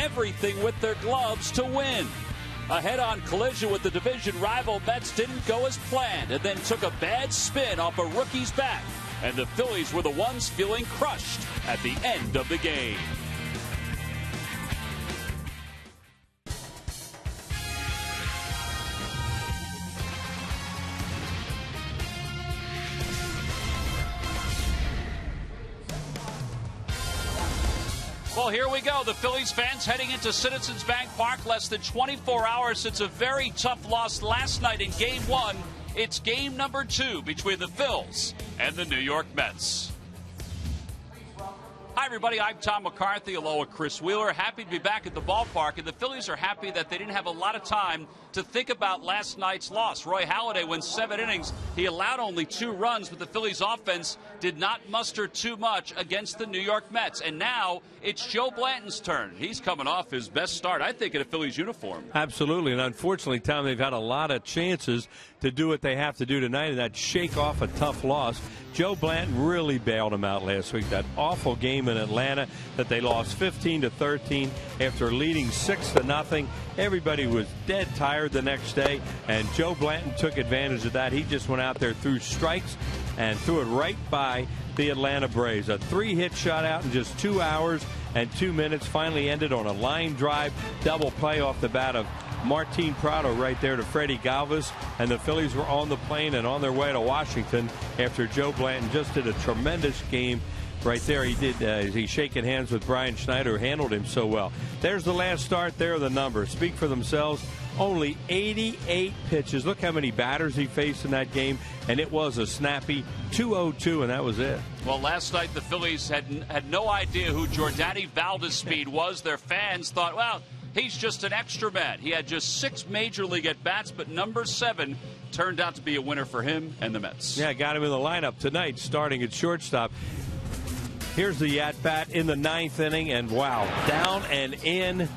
everything with their gloves to win. A head-on collision with the division rival Mets didn't go as planned and then took a bad spin off a rookie's bat. And the Phillies were the ones feeling crushed at the end of the game. Well, here we go. The Phillies fans heading into Citizens Bank Park less than 24 hours since a very tough loss last night in Game 1. It's game number 2 between the Phils and the New York Mets. Hi, everybody. I'm Tom McCarthy, along with Chris Wheeler. Happy to be back at the ballpark, and the Phillies are happy that they didn't have a lot of time to think about last night's loss. Roy Halladay went 7 innings. He allowed only 2 runs, but the Phillies offense did not muster too much against the New York Mets. And now it's Joe Blanton's turn. He's coming off his best start, I think, in a Phillies uniform. Absolutely, and unfortunately, Tom, they've had a lot of chances to do what they have to do tonight, and that shake off a tough loss. Joe Blanton really bailed him out last week. That awful game in Atlanta that they lost 15-13 after leading 6-0. Everybody was dead tired the next day, and Joe Blanton took advantage of that. He just went out there, threw strikes, and threw it right by the Atlanta Braves. A 3-hit shutout in just 2 hours and 2 minutes. Finally ended on a line drive double play off the bat of Martin Prado right there to Freddie Galvis, and the Phillies were on the plane and on their way to Washington after Joe Blanton just did a tremendous game right there. He did. He's shaking hands with Brian Schneider, who handled him so well. There's the last start. There are the numbers. Speak for themselves. Only 88 pitches. Look how many batters he faced in that game, and it was a snappy 2-0-2, and that was it. Well, last night the Phillies had no idea who Jordany Valdespeed was. Their fans thought, well, he's just an extra man. He had just 6 major league at-bats, but number 7 turned out to be a winner for him and the Mets. Yeah, got him in the lineup tonight, starting at shortstop. Here's the at-bat in the 9th inning, and wow, down and in.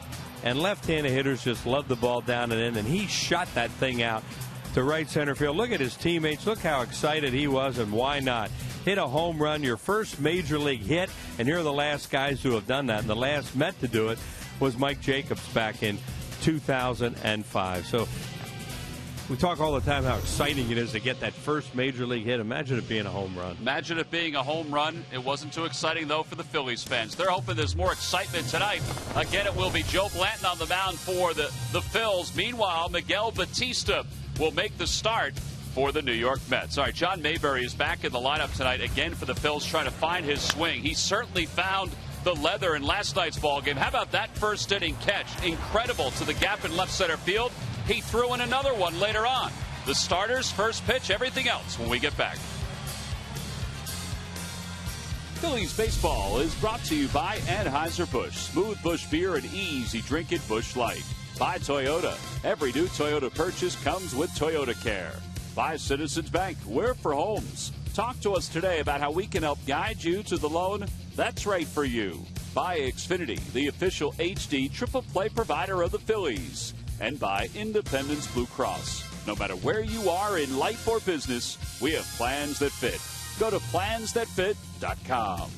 And left-handed hitters just love the ball down and in, and he shot that thing out to right center field. Look at his teammates. Look how excited he was, and why not? Hit a home run, your first major league hit, and here are the last guys who have done that. And the last Met to do it was Mike Jacobs back in 2005. So we talk all the time how exciting it is to get that first major league hit. Imagine it being a home run. Imagine it being a home run. It wasn't too exciting, though, for the Phillies fans. They're hoping there's more excitement tonight. Again, it will be Joe Blanton on the mound for the Phils. Meanwhile, Miguel Batista will make the start for the New York Mets. All right, John Mayberry is back in the lineup tonight again for the Phils, trying to find his swing. He certainly found the leather in last night's ball game. How about that first inning catch? Incredible to the gap in left center field. He threw in another one later on. The starters, first pitch, everything else when we get back. Phillies baseball is brought to you by Anheuser-Busch. Smooth Busch beer and easy drinking Busch Light. By Toyota. Every new Toyota purchase comes with Toyota Care. By Citizens Bank. We're for homes. Talk to us today about how we can help guide you to the loan that's right for you. By Xfinity, the official HD triple play provider of the Phillies. And by Independence Blue Cross. No matter where you are in life or business, we have plans that fit. Go to plansthatfit.com.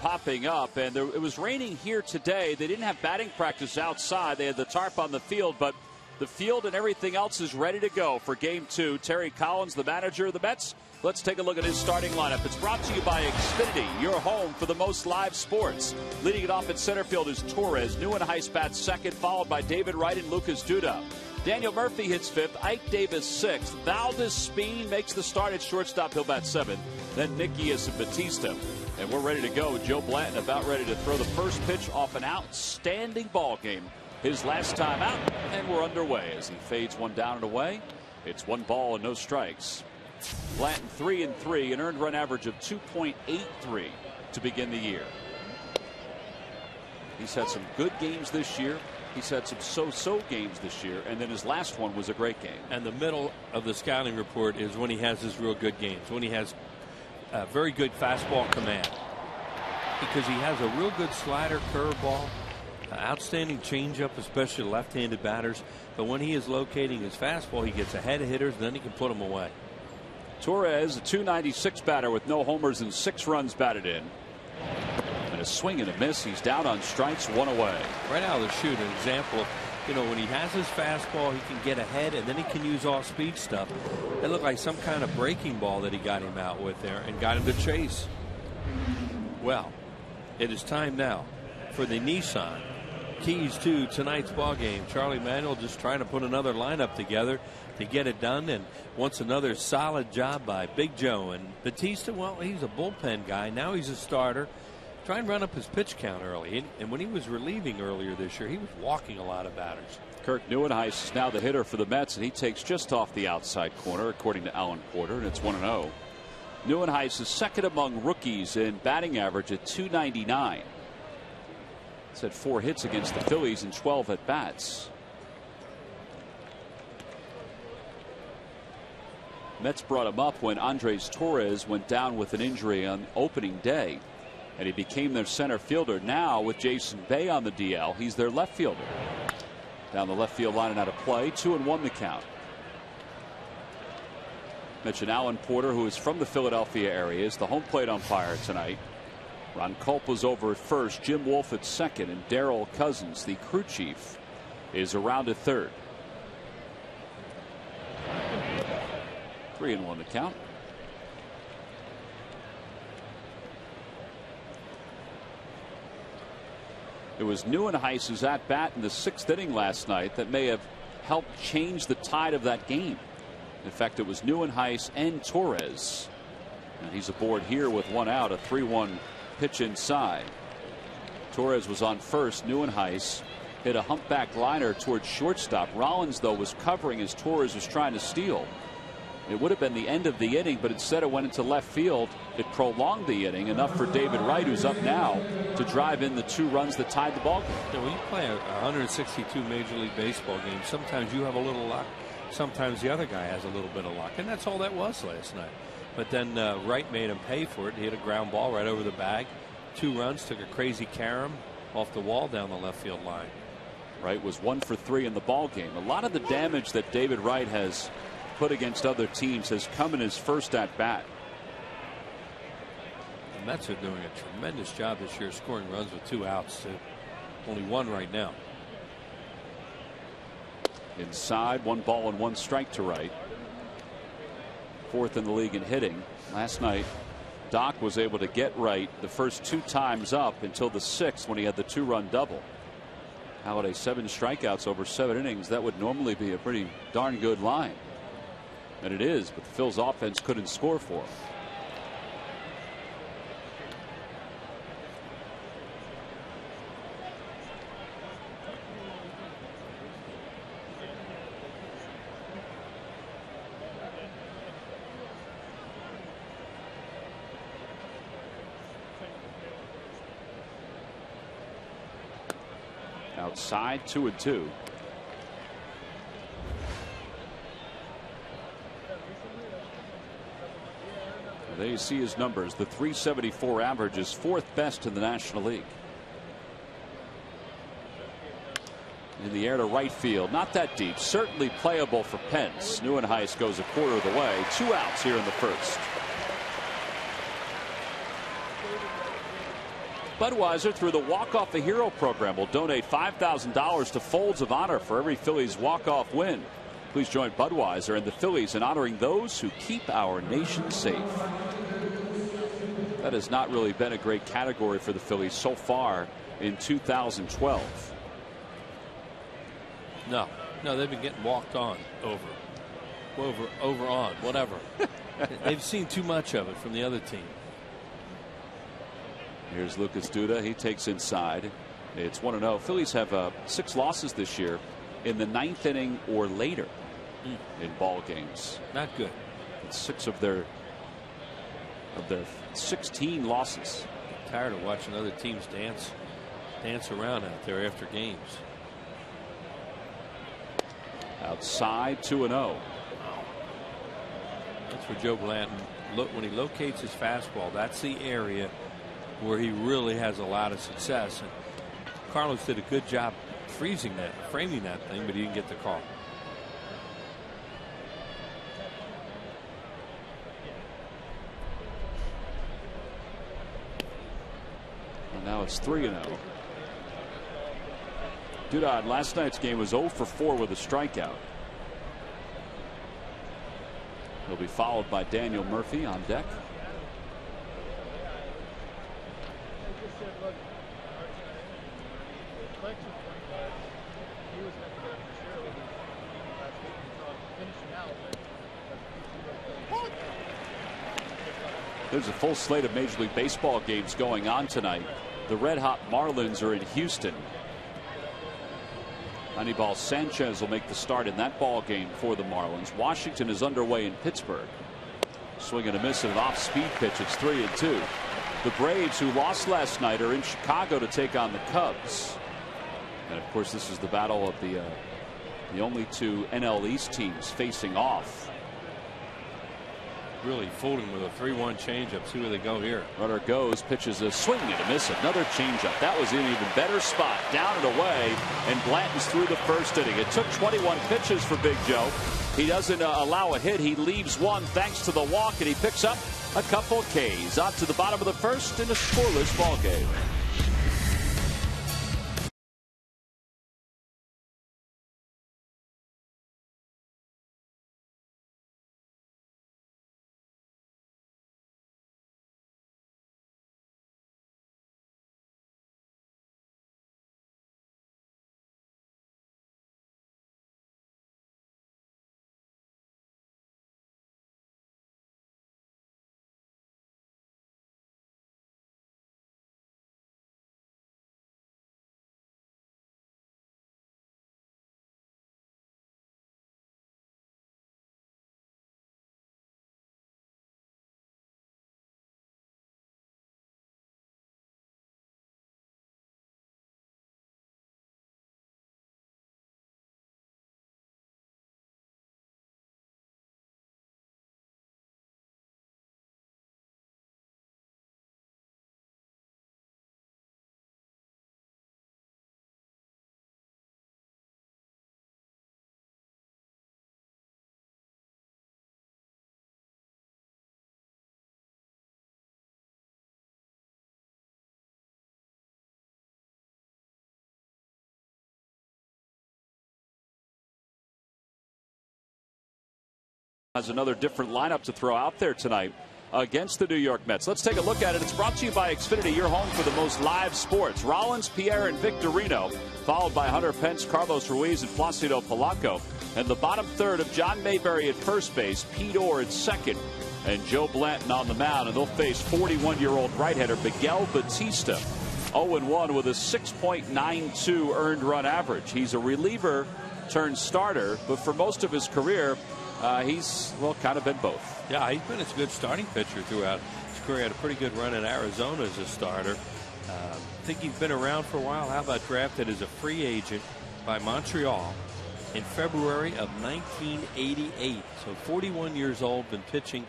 popping up, and it was raining here today. They didn't have batting practice outside. They had the tarp on the field, but the field and everything else is ready to go for Game 2. Terry Collins, the manager of the Mets. Let's take a look at his starting lineup. It's brought to you by Xfinity, your home for the most live sports. Leading it off at center field is Torres. Neuenhuis bats second, followed by David Wright and Lucas Duda. Daniel Murphy hits fifth, Ike Davis sixth. Valdez Speen makes the start at shortstop. He'll bat seventh. Then Nikias and Batista. And we're ready to go. Joe Blanton about ready to throw the first pitch off an outstanding ball game. His last time out, and we're underway as he fades one down and away. It's 1 ball and no strikes. Blanton 3-3, an earned run average of 2.83 to begin the year. He's had some good games this year. He's had some so-so games this year, and then his last one was a great game. And the middle of the scouting report is when he has his real good games, when he has a very good fastball command, because he has a real good slider, curveball, outstanding changeup, especially left-handed batters. But when he is locating his fastball, he gets ahead of hitters, and then he can put them away. Torres, a .296 batter with no homers and 6 runs batted in. And a swing and a miss. He's down on strikes, 1 away. Right out of the chute, an example of, when he has his fastball, he can get ahead, and then he can use off-speed stuff. It looked like some kind of breaking ball that he got him out with there and got him to chase. Well, it is time now for the Nissan keys to tonight's ball game. Charlie Manuel just trying to put another lineup together to get it done, and wants another solid job by Big Joe. And Batista, well, he's a bullpen guy. Now he's a starter. Try and run up his pitch count early. And when he was relieving earlier this year, he was walking a lot of batters. Kirk Neuenhuis is now the hitter for the Mets, and he takes just off the outside corner, according to Alan Porter, and it's 1-0. Neuenhuis is second among rookies in batting average at .299. He's had 4 hits against the Phillies and 12 at bats. Mets brought him up when Andres Torres went down with an injury on opening day, and he became their center fielder. Now with Jason Bay on the DL, he's their left fielder. Down the left field line and out of play, 2-1 the count. Mention Alan Porter, who is from the Philadelphia area, is the home plate umpire tonight. Ron Culp was over at first, Jim Wolf at second, and Darrell Cousins, the crew chief, is around at third. 3-1 the count. It was Neuenhuis's at bat in the 6th inning last night that may have helped change the tide of that game. In fact, it was Neuenhuis and Torres, and he's aboard here with 1 out, a 3-1 pitch inside. Torres was on first. Neuenhuis hit a humpback liner towards shortstop. Rollins, though, was covering as Torres was trying to steal. It would have been the end of the inning, but instead it went into left field. It prolonged the inning enough for David Wright, who's up now, to drive in the 2 runs that tied the ball game. Yeah, when you play 162 Major League Baseball games, sometimes you have a little luck. Sometimes the other guy has a little bit of luck, and that's all that was last night. But then Wright made him pay for it. He hit a ground ball right over the bag. 2 runs, took a crazy carom off the wall down the left field line. Wright was 1 for 3 in the ball game. A lot of the damage that David Wright has put against other teams has come in his first at bat. The Mets are doing a tremendous job this year scoring runs with 2 outs. Only 1 right now. Inside, 1 ball and 1 strike to Wright. 4th in the league in hitting. Last night, Doc was able to get Wright the first 2 times up until the 6th when he had the 2-run double. Halladay 7 strikeouts over 7 innings. That would normally be a pretty darn good line. And it is, but the Phil's offense couldn't score for him. Outside, 2-2. There you see his numbers. The .374 average is 4th best in the National League. In the air to right field, not that deep, certainly playable for Pence. Neuenhuis goes a quarter of the way. 2 outs here in the first. Budweiser, through the Walk-Off a Hero program, will donate $5,000 to Folds of Honor for every Phillies walk-off win. Please join Budweiser and the Phillies in honoring those who keep our nation safe. That has not really been a great category for the Phillies so far in 2012. No, they've been getting walked on over on, whatever. They've seen too much of it from the other team. Here's Lucas Duda. He takes inside. It's 1-0. Phillies have 6 losses this year in the 9th inning or later in ball games. Not good. It's 6 of their 16 losses. I'm tired of watching other teams dance around out there after games. Outside, 2-0. That's where Joe Blanton, when he locates his fastball, that's the area where he really has a lot of success. And Carlos did a good job framing that thing, but he didn't get the call. And now it's 3-0. Duda in last night's game was 0 for 4 with a strikeout. He'll be followed by Daniel Murphy on deck. There's a full slate of Major League Baseball games going on tonight. The Red Hot Marlins are in Houston. Anibal Sanchez will make the start in that ball game for the Marlins. Washington is underway in Pittsburgh. Swing and a miss and an off-speed pitch. It's 3-2. The Braves, who lost last night, are in Chicago to take on the Cubs. And of course, this is the battle of the only 2 NL East teams facing off. Really fooled him with a 3-1 changeup. See where they go here. Runner goes, pitches a swing and a miss. Another changeup. That was in an even better spot. Down and away, and Blanton's through the first inning. It took 21 pitches for Big Joe. He doesn't allow a hit. He leaves one thanks to the walk, and he picks up a couple of Ks. Out to the bottom of the first in a scoreless ball game. Has another different lineup to throw out there tonight against the New York Mets. Let's take a look at it. It's brought to you by Xfinity, your home for the most live sports. Rollins, Pierre, and Victorino, followed by Hunter Pence, Carlos Ruiz, and Placido Polanco. And the bottom third of John Mayberry at first base, Pete Orr at second, and Joe Blanton on the mound. And they'll face 41-year-old right-hander Miguel Batista, 0-1 with a 6.92 earned run average. He's a reliever turned starter, but for most of his career, he's, well, kind of been both. Yeah, he's been a good starting pitcher throughout his career. Had a pretty good run in Arizona as a starter. I think he's been around for a while. How about drafted as a free agent by Montreal in February of 1988. So 41 years old, been pitching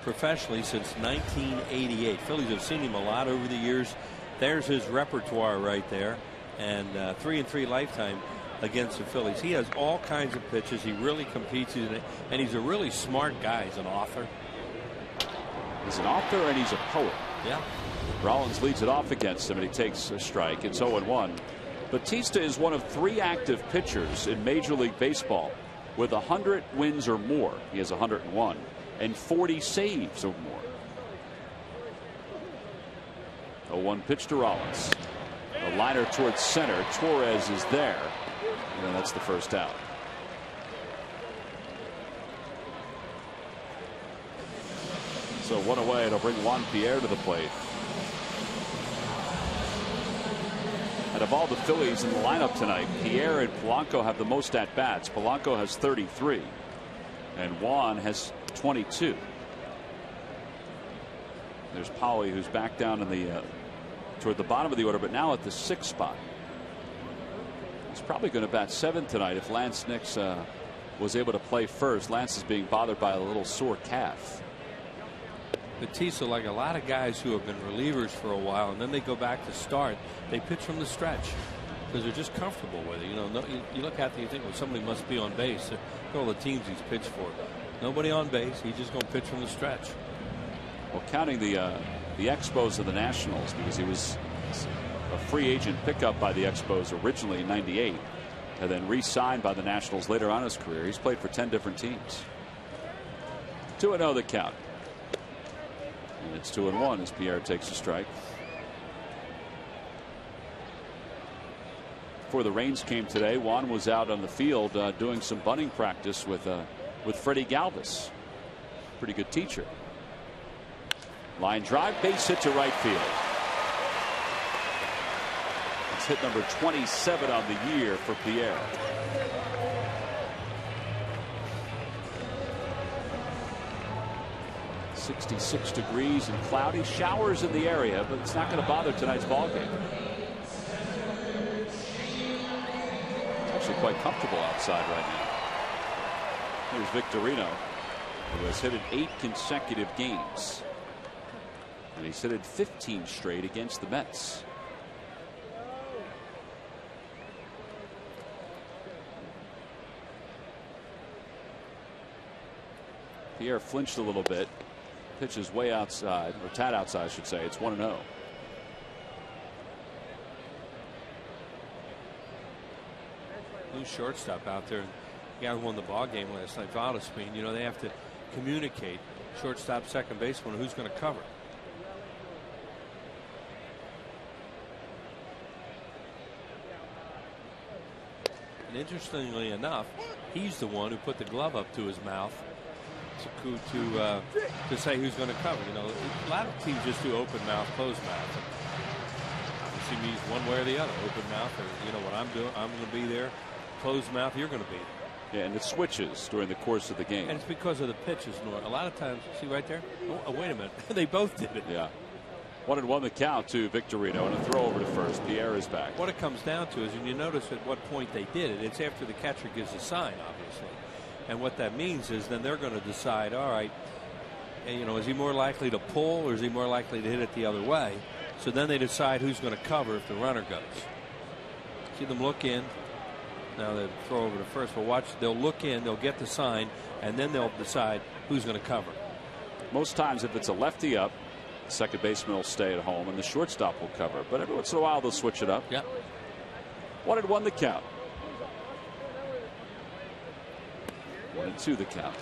professionally since 1988. Phillies have seen him a lot over the years. There's his repertoire right there. And 3-3 lifetime against the Phillies. He has all kinds of pitches. He really competes in it, and he's a really smart guy. He's an author. He's an author and he's a poet. Yeah. Rollins leads it off against him, and he takes a strike. It's 0-1. Batista is one of 3 active pitchers in Major League Baseball with 100 wins or more. He has 101 and 40 saves or more. 0-1 pitch to Rollins. A liner towards center. Torres is there, and that's the first out. So 1 away. It'll bring Juan Pierre to the plate. And of all the Phillies in the lineup tonight, Pierre and Polanco have the most at bats. Polanco has 33, and Juan has 22. There's Pauli, who's back down in the toward the bottom of the order, but now at the 6th spot. He's probably going to bat 7th tonight if Lance Nix was able to play first. Lance is being bothered by a little sore calf. Batista, like a lot of guys who have been relievers for a while and then they go back to start, they pitch from the stretch because they're just comfortable with it. You know, you look at it and you think, well, somebody must be on base. Look at all the teams he's pitched for. Nobody on base. He's just going to pitch from the stretch. Well, counting the Expos of the Nationals, because he was a free agent pickup by the Expos originally in '98 and then re-signed by the Nationals later on in his career. He's played for 10 different teams. 2-0 the count. And it's 2-1 as Pierre takes a strike. Before the rains came today, Juan was out on the field doing some bunting practice with Freddie Galvis. Pretty good teacher. Line drive, base hit to right field. It's hit number 27 on the year for Pierre. .66 degrees and cloudy, showers in the area, but it's not going to bother tonight's ball game. It's actually quite comfortable outside right now. Here's Victorino, who has hit in 8 consecutive games, and he's hit in 15 straight against the Mets. Pierre flinched a little bit. Pitch is way outside, or tad outside, I should say. It's 1-0. New shortstop out there. The guy who won the ball game last night, Valdespin. You know, they have to communicate shortstop, second baseman, who's going to cover. And interestingly enough, he's the one who put the glove up to his mouth to say who's going to cover. You know, a lot of teams just do open mouth, closed mouth. You see me one way or the other, open mouth, or you know what I'm doing, I'm going to be there. Closed mouth, you're going to be there. Yeah, and it switches during the course of the game. And it's because of the pitches. A lot of times, see right there. Oh, wait a minute, they both did it. Yeah. 1-1 the count to Victorino, and a throw over to first. Pierre is back. What it comes down to is, when you notice at what point they did it, it's after the catcher gives a sign, obviously. And what that means is then they're going to decide, all right, you know, is he more likely to pull or is he more likely to hit it the other way? So then they decide who's going to cover if the runner goes. See them look in. Now they throw over to first. But watch, they'll look in, they'll get the sign, and then they'll decide who's going to cover. Most times, if it's a lefty up, the second baseman will stay at home and the shortstop will cover. But every once in a while, they'll switch it up. Yep. 1-1 the count. 1-2 the count.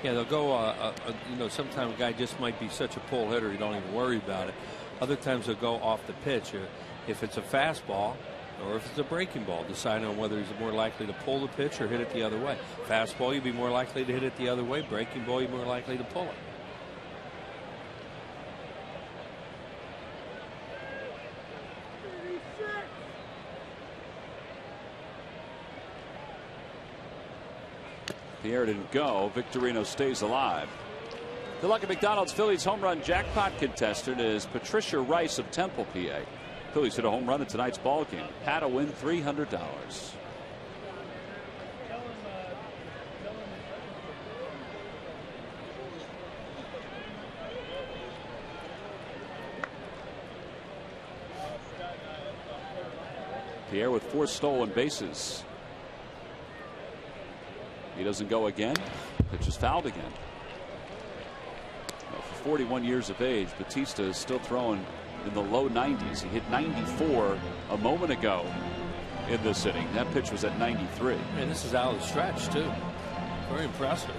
Yeah, they'll go, you know, sometimes a guy just might be such a pull hitter you don't even worry about it. Other times they'll go off the pitch. If it's a fastball or if it's a breaking ball, deciding on whether he's more likely to pull the pitch or hit it the other way. Fastball, you'd be more likely to hit it the other way. Breaking ball, you're more likely to pull it. Pierre didn't go. Victorino stays alive. The Lucky McDonald's Phillies home run jackpot contestant is Patricia Rice of Temple, PA. Phillies hit a home run in tonight's ball game. Pat to win $300. Pierre with 4 stolen bases. He doesn't go again. Pitch is fouled again. 41 years of age. Batista is still throwing in the low 90s. He hit 94 a moment ago in this inning. That pitch was at 93. And this is out of the stretch, too. Very impressive.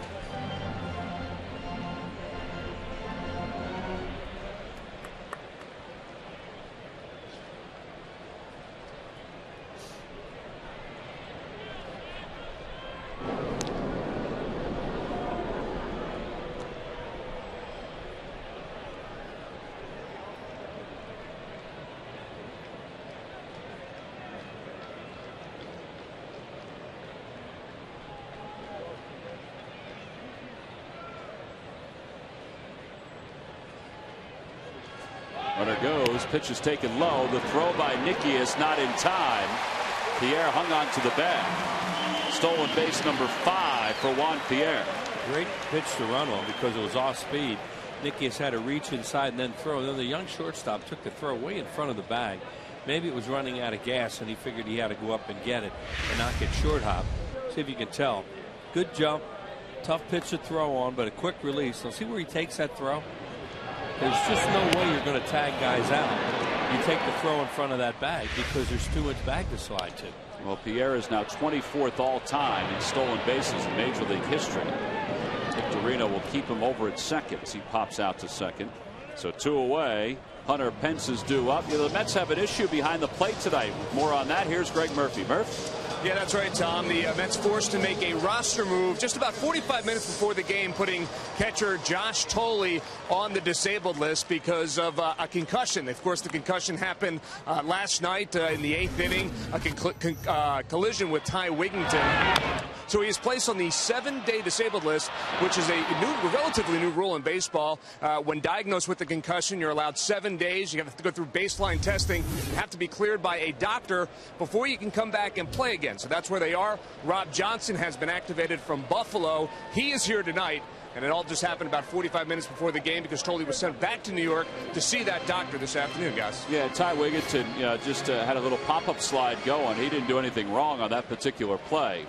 Runner goes. Pitch is taken low. The throw by Nikias not in time. Pierre hung on to the bag. Stolen base number 5 for Juan Pierre. Great pitch to run on because it was off speed. Nikias had to reach inside and then throw. Then the young shortstop took the throw way in front of the bag. Maybe it was running out of gas and he figured he had to go up and get it and not get short hop. See if you can tell. Good jump. Tough pitch to throw on, but a quick release. Now see where he takes that throw? There's just no way you're going to tag guys out. You take the throw in front of that bag because there's too much bag to slide to. Well, Pierre is now 24th all time in stolen bases in Major League history. Victorino will keep him over at second as he pops out to second. So 2 away. Hunter Pence is due up. The Mets have an issue behind the plate tonight. More on that. Here's Greg Murphy. Murph? Yeah, that's right, Tom. The Mets forced to make a roster move just about 45 minutes before the game, putting catcher Josh Thole on the disabled list because of a concussion. Of course, the concussion happened last night in the 8th inning, a collision with Ty Wigington. So he is placed on the 7-day disabled list, which is a relatively new rule in baseball. When diagnosed with a concussion, you're allowed 7 days. You have to go through baseline testing. You have to be cleared by a doctor before you can come back and play again. So that's where they are. Rob Johnson has been activated from Buffalo. He is here tonight. And it all just happened about 45 minutes before the game because Thole was sent back to New York to see that doctor this afternoon, guys. Yeah, Ty Wigington just had a little pop-up slide going. He didn't do anything wrong on that particular play.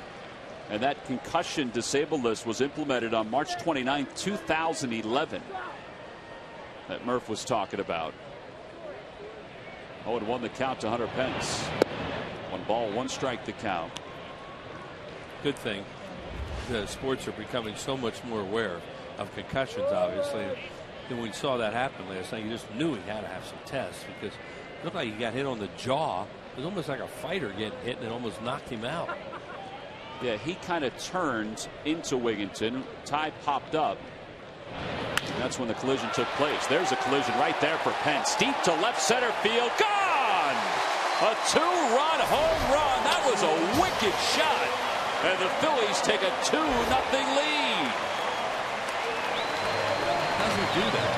And that concussion disabled list was implemented on March 29, 2011 that Murph was talking about. 0-1 the count to Hunter Pence. 1 ball, 1 strike the count. Good thing. The sports are becoming so much more aware of concussions, obviously. And when we saw that happen last night, you just knew he had to have some tests because it looked like he got hit on the jaw. It was almost like a fighter getting hit and it almost knocked him out. Yeah, he kind of turned into Wigington. Ty popped up. That's when the collision took place. There's a collision right there for Pence. Deep to left center field. Gone! A 2-run home run. That was a wicked shot. And the Phillies take a 2-0 lead. How does he do that?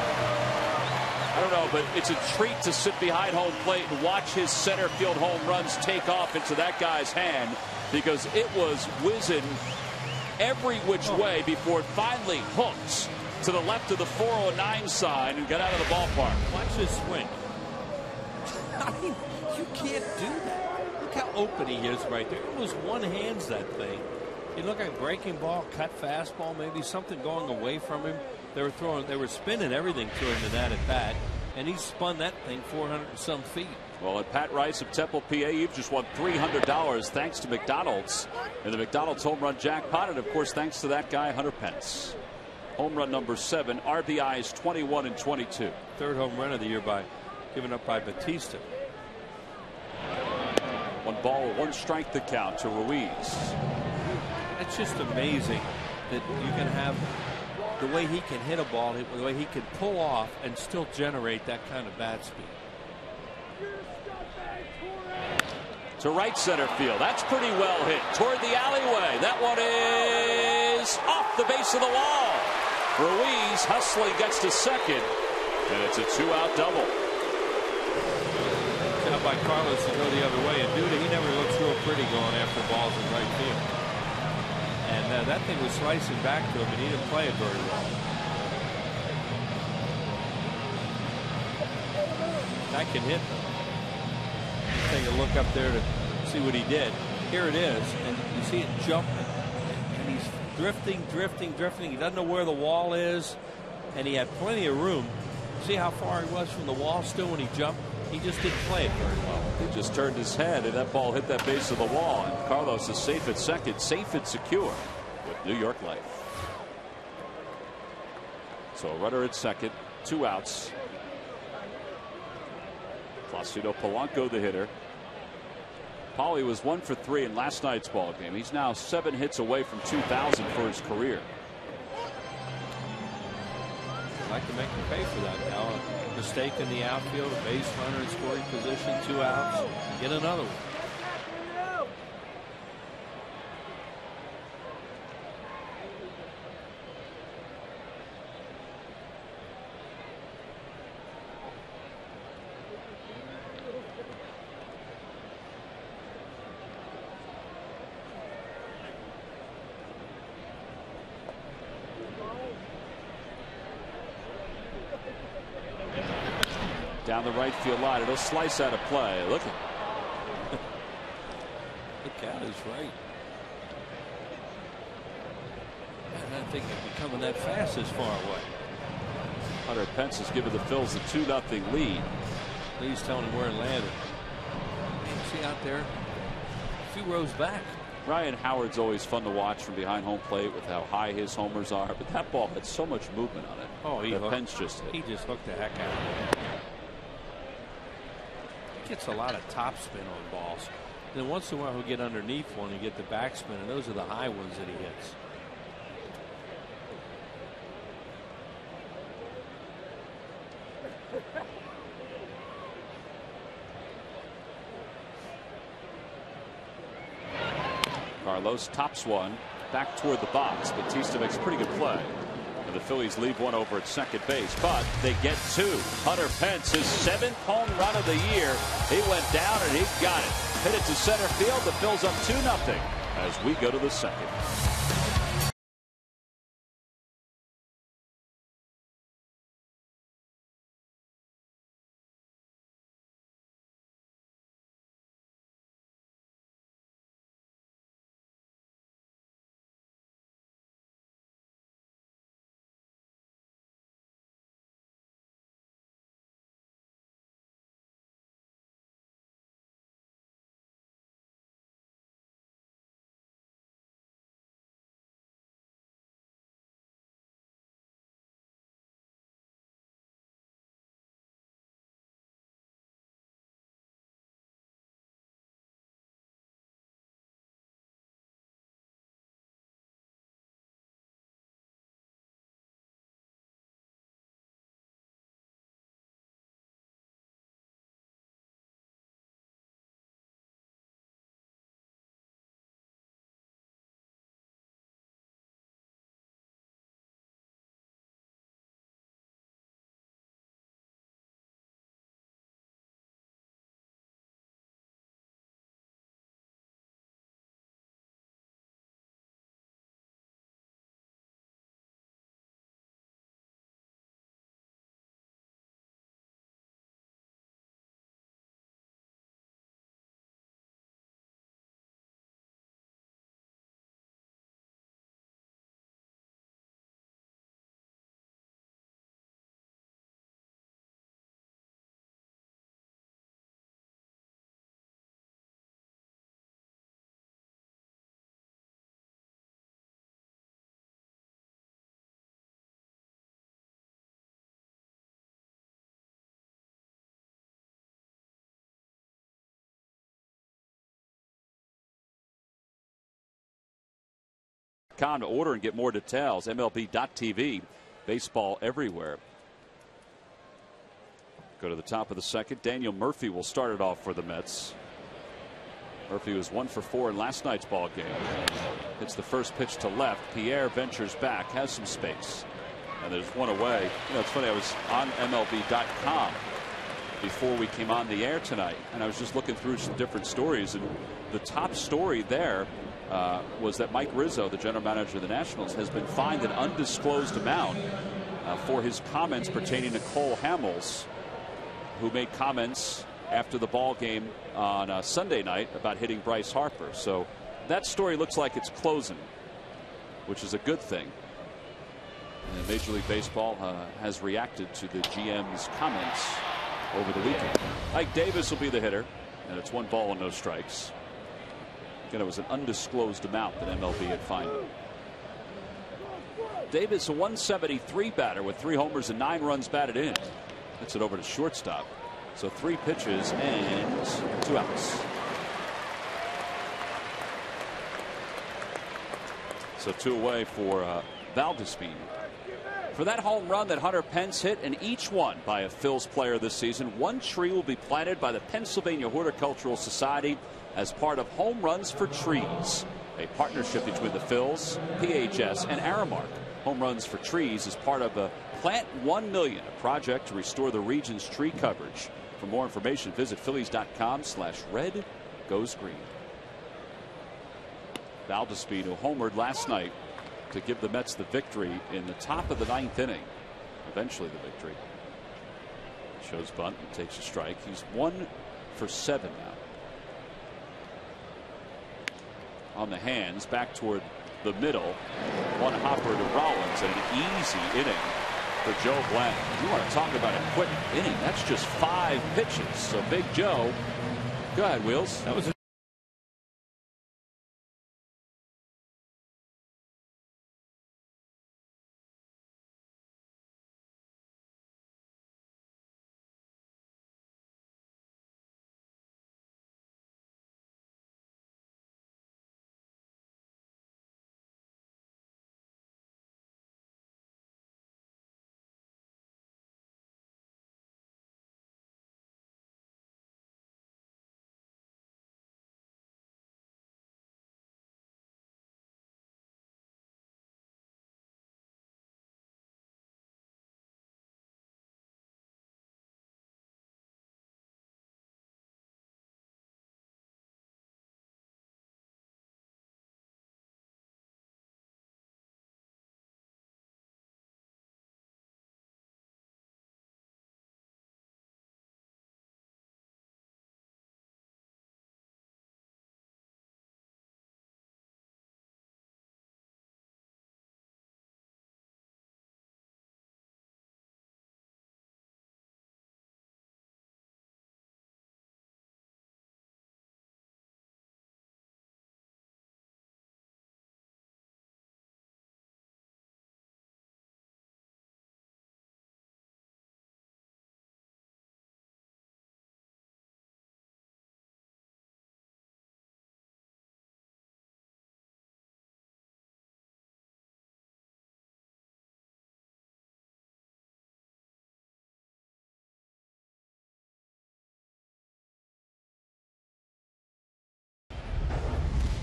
I don't know, but it's a treat to sit behind home plate and watch his center field home runs take off into that guy's hand because it was whizzing every which way before it finally hooks to the left of the 409 sign and got out of the ballpark. Watch this swing. I mean, you can't do that. Look how open he is right there. Almost one-hands that thing. You look at breaking ball, cut fastball, maybe something going away from him. They were spinning everything to him in that at bat, and he spun that thing 400 and some feet. Well, at Pat Rice of Temple, PA, you've just won $300 thanks to McDonald's and the McDonald's home run jackpot, and of course thanks to that guy Hunter Pence. Home run number 7, RBIs 21 and 22. 3rd home run of the year given up by Batista. 1 ball, 1 strike the count to Ruiz. It's just amazing that you can have the way he can hit a ball, the way he can pull off and still generate that kind of bat speed. To right center field. That's pretty well hit. Toward the alleyway. That one is off the base of the wall. Ruiz hustling gets to second. And it's a 2-out double. Now by Carlos to go the other way. And Duda, he never looks real pretty going after balls in right field. And that thing was slicing back to him, and he didn't play it very well. That can hit. Take a look up there to see what he did. Here it is, and you see it jump, and he's drifting. He doesn't know where the wall is. and he had plenty of room. See how far he was from the wall still when he jumped? He just didn't play it very well. He just turned his head, and that ball hit that base of the wall. And Carlos is safe at second, safe and secure with New York Life. So a runner at second, 2 outs. Placido Polanco, the hitter. Paulie was 1 for 3 in last night's ball game. He's now 7 hits away from 2,000 for his career. I'd like to make him pay for that now. A mistake in the outfield, a base runner in scoring position, 2 outs, get another one. Down the right field line. It'll slice out of play. Look at The cat is right. I don't think they'd be coming that fast this far away. Hunter Pence has given the Phils a 2-0 lead. Please tell him where it landed. See out there? A few rows back. Ryan Howard's always fun to watch from behind home plate with how high his homers are. But that ball had so much movement on it. Oh, Pence just hit. He just hooked the heck out of it. Gets a lot of topspin on balls. And then once in a while he'll get underneath one and get the backspin, and those are the high ones that he hits. Carlos tops one back toward the box. Batista makes a pretty good play. The Phillies leave one over at second base, but they get 2. Hunter Pence, his 7th home run of the year. He went down and he got it. Hit it to center field. The Phils up 2-0 as we go to the second. To order and get more details. MLB.tv. Baseball everywhere. Go to the top of the second. Daniel Murphy will start it off for the Mets. Murphy was 1 for 4 in last night's ball game. Hits the first pitch to left. Pierre ventures back, has some space, and there's one away. You know, it's funny. I was on MLB.com before we came on the air tonight, and I was just looking through some different stories, and the top story there was that Mike Rizzo, the general manager of the Nationals, has been fined an undisclosed amount for his comments pertaining to Cole Hamels, who made comments after the ball game on Sunday night about hitting Bryce Harper. So that story looks like it's closing, which is a good thing. And Major League Baseball has reacted to the GM's comments over the weekend. Ike Davis will be the hitter, and it's 1 ball and no strikes. Again, it was an undisclosed amount that MLB had fined him. Davis, a 173 batter with 3 homers and 9 runs batted in. Hits it over to shortstop. So 3 pitches and 2 outs. So 2 away for Valdespin. For that home run that Hunter Pence hit, and each one by a Phils player this season, 1 tree will be planted by the Pennsylvania Horticultural Society as part of Home Runs for Trees, a partnership between the Phils, PHS, and Aramark. Home Runs for Trees is part of a Plant 1 Million, a project to restore the region's tree coverage. For more information, visit Phillies.com/red goes green. Valdespin, who homered last night to give the Mets the victory in the top of the 9th inning. Eventually the victory. Shows bunt and takes a strike. He's 1 for 7 now. On the hands, back toward the middle. 1 hopper to Rollins, and an easy inning for Joe Blanton. You want to talk about a quick inning? That's just 5 pitches. So Big Joe. Go ahead, Wheels. That was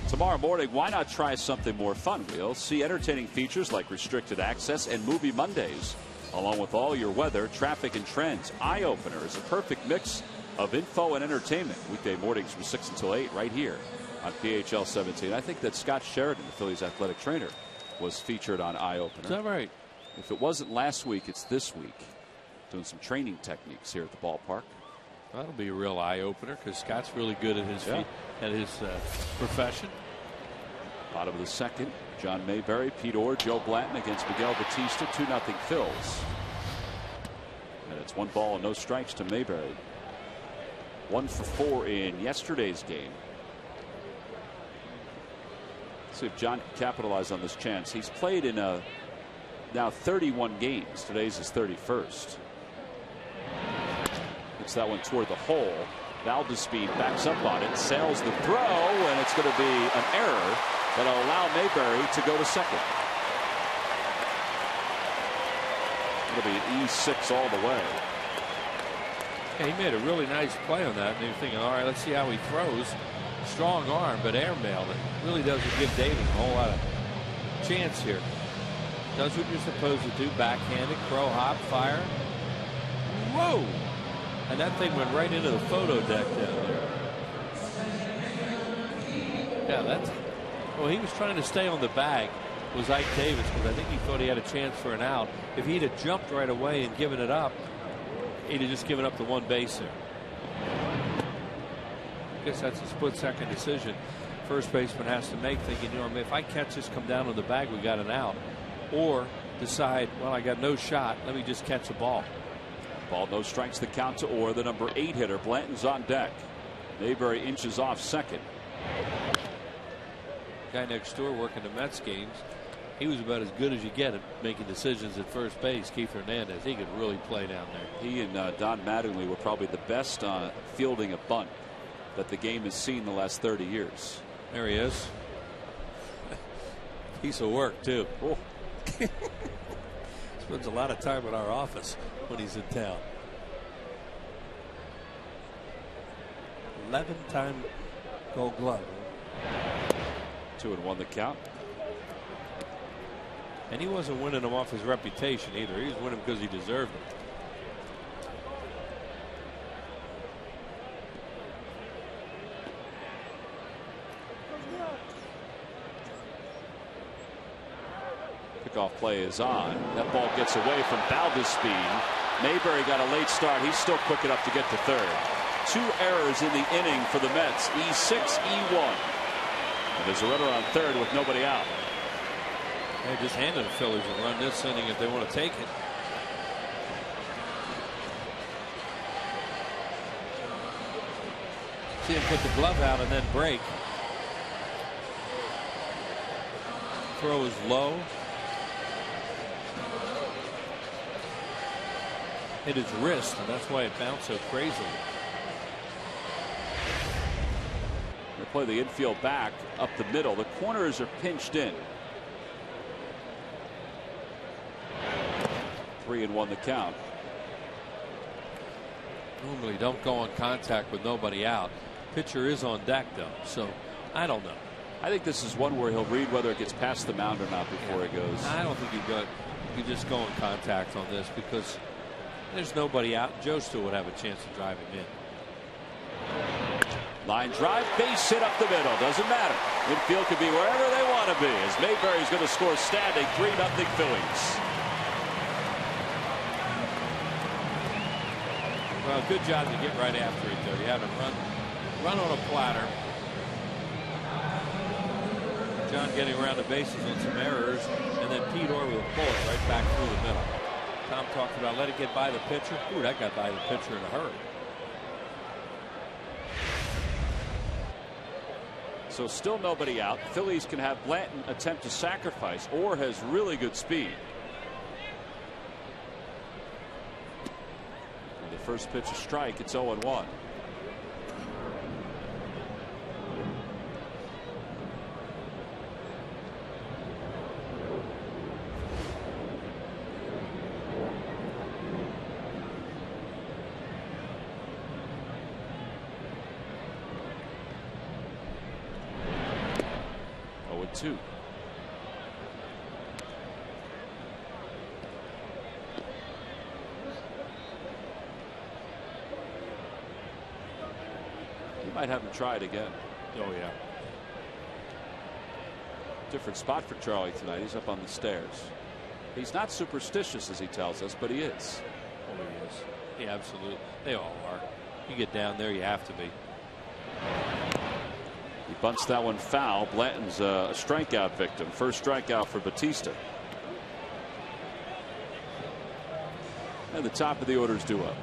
tomorrow morning. Why not try something more fun, Wheels? See entertaining features like restricted access and Movie Mondays, along with all your weather, traffic, and trends. Eye Opener is a perfect mix of info and entertainment. Weekday mornings from 6 until 8 right here on PHL 17. I think that Scott Sheridan, the Phillies athletic trainer, was featured on Eye Opener. Is that right? If it wasn't last week, it's this week. Doing some training techniques here at the ballpark. That'll be a real eye-opener because Scott's really good at his feet, at his profession. Bottom of the 2nd, John Mayberry, Pete Orr, Joe Blanton against Miguel Batista. 2-0 Phils. And it's 1 ball and no strikes to Mayberry. 1 for 4 in yesterday's game. Let's see if John can capitalize on this chance. He's played in now 31 games. Today's his 31st. Hits that one toward the hole. Valdespin backs up on it, sails the throw, and it's going to be an error that'll allow Mayberry to go to second. It'll be an E6 all the way. Yeah, he made a really nice play on that, and you're thinking, all right, let's see how he throws. Strong arm, but airmailed it. Really doesn't give Davis a whole lot of chance here. Does what you're supposed to do, backhanded, crow hop, fire. Whoa! And that thing went right into the photo deck down there. Yeah, that's. Well, he was trying to stay on the bag, was Ike Davis, because I think he thought he had a chance for an out. If he'd have jumped right away and given it up, he'd have just given up the 1 base there. I guess that's a split-second decision first baseman has to make, thinking, you know, if I catch this, come down on the bag, we got an out. Or decide, well, I got no shot, let me just catch the ball. Ball, no strikes, the count to Orr, the number 8 hitter. Blanton's on deck. Mayberry inches off second. Guy next door working the Mets games. He was about as good as you get at making decisions at first base. Keith Hernandez. He could really play down there. He and Don Mattingly were probably the best fielding a bunt that the game has seen the last 30 years. There he is. Piece of work, too. Oh. Spends a lot of time in our office when he's in town. 11-time Gold Glove. 2-1 the count. And he wasn't winning them off his reputation either. He was winning because he deserved it. Kickoff play is on. That ball gets away from Baldespin. Mayberry got a late start. He's still quick enough to get to third. 2 errors in the inning for the Mets. E6, E1. And there's a runner on third with nobody out. They just handed the Phillies a run this inning if they want to take it. See him put the glove out and then break. Throw is low. Hit his wrist, and that's why it bounced so crazily. They play the infield back up the middle. The corners are pinched in. 3-1 the count. Normally don't go on contact with nobody out. Pitcher is on deck though, so I don't know. I think this is one where he'll read whether it gets past the mound or not before it goes. I don't think you just go on contact on this because there's nobody out. Joe still would have a chance to drive him in. Line drive, base hit up the middle. Doesn't matter. Midfield could be wherever they want to be as Mayberry's going to score standing 3-0 Phillies. Well, good job to get right after it though. You have him run on a platter. John getting around the bases on some errors, and then Pete Orr with a bullet right back through the middle. Tom talked about let it get by the pitcher. Ooh, that got by the pitcher in a hurry. So still nobody out. Phillies can have Blanton attempt to sacrifice. Orr has really good speed. And the first pitch a strike. It's 0-1. Two. You might have him try it again. Oh yeah. Different spot for Charlie tonight. He's up on the stairs. He's not superstitious as he tells us, but he is. Oh, he is. He absolutely. They all are. You get down there, you have to be. He bunts that one foul. Blanton's a strikeout victim. First strikeout for Batista. And the top of the order's due up.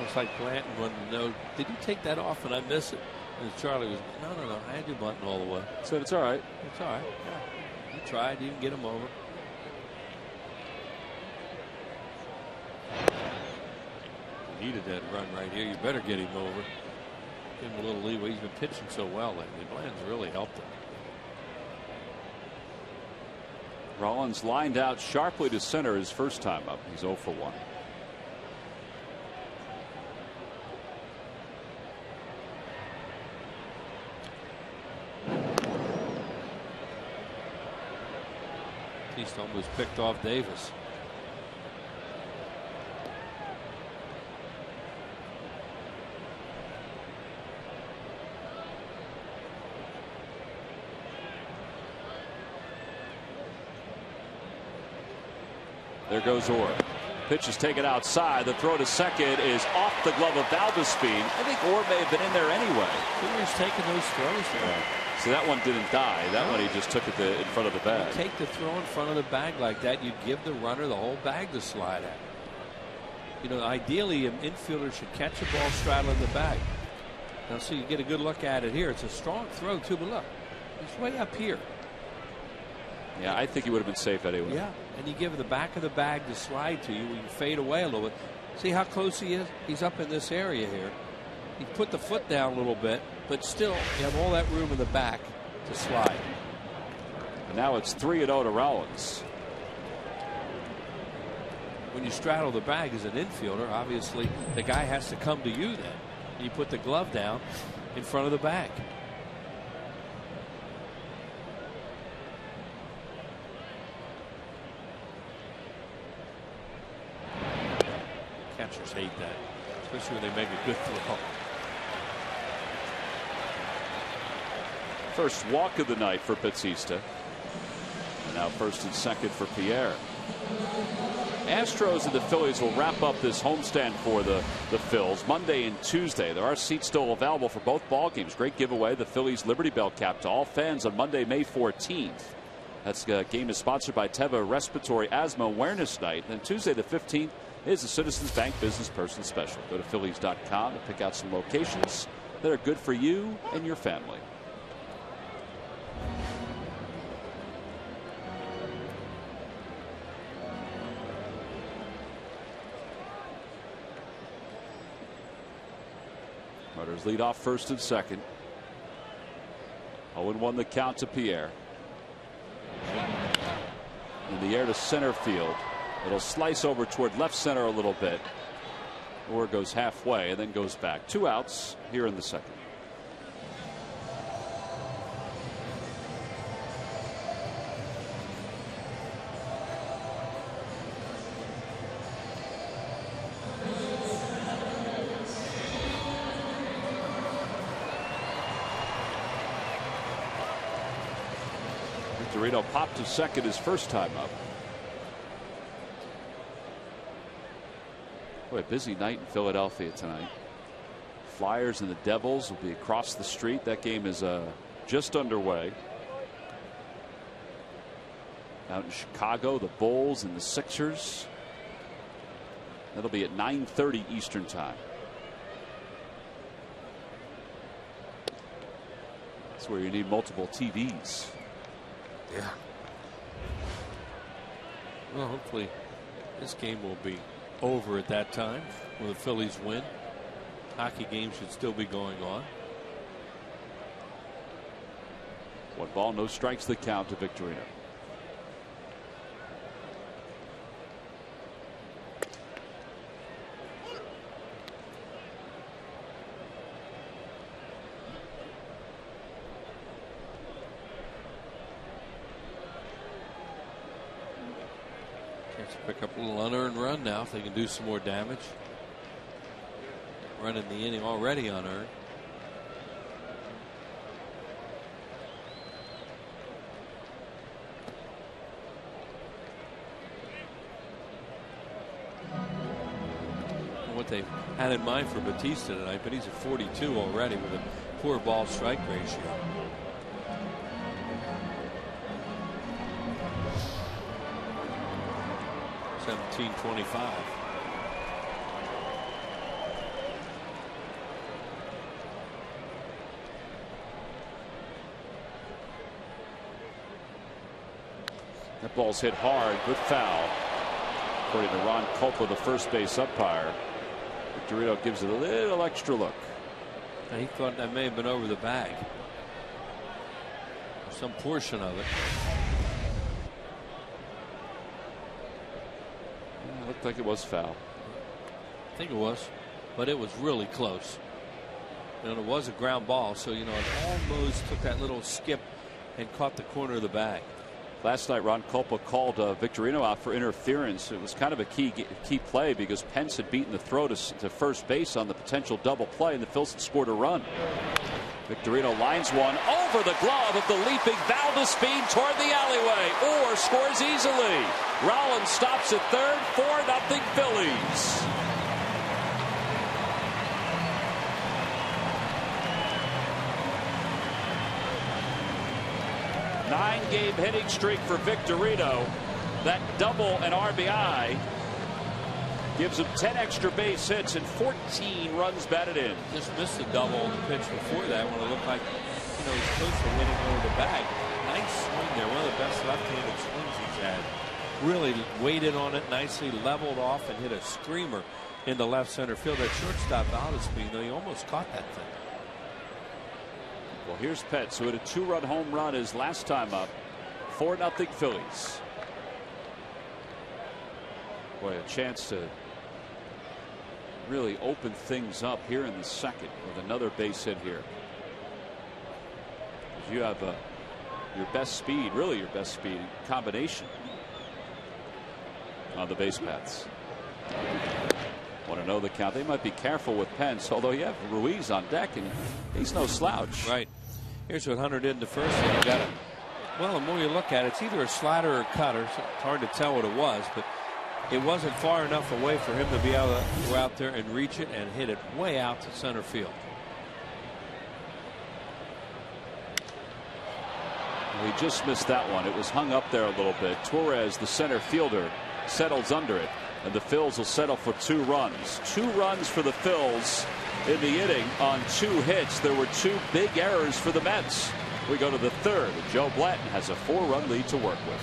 It's like Blanton wanted to know, did you take that off and I miss it? And Charlie was, no, I had you Blanton all the way. Said it's all right. It's all right. Yeah. You tried, you can get him over. You needed that run right here. You better get him over. Give him a little leeway. He's been pitching so well lately. Blanton's really helped him. Rollins lined out sharply to center his first time up. He's 0 for 1. East almost picked off Davis. There goes Orr. Pitch is taken outside. The throw to second is off the glove of Valdespin. I think Orr may have been in there anyway. He's taking those throws there. So that one didn't die. That one he just took it in front of the bag. You take the throw in front of the bag like that, you give the runner the whole bag to slide at. You know, ideally, an infielder should catch a ball straddling the bag. Now, so you get a good look at it here. It's a strong throw, too, but look, it's way up here. Yeah, I think he would have been safe anyway. Yeah, and you give the back of the bag to slide to you. You fade away a little bit. See how close he is? He's up in this area here. He put the foot down a little bit, but still, you have all that room in the back to slide. And now it's 3-0 to Rollins. When you straddle the bag as an infielder, obviously the guy has to come to you then. You put the glove down in front of the bag. Catchers hate that, especially when they make a good throw. First walk of the night for Bautista. And now first and second for Pierre. Astros and the Phillies will wrap up this homestand for the Phils Monday and Tuesday. There are seats still available for both ball games. Great giveaway. The Phillies Liberty Bell cap to all fans on Monday, May 14th. That game is sponsored by Teva Respiratory Asthma Awareness Night. And Tuesday the 15th is the Citizens Bank Business Person Special. Go to Phillies.com and pick out some locations that are good for you and your family. Runners lead off first and second. 0-1 the count to Pierre. In the air to center field. It'll slice over toward left center a little bit. Or goes halfway and then goes back. 2 outs here in the second. Victorino popped to second his first time up. Boy, a busy night in Philadelphia tonight. Flyers and the Devils will be across the street. That game is just underway. Out in Chicago, the Bulls and the Sixers. That'll be at 9:30 Eastern time. That's where you need multiple TVs. Yeah. Well, hopefully this game will be over at that time when the Phillies win. Hockey game should still be going on. 1 ball, no strikes, the count to Victorino. Pick up a little unearned run now if they can do some more damage. Run in the inning already unearned. And what they had in mind for Bautista tonight, but he's at 42 already with a poor ball strike ratio. .25. That ball's hit hard, good foul. According to Ron Culpa, the first base umpire. Victorino gives it a little extra look. He thought that may have been over the bag. Some portion of it. Looked like it was foul. I think it was, but it was really close. And it was a ground ball, so you know it almost took that little skip and caught the corner of the bag. Last night, Ron Culpa called Victorino out for interference. It was kind of a key play because Pence had beaten the throw to first base on the potential double play, and the Phils had scored a run. Victorino lines one over the glove of the leaping Valdespin toward the alleyway, or scores easily. Rollins stops at third, 4-0 Phillies. Nine-game hitting streak for Victorino. That double and RBI gives him 10 extra base hits and 14 runs batted in. Just missed the double on the pitch before that when it looked like, he's close to hitting over the bag. Nice swing there. One of the best left-handed swings he's had. Really weighted on it nicely, leveled off, and hit a screamer into left center field. That shortstop Valdespin, though, he almost caught that thing. Well, here's Petz, who had a 2-run home run his last time up. 4-0 Phillies. Boy, a chance to really open things up here in the second with another base hit here. You have your best speed, really your best speed combination on the base paths. Want to know the count? They might be careful with Pence, although you have Ruiz on deck, and he's no slouch. Right. Here's what Hunter did in the first inning. You got it. Well, the more you look at it, it's either a slider or a cutter. So it's hard to tell what it was, but it wasn't far enough away for him to be able to go out there and reach it and hit it way out to center field. He just missed that one. It was hung up there a little bit. Torres, the center fielder, settles under it, and the Phils will settle for 2 runs. 2 runs for the Phils in the inning on 2 hits. There were 2 big errors for the Mets. We go to the third. Joe Blanton has a 4-run lead to work with.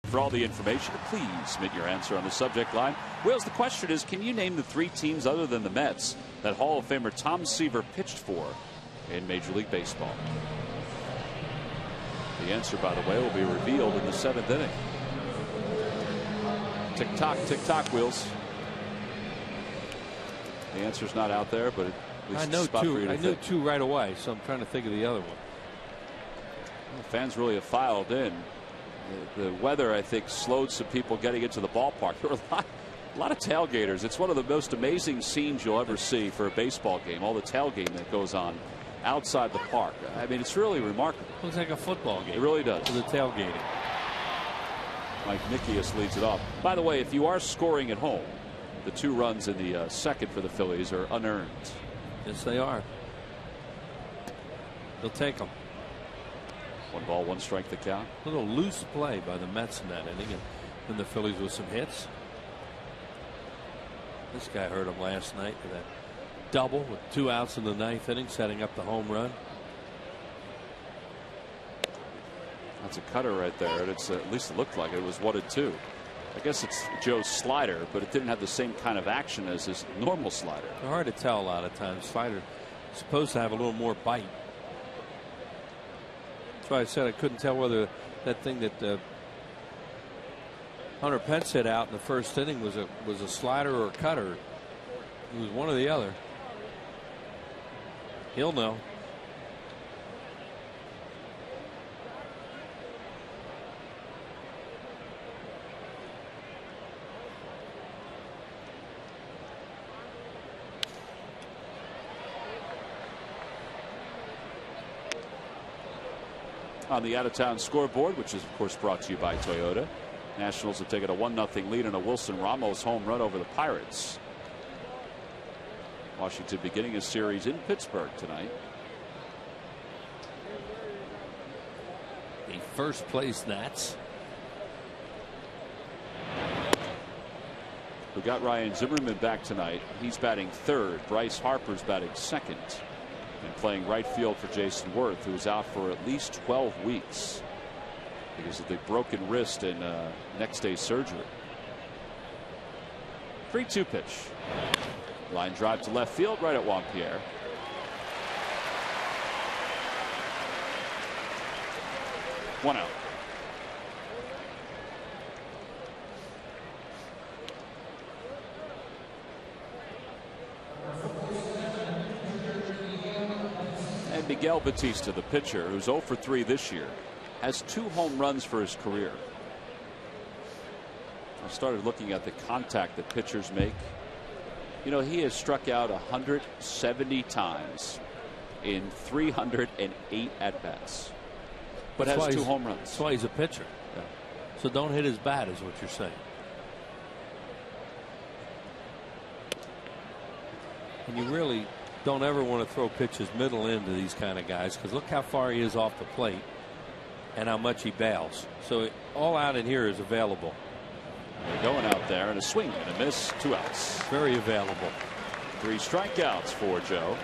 For all the information, please submit your answer on the subject line. Wills, the question is, can you name the 3 teams other than the Mets that Hall of Famer Tom Seaver pitched for in Major League Baseball? The answer, by the way, will be revealed in the 7th inning. Tick-tock, Wills. The answer's not out there, but at least I know a spot for you to I knew think. 2 right away, so I'm trying to think of the other one. Well, fans really have filed in. The weather, I think, slowed some people getting into the ballpark. There were a lot of tailgaters. It's one of the most amazing scenes you'll ever see for a baseball game. All the tailgating that goes on outside the park. I mean, it's really remarkable. Looks like a football game. It really does. The tailgating. Mike Nikias leads it off. By the way, if you are scoring at home, the 2 runs in the second for the Phillies are unearned. Yes, they are. They'll take them. 1 ball, 1 strike the count. A little loose play by the Mets in that inning, and the Phillies with some hits. This guy hurt him last night with that double with 2 outs in the 9th inning, setting up the home run. That's a cutter right there, and it's at least it looked like it was 1-2. I guess it's Joe's slider, but it didn't have the same kind of action as his normal slider. They're hard to tell a lot of times. Slider is supposed to have a little more bite. That's why I said I couldn't tell whether that thing that Hunter Pence hit out in the first inning was a slider or a cutter. It was one or the other. He'll know. On the out-of-town scoreboard, which is of course brought to you by Toyota, Nationals have taken a 1-0 lead in a Wilson Ramos home run over the Pirates. Washington beginning a series in Pittsburgh tonight. The first place Nats. We got Ryan Zimmerman back tonight. He's batting third. Bryce Harper's batting second. And playing right field for Jason Worth, who is out for at least 12 weeks because of the broken wrist and next day surgery. 3-2 pitch. Line drive to left field right at Juan Pierre. One out. And Miguel Batista, the pitcher, who's 0 for 3 this year, has 2 home runs for his career. I started looking at the contact that pitchers make. You know, he has struck out 170 times in 308 at-bats, but has 2 home runs. That's why he's a pitcher. Yeah. So don't hit his bat is what you're saying. And you really don't ever want to throw pitches middle in to these kind of guys, because look how far he is off the plate and how much he bails. So all out in here is available. They're going out there, and a swing and a miss, 2 outs. Very available. 3 strikeouts for Joe.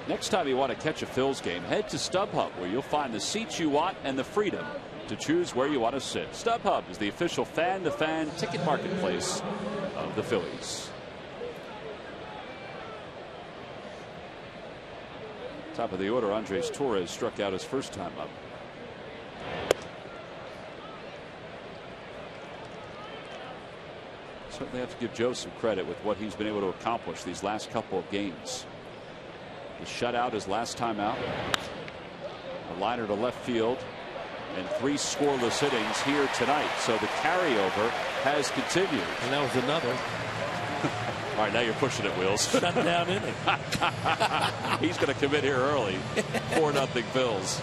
Next time you want to catch a Phils game, head to StubHub, where you'll find the seats you want and the freedom to choose where you want to sit. StubHub is the official fan-to-fan ticket marketplace of the Phillies. Top of the order, Andres Torres struck out his first time up. Certainly have to give Joe some credit with what he's been able to accomplish these last couple of games. The shutout his last time out, a liner to left field, and 3 scoreless innings here tonight. So the carryover has continued. And that was another. All right, now you're pushing it, Wheels. Shut down inning. He's going to commit here early. 4-0 Phils.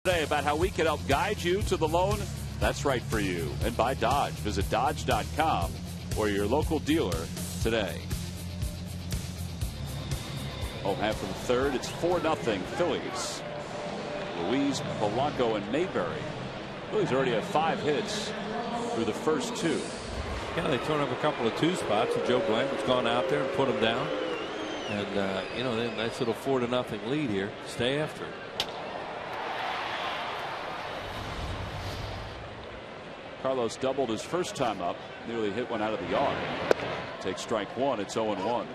Today about how we can help guide you to the loan that's right for you, and by Dodge. Visit Dodge.com or your local dealer today. Home half of the third. It's 4-0 Phillies. Luis, Polanco, and Mayberry. Phillies already have 5 hits through the first 2. Yeah, they torn up a couple of 2 spots, and Joe Blanton's gone out there and put them down. And, you know, a nice little 4-0 lead here. Stay after it. Carlos doubled his first time up, nearly hit one out of the yard. Takes strike 1. It's 0-1.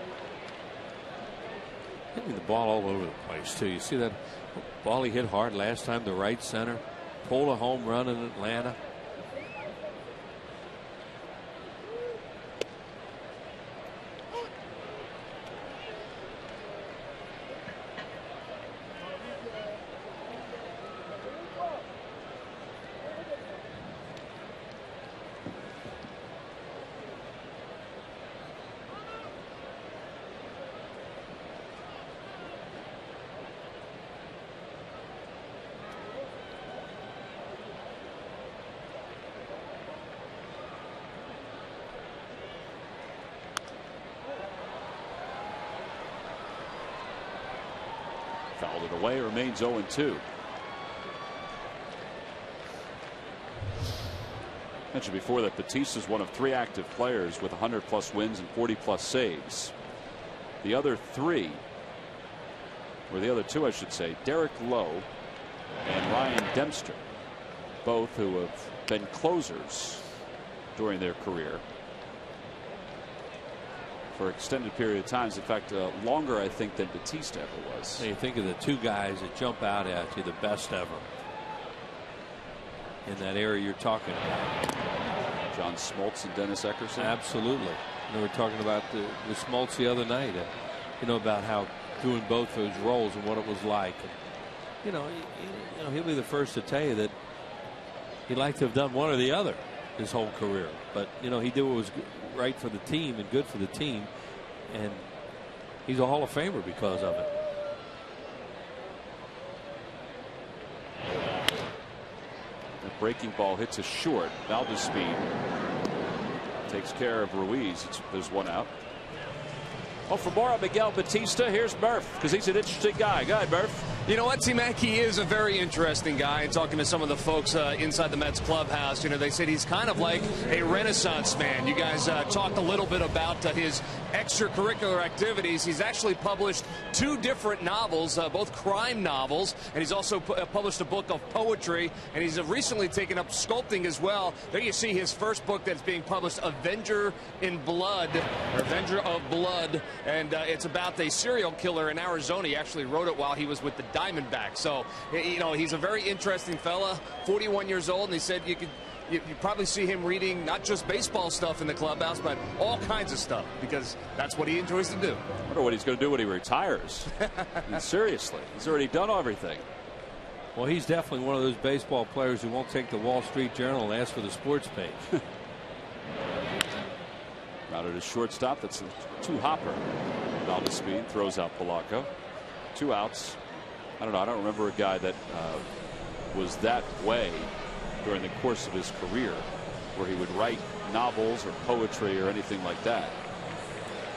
Hitting the ball all over the place, too. You see that ball he hit hard last time, the right center. Pulled a home run in Atlanta. Fouled it away. Remains 0-2. Mentioned before that Batista is one of 3 active players with 100+ wins and 40+ saves. The other 3, or the other 2 I should say, Derek Lowe and Ryan Dempster, both who have been closers during their career for extended period of times. In fact, longer, I think, than Batista ever was. You think of the 2 guys that jump out at you, the best ever in that area you're talking about. John Smoltz and Dennis Eckerson. Absolutely. You know, we're talking about the Smoltz the other night. You know, about how doing both those roles and what it was like. And, you know, he'll be the first to tell you that he'd like to have done one or the other his whole career. But, you know, he did what was right for the team and good for the team. And he's a Hall of Famer because of it. The breaking ball hits a short. Valdespin takes care of Ruiz. There's 1 out. Well, for more on Miguel Batista, here's Murph, because he's an interesting guy. Go ahead, Murph. You know what, T-Mac? He is a very interesting guy. And talking to some of the folks inside the Mets clubhouse, you know, they said he's kind of like a Renaissance man. You guys talked a little bit about his extracurricular activities. He's actually published 2 different novels, both crime novels, and he's also published a book of poetry, and he's recently taken up sculpting as well. There you see his first book that's being published, Avenger in Blood, or Avenger of Blood, and it's about a serial killer in Arizona. He actually wrote it while he was with the Diamondbacks. So, you know, he's a very interesting fella, 41 years old, and he said you probably see him reading not just baseball stuff in the clubhouse, but all kinds of stuff, because that's what he enjoys to do. I wonder what he's going to do when he retires. I mean, seriously, he's already done everything. Well, he's definitely one of those baseball players who won't take the Wall Street Journal and ask for the sports page. Routed as shortstop. That's a 2-hopper. Valdespin throws out Polanco. 2 outs. I don't know. I don't remember a guy that was that way during the course of his career, where he would write novels or poetry or anything like that.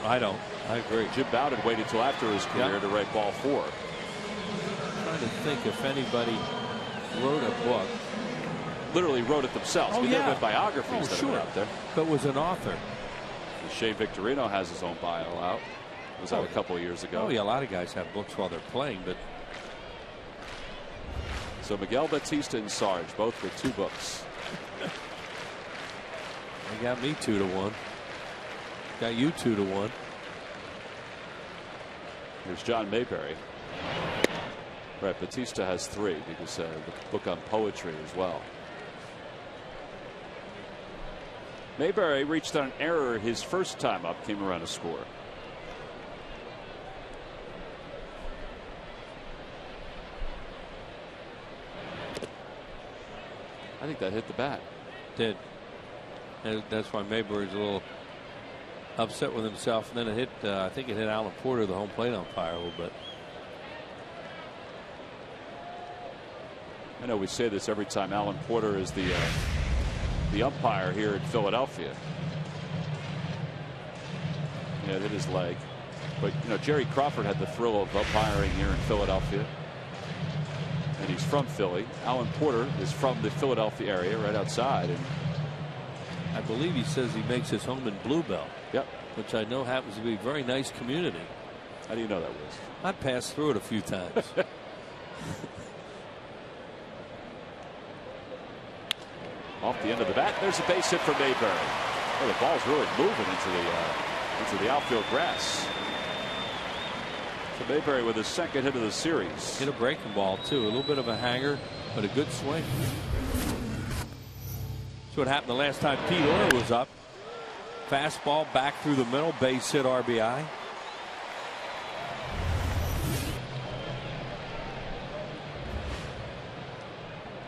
I don't. I agree. Jim Bowden waited till after his career to write Ball 4. I'm trying to think if anybody wrote a book. Literally wrote it themselves. Oh, I mean, yeah. there have been biographies that sure. are out there. But was an author. Shea Victorino has his own bio out. It was out a couple of years ago. Oh, yeah, a lot of guys have books while they're playing, but. So Miguel Batista and Sarge, both with 2 books. They got me 2-1. Got you 2-1. Here's John Mayberry. Right, Batista has 3 because the book on poetry as well. Mayberry reached on an error his first time up, came around to score. I think that hit the bat. Did. And that's why Mayberry's a little upset with himself. And then it hit, I think it hit Alan Porter, the home plate umpire, a little bit. I know we say this every time Alan Porter is the umpire here in Philadelphia. Yeah, it hit his leg. But, you know, Jerry Crawford had the thrill of umpiring here in Philadelphia. And he's from Philly. Alan Porter is from the Philadelphia area, right outside. And I believe he says he makes his home in Bluebell. Yep. Which I know happens to be a very nice community. How do you know that, Wiz? I passed through it a few times. Off the end of the bat, there's a base hit for Mayberry. Well, the ball's really moving into the outfield grass. So Mayberry with his second hit of the series. Hit a breaking ball too, a little bit of a hanger, but a good swing. That's what happened the last time Pete Orr was up. Fastball back through the middle, base hit, RBI.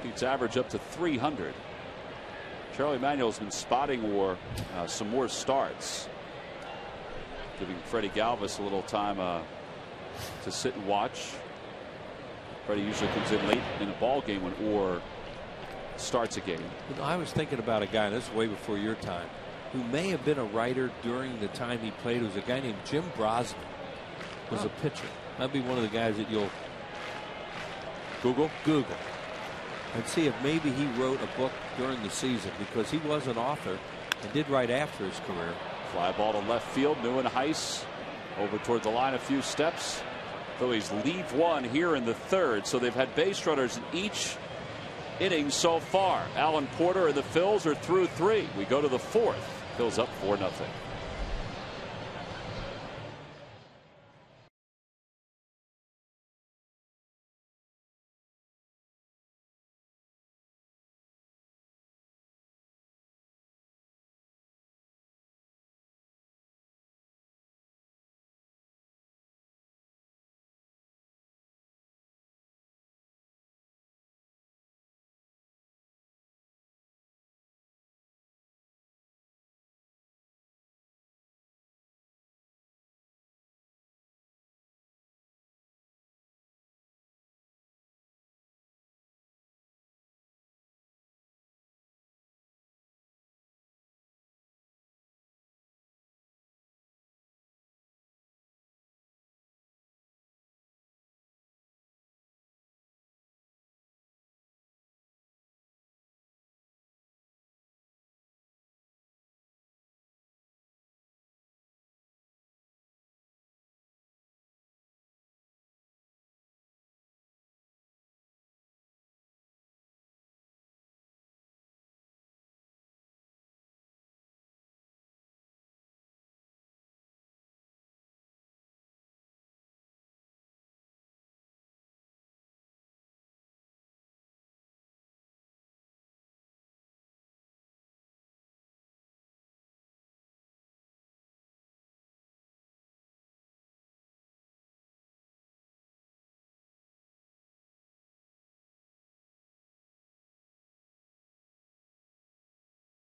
Pete's average up to 300. Charlie Manuel's been spotting Orr some more starts, giving Freddie Galvis a little time to sit and watch. Freddie usually comes in late in a ball game when Orr starts a game. You know, I was thinking about a guy, this is way before your time, who may have been a writer during the time he played. It was a guy named Jim Brosnan. Was a pitcher. That'd be one of the guys that you'll Google and see if maybe he wrote a book during the season, because he was an author and did write after his career. Fly ball to left field. Nieuwenhuis over toward the line a few steps. Phillies leave one here in the third, so they've had base runners in each inning so far. Alan Porter and the Phils are through 3. We go to the 4th. Phils up 4-0.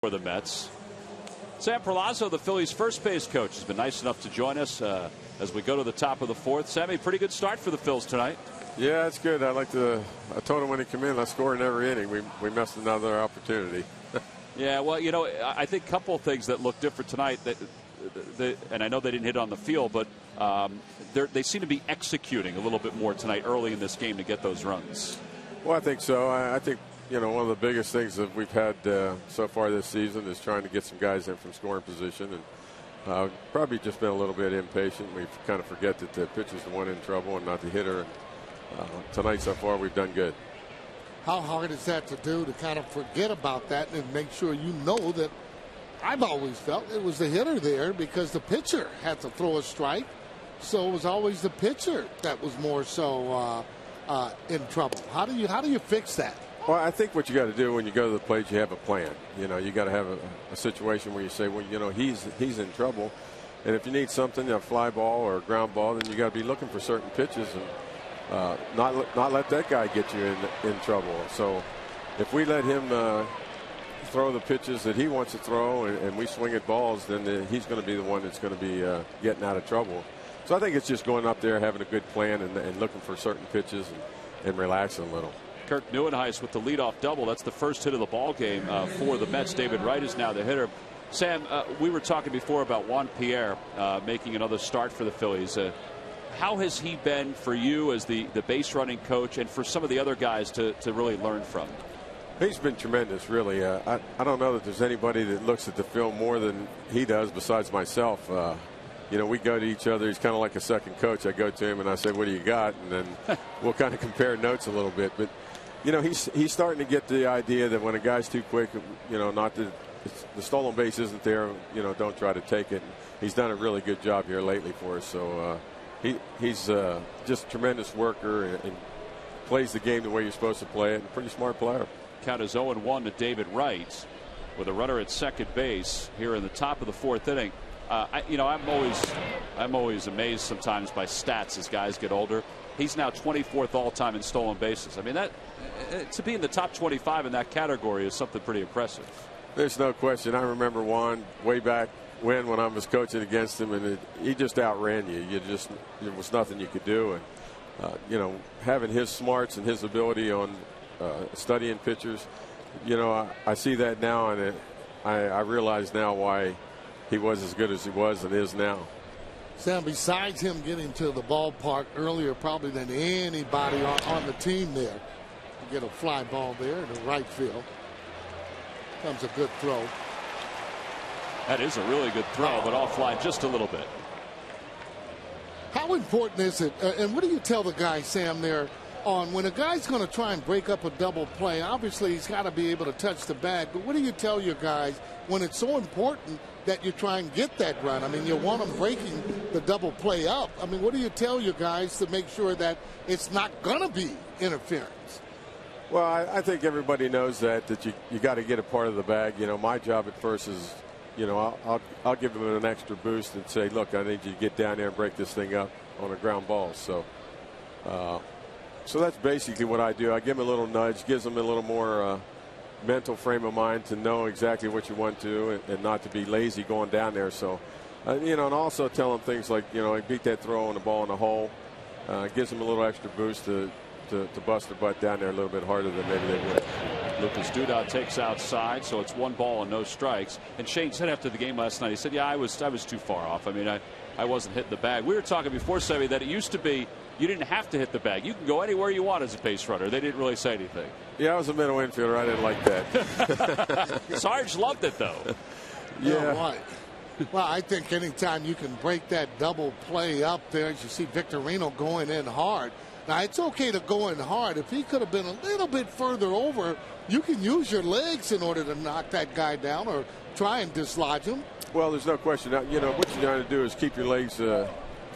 For the Mets. Sam Perlazo, the Phillies' first base coach, has been nice enough to join us as we go to the top of the 4th. Sammy, pretty good start for the Phils tonight. Yeah, it's good. I like I told him when he came in, let's score in every inning. We missed another opportunity. Yeah, well, you know, I think a couple of things that look different tonight, and I know they didn't hit on the field, but they seem to be executing a little bit more tonight early in this game to get those runs. Well, I think so. I think, you know, one of the biggest things that we've had so far this season is trying to get some guys in from scoring position, and probably just been a little bit impatient. We kind of forget that the pitcher's the one in trouble and not the hitter. Tonight so far we've done good. How hard is that to do, to kind of forget about that and make sure you know that? I've always felt it was the hitter there because the pitcher had to throw a strike, so it was always the pitcher that was more so in trouble. How do you fix that? Well, I think what you got to do when you go to the plate, you have a plan. You know, you got to have a situation where you say, well, you know, he's in trouble, and if you need something, a fly ball or a ground ball, then you got to be looking for certain pitches and not let that guy get you in trouble. So if we let him throw the pitches that he wants to throw and we swing at balls, then he's going to be the one that's going to be getting out of trouble. So I think it's just going up there, having a good plan, and looking for certain pitches and relaxing a little. Kirk Nieuwenhuis with the leadoff double. That's the first hit of the ball game for the Mets. David Wright is now the hitter. Sam, we were talking before about Juan Pierre making another start for the Phillies. How has he been for you as the base running coach and for some of the other guys to really learn from? He's been tremendous, really. I don't know that there's anybody that looks at the film more than he does besides myself. You know, we go to each other. He's kind of like a second coach. I go to him and I say, what do you got? And then we'll kind of compare notes a little bit. But, you know, he's starting to get the idea that when a guy's too quick, you know, not that the stolen base isn't there, you know, don't try to take it. He's done a really good job here lately for us. So he's just a tremendous worker and plays the game the way you're supposed to play it, and a pretty smart player. Count is 0-1 to David Wright with a runner at second base here in the top of the fourth inning. I'm always amazed sometimes by stats as guys get older. He's now 24th all-time in stolen bases. I mean, that to be in the top 25 in that category is something pretty impressive. There's no question. I remember Juan way back when I was coaching against him, and he just outran you. There was nothing you could do. And you know, having his smarts and his ability on studying pitchers, you know, I see that now, and I realize now why he was as good as he was and is now. Sam, besides him getting to the ballpark earlier probably than anybody on the team there, you get a fly ball there to right field. Comes a good throw. That is a really good throw, but off line just a little bit. How important is it, and what do you tell the guy, Sam, there on when a guy's going to try and break up a double play? Obviously, he's got to be able to touch the bag, but what do you tell your guys when it's so important that you try and get that run? I mean, you want them breaking the double play up. I mean, what do you tell your guys to make sure that it's not going to be interference? Well, I think everybody knows that you got to get a part of the bag. You know, my job at first is, you know, I'll give them an extra boost and say, look, I need you to get down there and break this thing up on a ground ball. So that's basically what I do. I give them a little nudge, gives them a little more mental frame of mind to know exactly what you want to and not to be lazy going down there. So, you know, and also tell them things like, you know, beat that throw on the ball in the hole. Gives them a little extra boost to bust their butt down there a little bit harder than maybe they would. Lucas Duda takes outside, so it's 1 ball and no strikes. And Shane said after the game last night, he said, yeah, I was too far off. I mean, I wasn't hitting the bag. We were talking before, Sevy, that it used to be you didn't have to hit the bag. You can go anywhere you want as a base runner. They didn't really say anything. Yeah, I was a middle infielder. I didn't like that. Sarge loved it, though. Yeah. Right. Well, I think anytime you can break that double play up there, as you see Victorino going in hard. Now, it's okay to go in hard. If he could have been a little bit further over, you can use your legs in order to knock that guy down or try and dislodge him. Well, there's no question. You know, what you're trying to do is keep your legs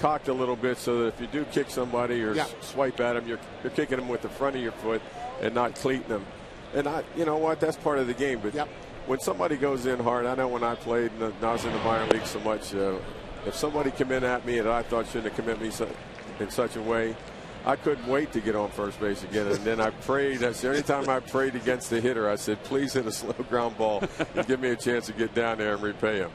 cocked a little bit so that if you do kick somebody or swipe at them, you're kicking them with the front of your foot and not cleating them. And you know what? That's part of the game. But when somebody goes in hard, I know when I played and I was in the minor league so much, if somebody came in at me and I thought shouldn't have come at me in such a way, I couldn't wait to get on first base again. And then I prayed. That's the only time I prayed against the hitter. I said, please hit a slow ground ball and give me a chance to get down there and repay him.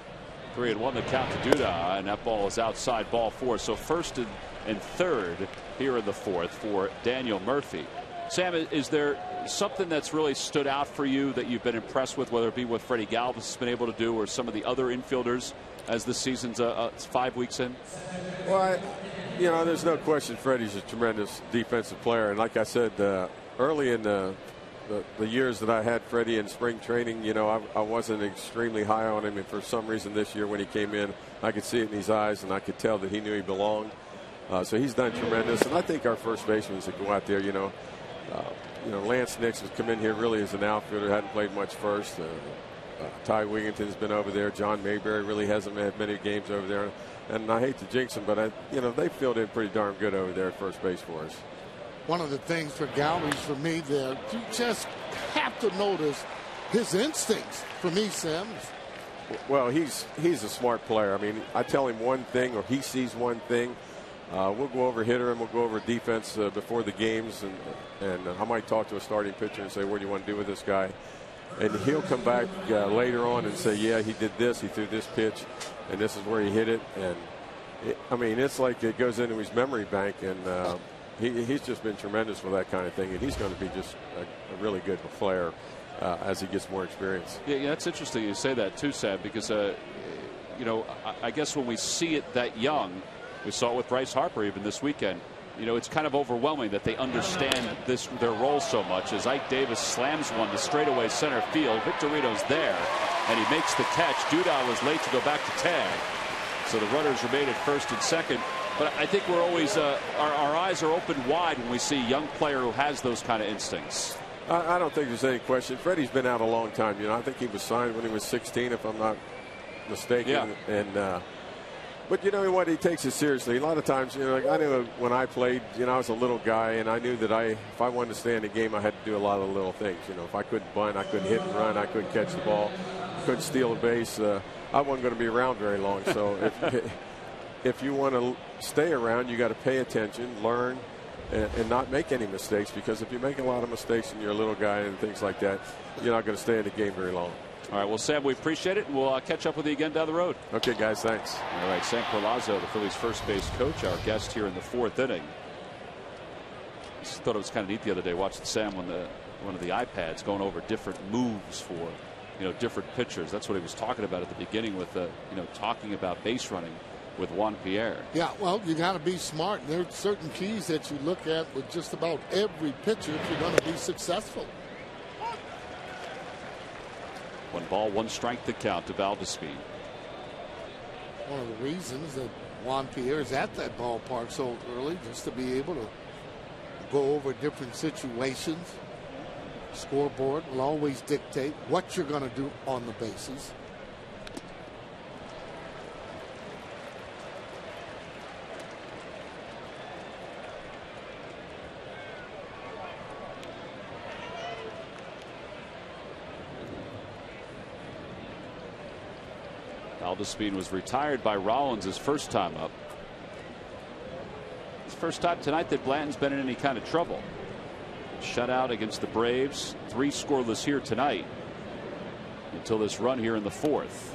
3-1 the count to Duda, and that ball is outside, ball 4. So first and third here in the fourth for Daniel Murphy. Sam, is there something that's really stood out for you that you've been impressed with, whether it be what Freddie Galvis has been able to do or some of the other infielders as the season's 5 weeks in? Well, you know, there's no question Freddie's a tremendous defensive player. And like I said, early in the years that I had Freddie in spring training, you know, I wasn't extremely high on him. And for some reason this year when he came in, I could see it in his eyes and I could tell that he knew he belonged. So he's done tremendous. And I think our first basemen that go out there, you know, Lance Nix has come in here really as an outfielder, hadn't played much first. Ty Wigginton's been over there. John Mayberry really hasn't had many games over there. And I hate to jinx him, but they filled in pretty darn good over there at first base for us. One of the things for Galvis, for me, there, you just have to notice his instincts. For me, Sam. Well, he's a smart player. I mean, I tell him one thing, or he sees one thing. We'll go over hitter and we'll go over defense before the games, and I might talk to a starting pitcher and say, what do you want to do with this guy? And he'll come back later on and say, yeah, he did this, he threw this pitch, and this is where he hit it. And I mean, it's like it goes into his memory bank, and he's just been tremendous with that kind of thing, and he's going to be just a really good player as he gets more experience. Yeah, that's interesting you say that too, Sam, because you know, I guess when we see it that young, we saw it with Bryce Harper even this weekend. you know, it's kind of overwhelming that they understand their role so much. As Ike Davis slams one to straightaway center field, Victorino's there, and he makes the catch. Dudal is late to go back to tag, so the runners remain at first and second. But I think we're always our eyes are open wide when we see a young player who has those kind of instincts. I don't think there's any question. Freddie's been out a long time. You know, I think he was signed when he was 16, if I'm not mistaken. Yeah. And but you know what? He takes it seriously. A lot of times, you know, like I knew when I played, you know, I was a little guy, and I knew that if I wanted to stay in the game, I had to do a lot of little things. You know, if I couldn't bunt, I couldn't hit and run, I couldn't catch the ball, couldn't steal a base. I wasn't going to be around very long. So if you want to stay around, you got to pay attention, learn, and not make any mistakes. Because if you make a lot of mistakes and you're a little guy and things like that, you're not going to stay in the game very long. All right, well, Sam, we appreciate it, and we'll catch up with you again down the road. Okay, guys, thanks. All right, Sam Perlazzo, the Phillies' first base coach, our guest here in the 4th inning. Just thought it was kind of neat the other day watching Sam on one of the iPads going over different moves for, you know, different pitchers. That's what he was talking about at the beginning with, you know, talking about base running with Juan Pierre. Yeah, well, you got to be smart. There are certain keys that you look at with just about every pitcher if you're going to be successful. 1 ball, 1 strike to count to Valdespin. One of the reasons that Juan Pierre is at that ballpark so early, just to be able to go over different situations. Scoreboard will always dictate what you're going to do on the bases. Valdespin was retired by Rollins his first time up. It's the first time tonight that Blanton's been in any kind of trouble. Shutout against the Braves. 3 scoreless here tonight until this run here in the 4th.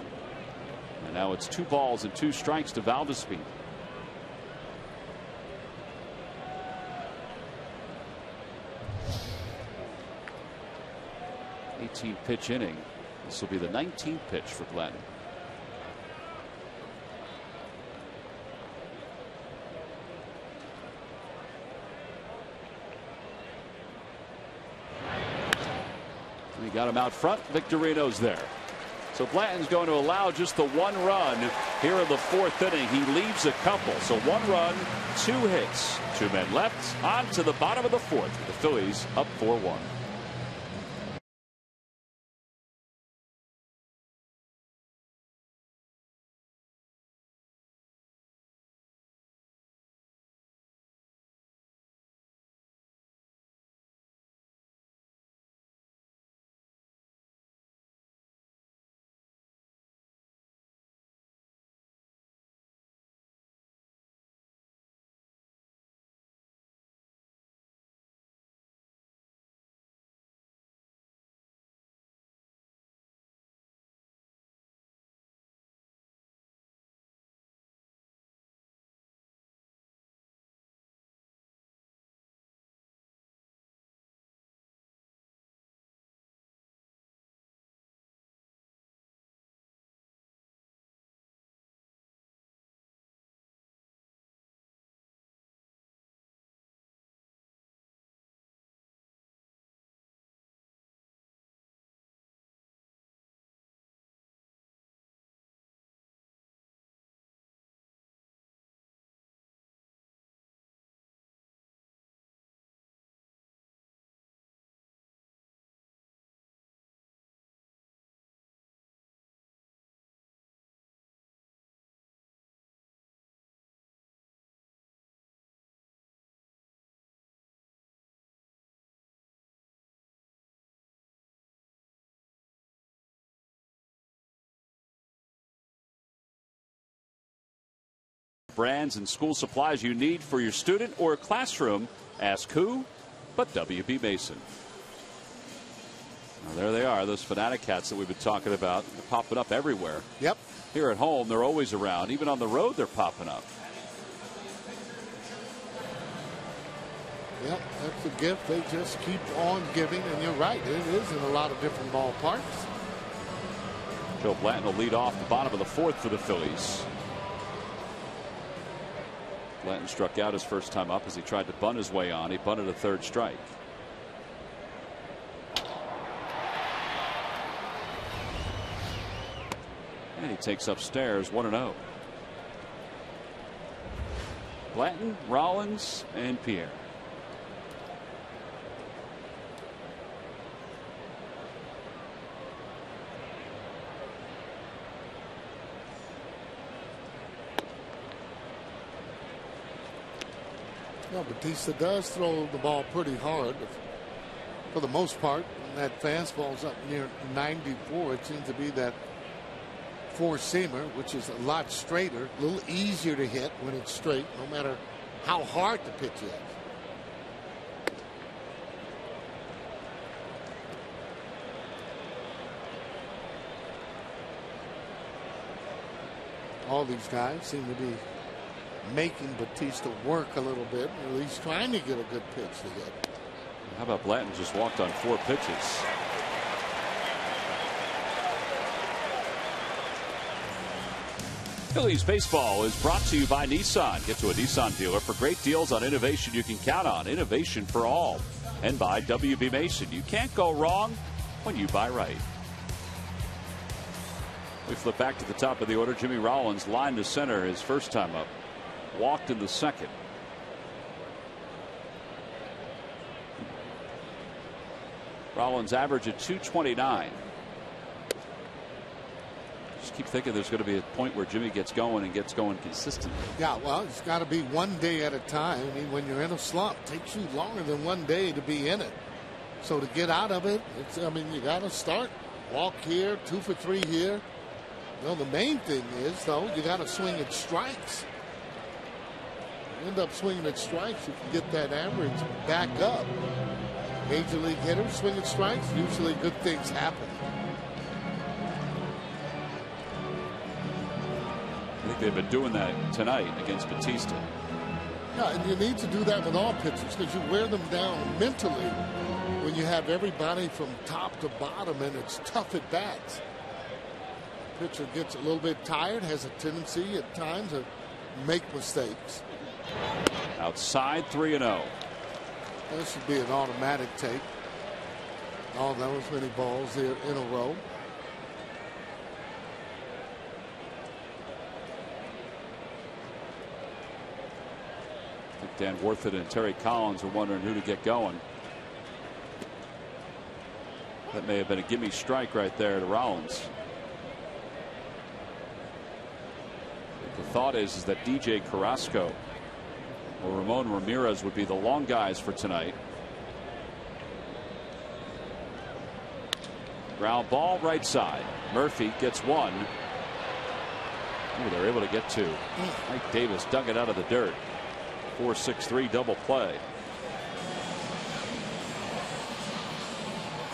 And now it's 2 balls and 2 strikes to Valdespin. Pitch inning. This will be the 19th pitch for Blanton. He got him out front. Victorino's there. So Blanton's going to allow just the 1 run here in the 4th inning. He leaves a couple. So 1 run, 2 hits, 2 men left. On to the bottom of the 4th. The Phillies up 4-1. Brands and school supplies you need for your student or classroom. Ask who but W.B. Mason. Well, there they are, those Fanatic hats that we've been talking about. They're popping up everywhere. Yep. Here at home, they're always around. Even on the road, they're popping up. Yep, that's a gift. They just keep on giving, and you're right. It is in a lot of different ballparks. Joe Blanton will lead off the bottom of the 4th for the Phillies. Blanton struck out his first time up as he tried to bunt his way on. He bunted a third strike. And he takes upstairs 1-0. Blanton, Rollins, and Pierre. Well, Bautista does throw the ball pretty hard for the most part. And that fastball's up near 94. It seems to be that four-seamer, which is a lot straighter, a little easier to hit when it's straight, no matter how hard the pitch is. All these guys seem to be making Bautista work a little bit, or at least trying to get a good pitch to hit. How about Blanton just walked on 4 pitches? Phillies baseball is brought to you by Nissan. Get to a Nissan dealer for great deals on innovation you can count on. Innovation for all. And by WB Mason. You can't go wrong when you buy right. We flip back to the top of the order. Jimmy Rollins lined to center his first time up. Walked in the second. Rollins average at 229. Just keep thinking there's going to be a point where Jimmy gets going and gets going consistently. Yeah, well, it's got to be one day at a time. I mean, when you're in a slump, it takes you longer than one day to be in it. So to get out of it, I mean, you got to start. Walk here, 2 for 3 here. You know, the main thing is, though, you got to swing at strikes. You end up swinging at strikes, you can get that average back up. Major league hitters swing at strikes, usually good things happen. I think they've been doing that tonight against Bautista. Yeah, and you need to do that with all pitchers because you wear them down mentally when you have everybody from top to bottom and it's tough at bats. Pitcher gets a little bit tired, has a tendency at times to make mistakes. Outside 3-0. That should be an automatic take. All those many balls there in a row. I think Dan Worthett and Terry Collins are wondering who to get going. That may have been a gimme strike right there to Rollins. The thought is that DJ Carrasco or Ramon Ramirez would be the long guys for tonight. Ground ball right side. Murphy gets one. Ooh, they're able to get 2. Mike Davis dug it out of the dirt. 4-6-3 double play.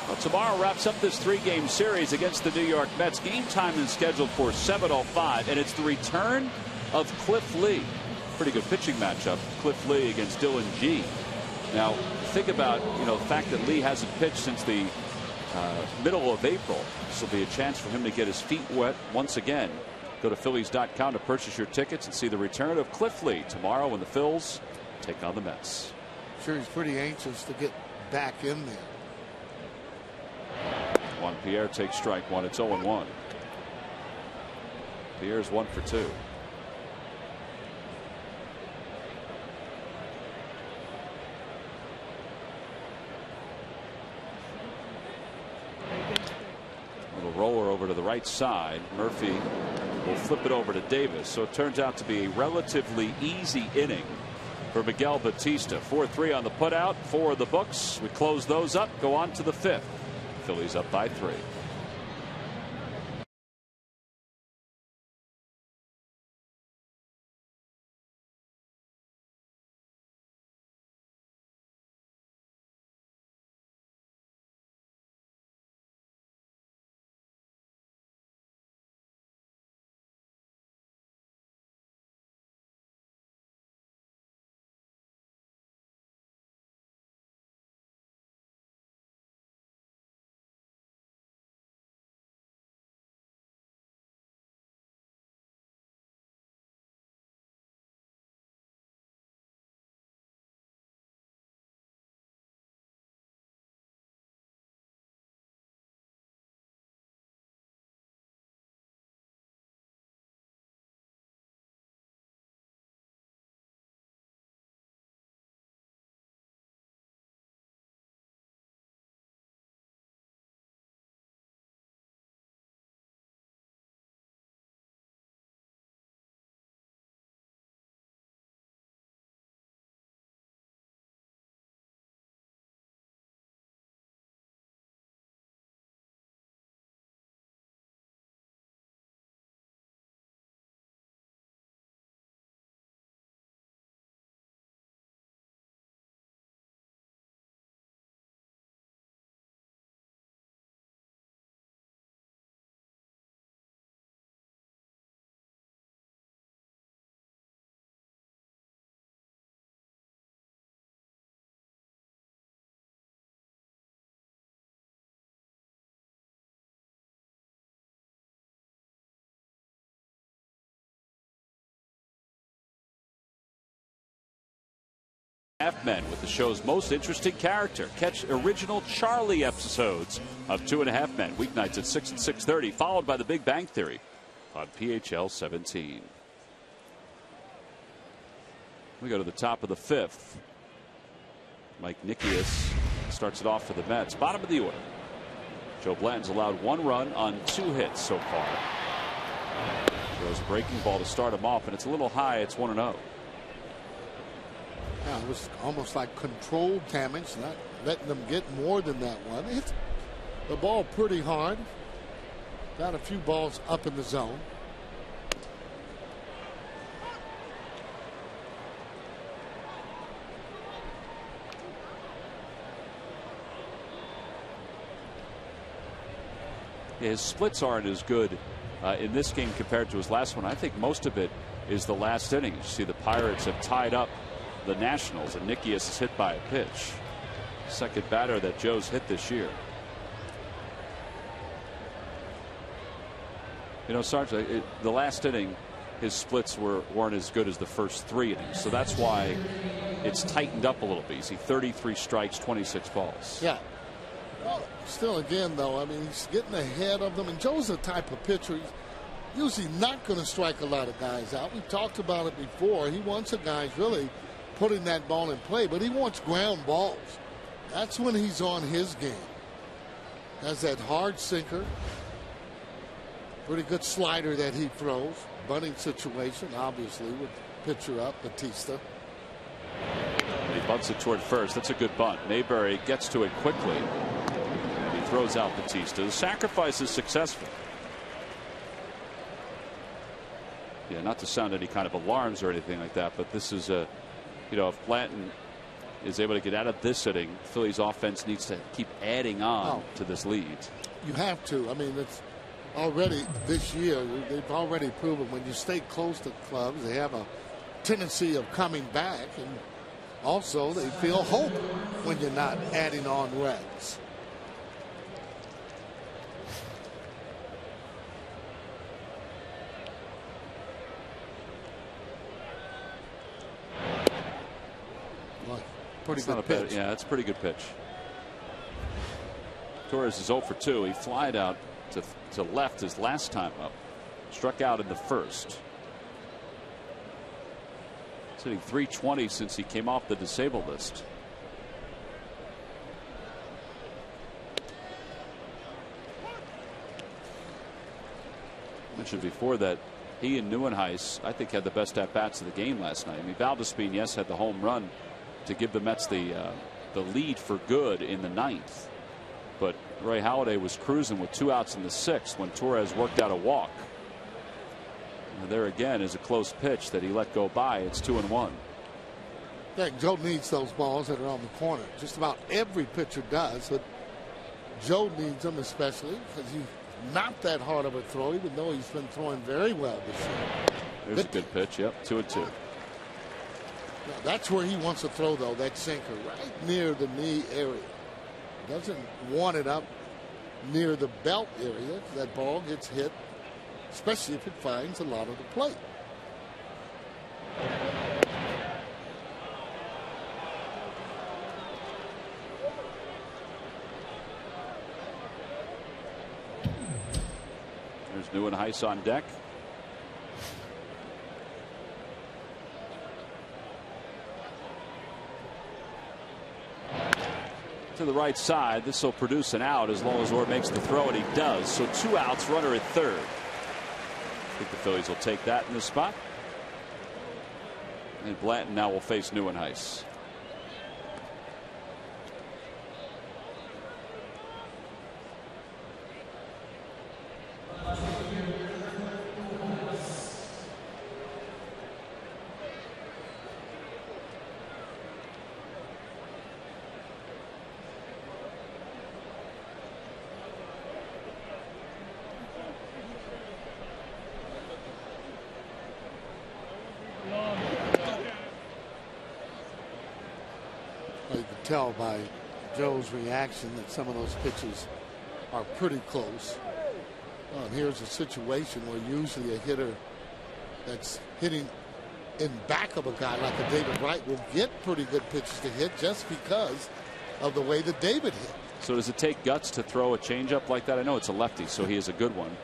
Well, tomorrow wraps up this 3-game series against the New York Mets. Game time is scheduled for 7:05, and it's the return of Cliff Lee. Pretty good pitching matchup. Cliff Lee against Dylan Gee. Now, think about the fact that Lee hasn't pitched since the middle of April. This will be a chance for him to get his feet wet once again. Go to Phillies.com to purchase your tickets and see the return of Cliff Lee tomorrow when the Phils take on the Mets. Sure, he's pretty anxious to get back in there. Juan Pierre takes strike one. It's 0-1. Pierre's 1 for 2. Little roller over to the right side. Murphy will flip it over to Davis. So it turns out to be a relatively easy inning for Miguel Bautista. 4-3 on the putout. 4 of the books. We close those up. Go on to the 5th. Phillies up by 3. Half Men with the show's most interesting character. Catch original Charlie episodes of 2.5 Men weeknights at 6 and 6:30, followed by The Big Bang Theory on PHL 17. We go to the top of the 5th. Mike Nikias starts it off for the Mets. Bottom of the order. Joe Blanton's allowed 1 run on 2 hits so far. Throws a breaking ball to start him off, and it's a little high. It's 1-0. Yeah, it was almost like controlled damage, not letting them get more than that one. Hit the ball pretty hard. Got a few balls up in the zone. His splits aren't as good in this game compared to his last one. I think most of it is the last inning. You see the Pirates have tied up the Nationals, and Nikias is hit by a pitch. Second batter that Joe's hit this year. You know, Sarge, the last inning, his splits weren't as good as the first 3 innings. So that's why it's tightened up a little bit. You see 33 strikes, 26 balls. Yeah. Well, still, again, though, I mean, he's getting ahead of them. And Joe's the type of pitcher, he's usually not going to strike a lot of guys out. We've talked about it before. He wants a guy really putting that ball in play, but he wants ground balls. That's when he's on his game. Has that hard sinker. Pretty good slider that he throws. Bunting situation, obviously, with pitcher up, Batista. He bunts it toward first. That's a good bunt. Mayberry gets to it quickly. He throws out Batista. The sacrifice is successful. Yeah, not to sound any kind of alarms or anything like that, but this is a, you know, if Blanton is able to get out of this inning, Phillies offense needs to keep adding on to this lead. You have to. I mean, it's already this year, they've already proven when you stay close to clubs, they have a tendency of coming back, and also they feel hope when you're not adding on runs. Pretty good pitch. Yeah, that's a pretty good pitch. Torres is 0 for 2. He flied out to left his last time up. Struck out in the first. He's hitting .320 since he came off the disabled list. I mentioned before that he and Neuenhuis, I think, had the best at-bats of the game last night. I mean, Valdespin, yes, had the home run to give the Mets the lead for good in the 9th. But Roy Halladay was cruising with 2 outs in the 6th when Torres worked out a walk. And there again is a close pitch that he let go by. It's 2-1. Yeah, Joe needs those balls that are on the corner. Just about every pitcher does, but Joe needs them especially because he's not that hard of a throw, even though he's been throwing very well this year. There's a good pitch. Yep, 2-2. That's where he wants to throw, though, that sinker right near the knee area. Doesn't want it up near the belt area. That ball gets hit, especially if it finds a lot of the plate. There's Neuenhuis on deck. To the right side. This will produce an out as long as Orr makes the throw, and he does. So 2 outs, runner at third. I think the Phillies will take that in the spot. And Blanton now will face Neuenhuis. Tell by Joe's reaction that some of those pitches are pretty close. And here's a situation where usually a hitter that's hitting in back of a guy like a David Wright will get pretty good pitches to hit just because of the way that David hit. So does it take guts to throw a changeup like that? I know it's a lefty, so he is a good one.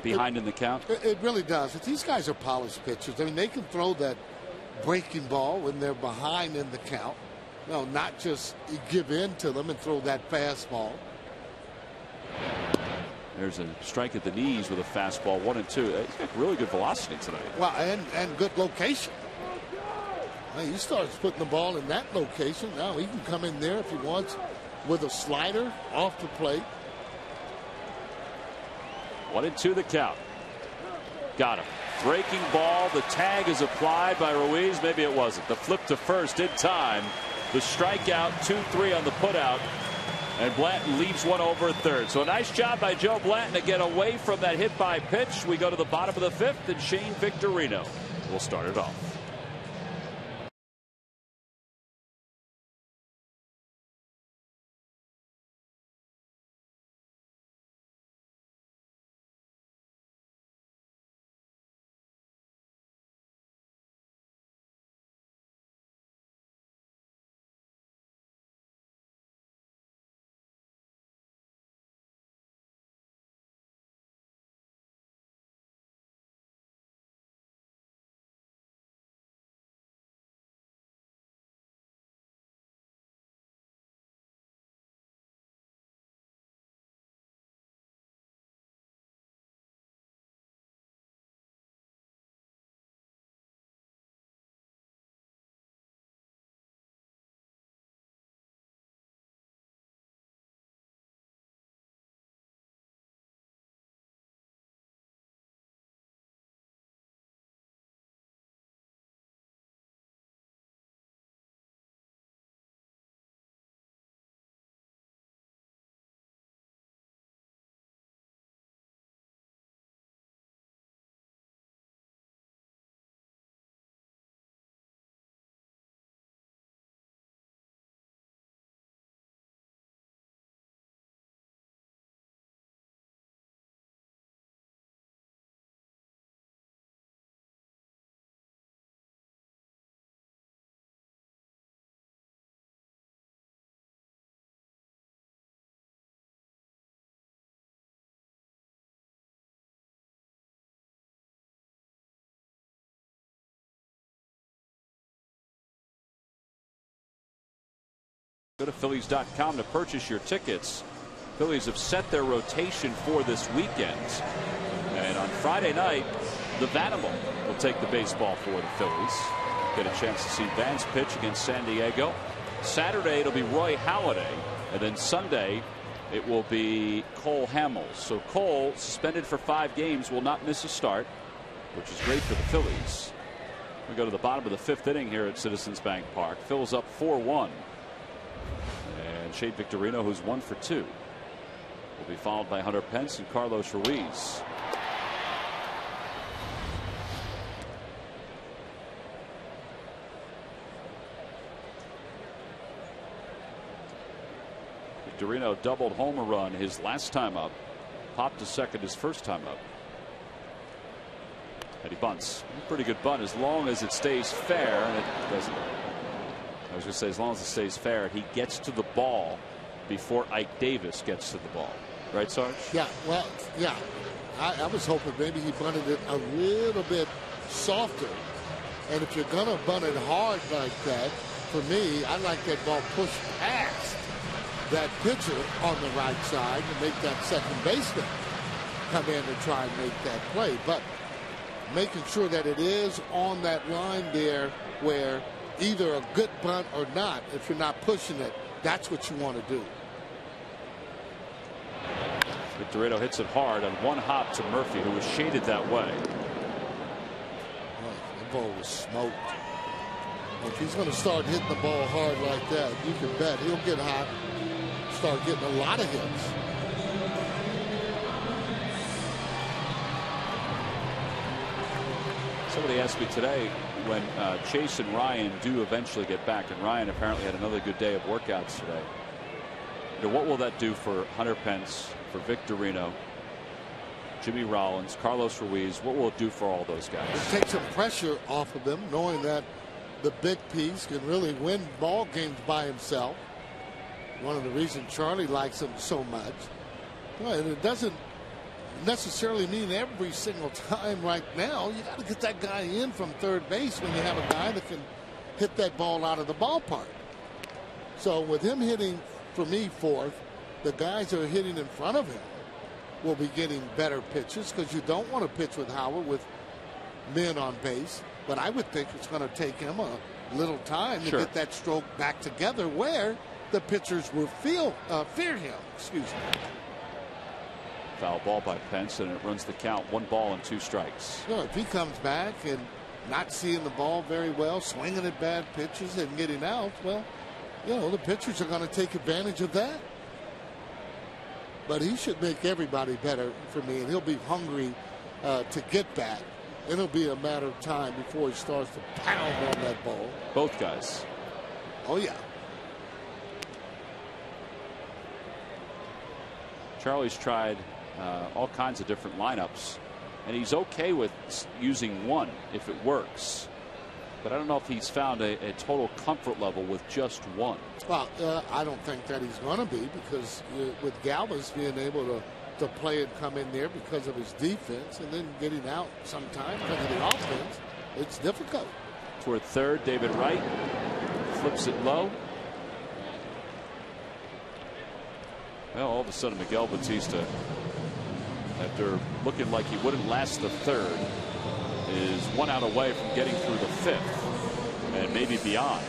Behind in the count? It really does. But these guys are polished pitchers. I mean, they can throw that breaking ball when they're behind in the count. No, not just give in to them and throw that fastball. There's a strike at the knees with a fastball, 1-2. He's got really good velocity tonight. Well, and good location. Well, he starts putting the ball in that location. Now he can come in there if he wants with a slider off the plate. 1-2 the count. Got him. Breaking ball. The tag is applied by Ruiz. Maybe it wasn't. The flip to first in time. The strikeout, 2-3 on the putout. And Blanton leaves one over at third. So a nice job by Joe Blanton to get away from that hit by pitch. We go to the bottom of the fifth, and Shane Victorino will start it off. Go to Phillies.com to purchase your tickets. Phillies have set their rotation for this weekend. And on Friday night, the Vanimal will take the baseball for the Phillies. Get a chance to see Vance pitch against San Diego. Saturday, it'll be Roy Halladay. And then Sunday, it will be Cole Hamels. So Cole, suspended for 5 games, will not miss a start, which is great for the Phillies. We go to the bottom of the 5th inning here at Citizens Bank Park. Phil's up 4-1. And Shane Victorino, who's 1 for 2, will be followed by Hunter Pence and Carlos Ruiz. Victorino doubled home run his last time up. Popped to second his first time up. And he bunts. Pretty good bunt as long as it stays fair, and it doesn't. I was going to say, as long as it stays fair, he gets to the ball before Ike Davis gets to the ball. Right, Sarge? Yeah, well, yeah. I was hoping maybe he bunted it a little bit softer. And if you're going to bunt it hard like that, for me, I like that ball pushed past that pitcher on the right side to make that second baseman come in and try and make that play. But making sure that it is on that line there where either a good bunt or not, if you're not pushing it, that's what you want to do. Victorino hits it hard on one hop to Murphy, who was shaded that way. Oh, the ball was smoked. If he's going to start hitting the ball hard like that, you can bet he'll get hot, start getting a lot of hits. Somebody asked me today when Chase and Ryan do eventually get back, and Ryan apparently had another good day of workouts today. You know, what will that do for Hunter Pence, for Victorino, Jimmy Rollins, Carlos Ruiz. What will it do for all those guys? It takes some pressure off of them, knowing that the big piece can really win ball games by himself. One of the reasons Charlie likes him so much. Well, and it doesn't necessarily mean every single time right now. You got to get that guy in from third base when you have a guy that can hit that ball out of the ballpark. So with him hitting, for me, fourth, the guys that are hitting in front of him will be getting better pitches, because you don't want to pitch with Howard with men on base. But I would think it's going to take him a little time to get that stroke back together where the pitchers will fear him. Excuse me. Foul ball by Pence, and it runs the count 1 ball and 2 strikes. You know, if he comes back and not seeing the ball very well, swinging at bad pitches and getting out, well, you know, the pitchers are going to take advantage of that. But he should make everybody better for me, and he'll be hungry to get back. It'll be a matter of time before he starts to pound on that ball. Both guys. Oh, yeah. Charlie's tried all kinds of different lineups, and he's okay with using one if it works. But I don't know if he's found a total comfort level with just one. Well, I don't think that he's going to be, because with Galvis being able to play and come in there because of his defense, and then getting out sometimes because of the offense, it's difficult. Toward third, David Wright flips it low. Well, all of a sudden, Miguel Batista, after looking like he wouldn't last the third, is 1 out away from getting through the 5th and maybe beyond.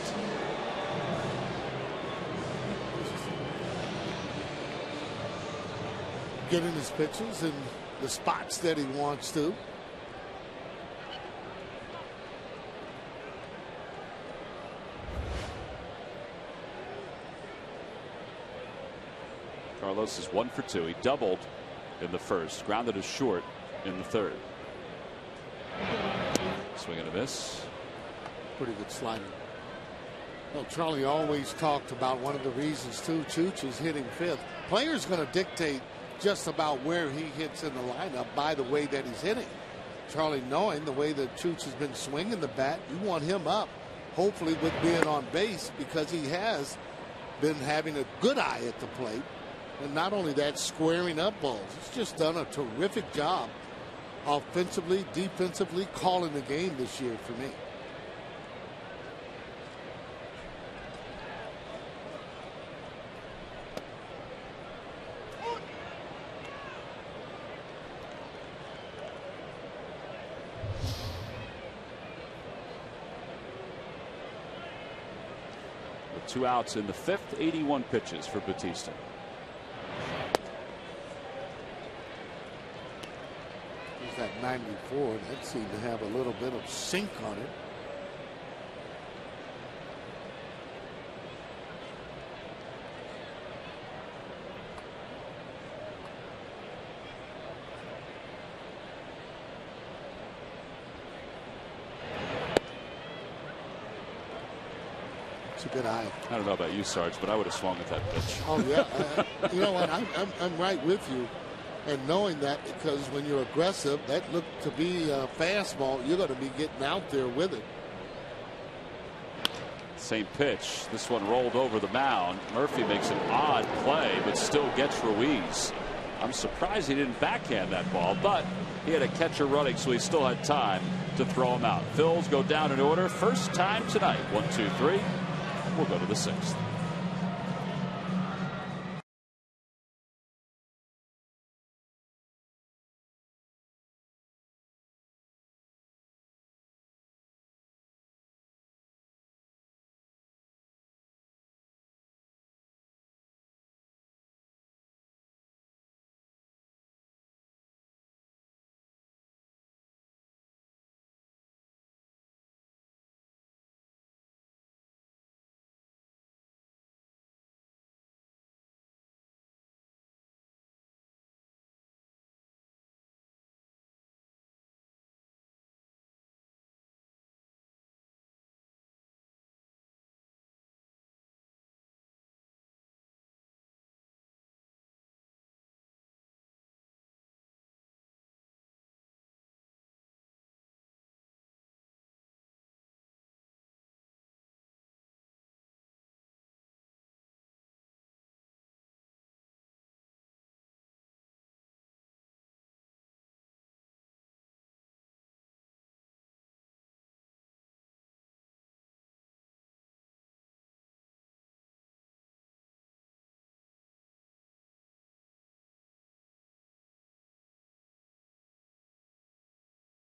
Getting his pitches in the spots that he wants to. Carlos is 1 for 2. He doubled in the first, grounded to short in the third. Swing and a miss. Pretty good sliding. Well, Charlie always talked about one of the reasons too, Chooch is hitting 5th. Player's going to dictate just about where he hits in the lineup by the way that he's hitting. Charlie, knowing the way that Chooch has been swinging the bat, you want him up, hopefully with being on base, because he has been having a good eye at the plate. And not only that, squaring up balls. He's just done a terrific job offensively, defensively, calling the game this year for me. With 2 outs in the 5th, 81 pitches for Batista. That 94, that seemed to have a little bit of sink on it. It's a good eye. I don't know about you, Sarge, but I would have swung at that pitch. Oh yeah, you know what? I'm right with you. And knowing that, because when you're aggressive, that looked to be a fastball, you're going to be getting out there with it. Same pitch. This one rolled over the mound. Murphy makes an odd play, but still gets Ruiz. I'm surprised he didn't backhand that ball, but he had a catcher running, so he still had time to throw him out. Phils go down in order. First time tonight. 1, 2, 3. We'll go to the 6th.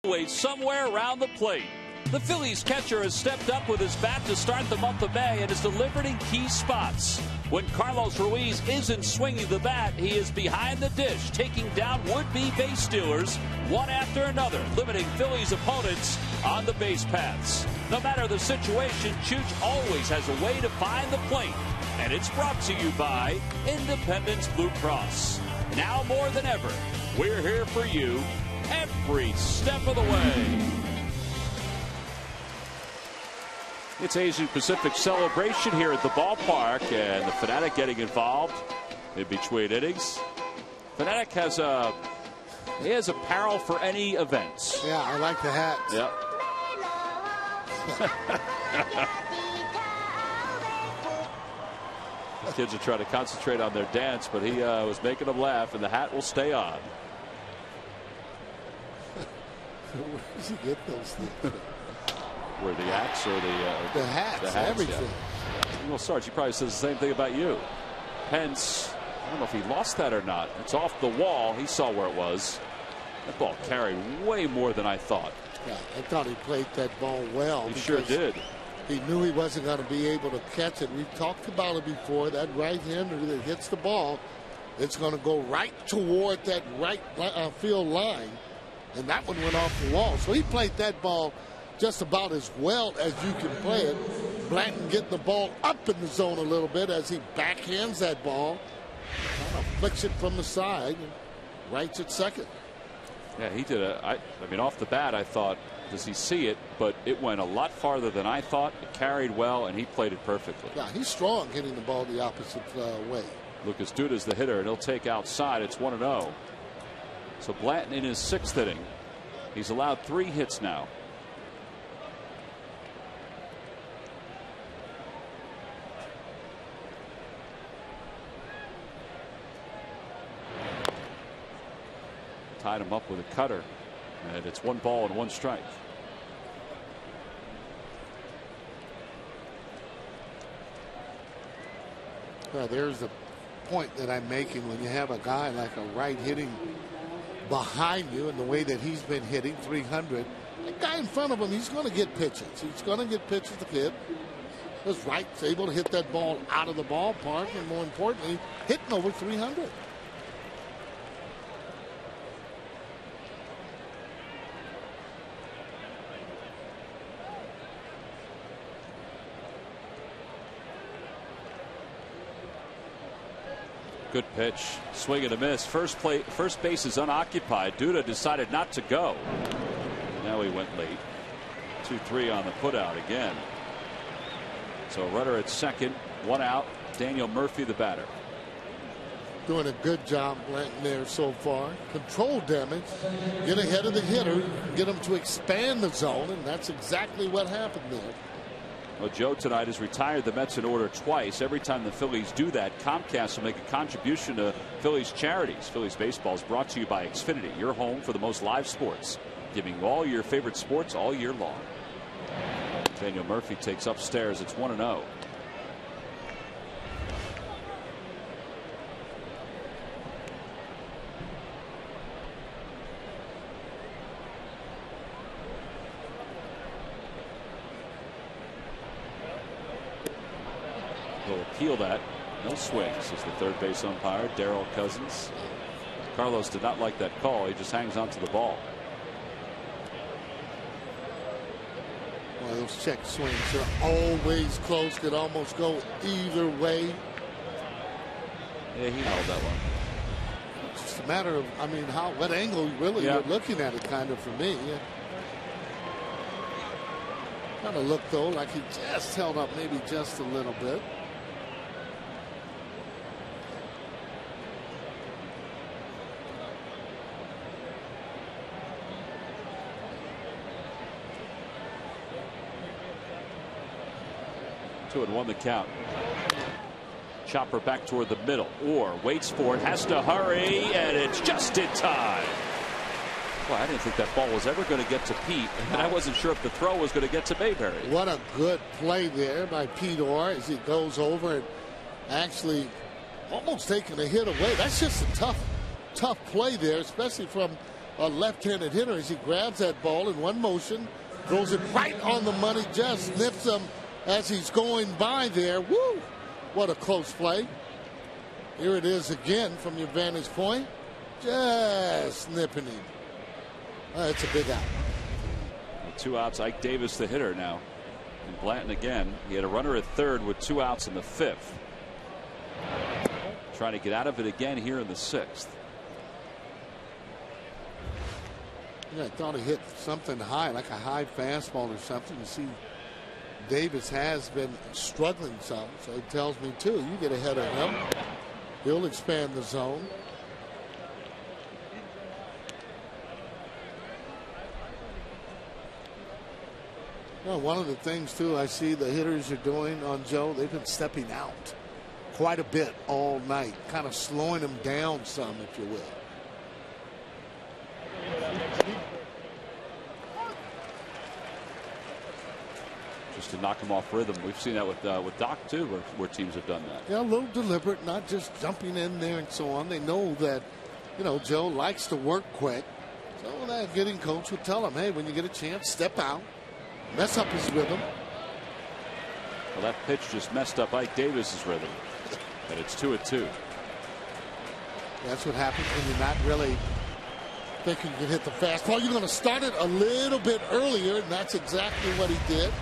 Always somewhere around the plate. The Phillies catcher has stepped up with his bat to start the month of May and is delivered in key spots. When Carlos Ruiz isn't swinging the bat, he is behind the dish, taking down would-be base stealers one after another, limiting Phillies opponents on the base paths. No matter the situation, Chooch always has a way to find the plate. And it's brought to you by Independence Blue Cross. Now more than ever, we're here for you every step of the way. It's Asian Pacific celebration here at the ballpark, and the Fanatic getting involved in between innings. Fanatic has apparel for any events. Yeah, I like the hats. Yep. The kids are trying to concentrate on their dance, but he was making them laugh, and the hat will stay on. Where does he get those things? Where the hats or the hats, everything. Yeah. Well, Sarge, he probably says the same thing about you. Pence, I don't know if he lost that or not. It's off the wall. He saw where it was. That ball carried way more than I thought. Yeah, I thought he played that ball well. He sure did. He knew he wasn't going to be able to catch it. We've talked about it before. That right-hander that hits the ball, it's going to go right toward that right field line. And that one went off the wall. So he played that ball just about as well as you can play it. Blanton getting the ball up in the zone a little bit as he backhands that ball. Kind of flicks it from the side and rights at second. Yeah, he did I mean, off the bat, I thought, does he see it? But it went a lot farther than I thought. It carried well, and he played it perfectly. Yeah, he's strong hitting the ball the opposite way. Lucas Duda's the hitter, and he'll take outside. It's 1-0. So Blanton in his 6th inning. He's allowed 3 hits now. Tied him up with a cutter, and it's 1 ball and 1 strike. Well, there's the point that I'm making. When you have a guy like a right hitting behind you and the way that he's been hitting 300, the guy in front of him, he's going to get pitches. He's going to get pitches to hit. Because Wright's able to hit that ball out of the ballpark, and more importantly, hitting over 300. Good pitch. Swing and a miss. First base is unoccupied. Duda decided not to go. Now he went late. 2-3 on the putout again. So runner at second. 1 out. Daniel Murphy, the batter. Doing a good job, Blanton, there so far. Control damage. Get ahead of the hitter. Get him to expand the zone, and that's exactly what happened there. Well, Joe tonight has retired the Mets in order twice. Every time the Phillies do that, Comcast will make a contribution to Phillies charities. Phillies baseball is brought to you by Xfinity, your home for the most live sports, giving you all your favorite sports all year long. Daniel Murphy takes upstairs. It's 1-0. Will appeal that. No swings, says the third base umpire, Darrell Cousins. Carlos did not like that call. He just hangs on to the ball. Well, those check swings are always close. Could almost go either way. Yeah, he held that one. It's just a matter of, I mean, what angle really you're looking at it, kind of, for me. Yeah. Kind of looked, though, like he just held up maybe just a little bit. Two and 1 the count. Chopper back toward the middle, or waits for it, has to hurry, and it's just in time. Well, I didn't think that ball was ever going to get to Pete, and I wasn't sure if the throw was going to get to Mayberry. What a good play there by Pete Orr as he goes over and actually almost taking a hit away. That's just a tough play there, especially from a left-handed hitter as he grabs that ball in one motion, throws it right on the money, just nips him as he's going by there. Woo! What a close play. Here it is again from your vantage point. Just nipping him. It's a big out. With 2 outs, Ike Davis the hitter now. And Blanton again. He had a runner at third with 2 outs in the 5th. Trying to get out of it again here in the 6th. Yeah, I thought he hit something high, like a high fastball or something. You see, Davis has been struggling some, so it tells me too. You get ahead of him, he'll expand the zone. Well, one of the things too I see the hitters are doing on Joe, they've been stepping out quite a bit all night, kind of slowing them down some, if you will. Just to knock him off rhythm. We've seen that with Doc too, where teams have done that. Yeah, a little deliberate, not just jumping in there and so on. They know that, you know, Joe likes to work quick. So that getting coach would tell him, hey, when you get a chance, step out, mess up his rhythm. Well, that pitch just messed up Ike Davis's rhythm, and it's 2-2. That's what happens when you're not really thinking you can hit the fastball. You're going to start it a little bit earlier, and that's exactly what he did.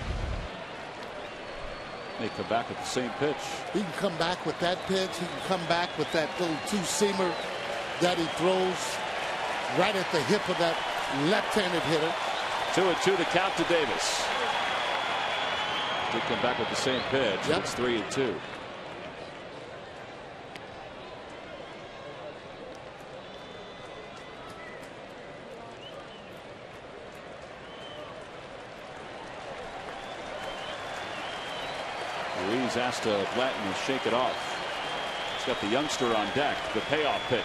They come back with the same pitch. He can come back with that pitch. He can come back with that little two-seamer that he throws right at the hip of that left-handed hitter. 2-2 the count to Davis. Did come back with the same pitch. Yep. It's 3-2. Ruiz asked Blanton to shake it off. He's got the youngster on deck. The payoff pitch.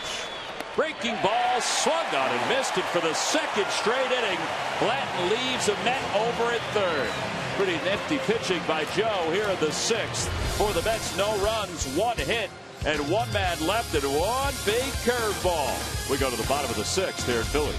Breaking ball, swung on and missed it for the 2nd straight inning. Blanton leaves a Met over at 3rd. Pretty nifty pitching by Joe here in the 6th. For the Mets, no runs, 1 hit, and 1 man left, and 1 big curveball. We go to the bottom of the 6th here in Philly.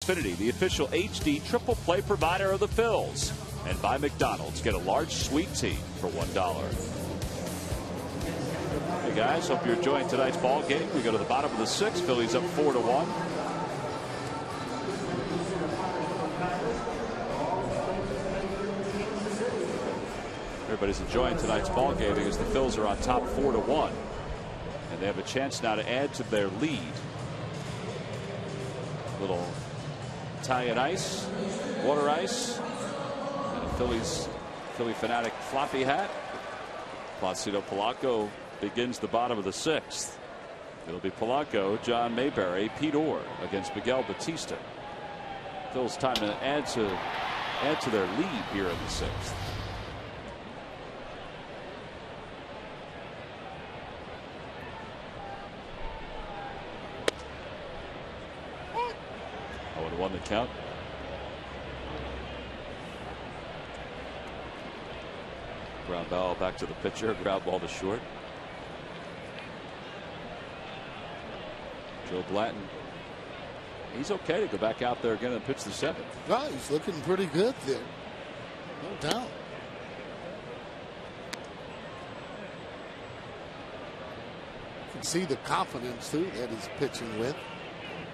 Xfinity, the official HD triple play provider of the Phils. And by McDonald's, get a large sweet tea for $1. Hey guys, hope you're enjoying tonight's ball game. We go to the bottom of the 6th. Phillies up 4-1. Everybody's enjoying tonight's ball game because the Phils are on top 4-1. And they have a chance now to add to their lead. Little Italian ice, water ice, and a Philly Fanatic floppy hat. Placido Polanco begins the bottom of the 6th. It'll be Polanco, John Mayberry, Pete Orr against Miguel Batista. Phil's time to add to add to their lead here in the 6th. Oh, and 1 to count. Ground ball back to the pitcher. Ground ball to short. Joe Blanton, he's okay to go back out there again and pitch the 7th. Well, he's looking pretty good there. No doubt. You can see the confidence, too, that he's pitching with.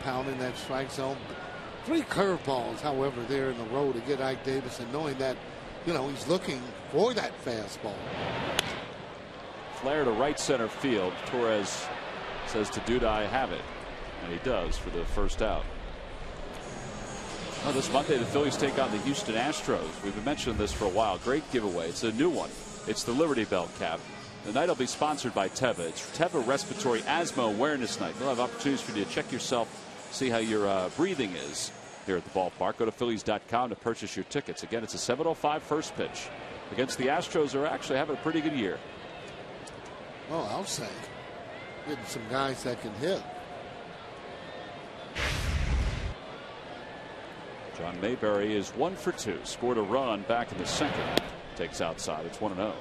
Pounding that strike zone. 3 curveballs, however, there in the row to get Ike Davis, and knowing that, you know, he's looking for that fastball. Flare to right center field. Torres says to Duda, I have it. And he does for the first out. Well, this Monday, the Phillies take on the Houston Astros. We've been mentioning this for a while. Great giveaway. It's a new one. It's the Liberty Bell cap. The night will be sponsored by Teva. It's Teva Respiratory Asthma Awareness Night. They'll have opportunities for you to check yourself, see how your breathing is here at the ballpark. Go to Phillies.com to purchase your tickets. Again, it's a 7:05 first pitch against the Astros, who are actually having a pretty good year. Oh, I'll say. Getting some guys that can hit. John Mayberry is 1 for 2. Scored a run back in the 2nd. Takes outside. It's 1-0.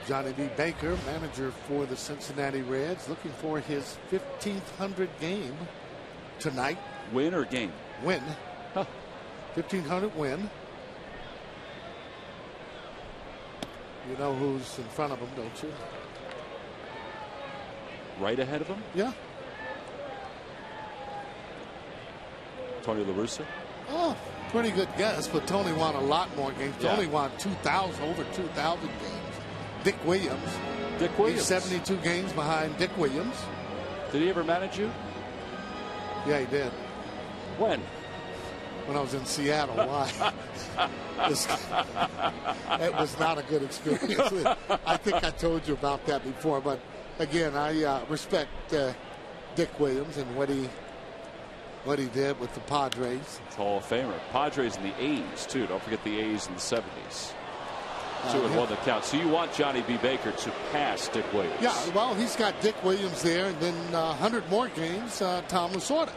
Johnny B. Baker, manager for the Cincinnati Reds, looking for his 1,500 game tonight. Win or game? Win. Huh. 1,500 win. You know who's in front of him, don't you? Right ahead of him? Yeah. Tony La Russa? Oh, pretty good guess, but Tony won a lot more games. Yeah. Tony won over 2,000 games. Dick Williams. Dick Williams. He's 72 games behind Dick Williams. Did he ever manage you? Yeah, he did. When? When I was in Seattle. Why? It was not a good experience. I think I told you about that before, but again, I respect Dick Williams and what he did with the Padres. It's Hall of Famer. Padres and the A's, too. Don't forget the A's in the 70s. 2-1 the count. So you want Johnny B. Baker to pass Dick Williams? Yeah, well, he's got Dick Williams there, and then 100 more games, Tom Lasorda.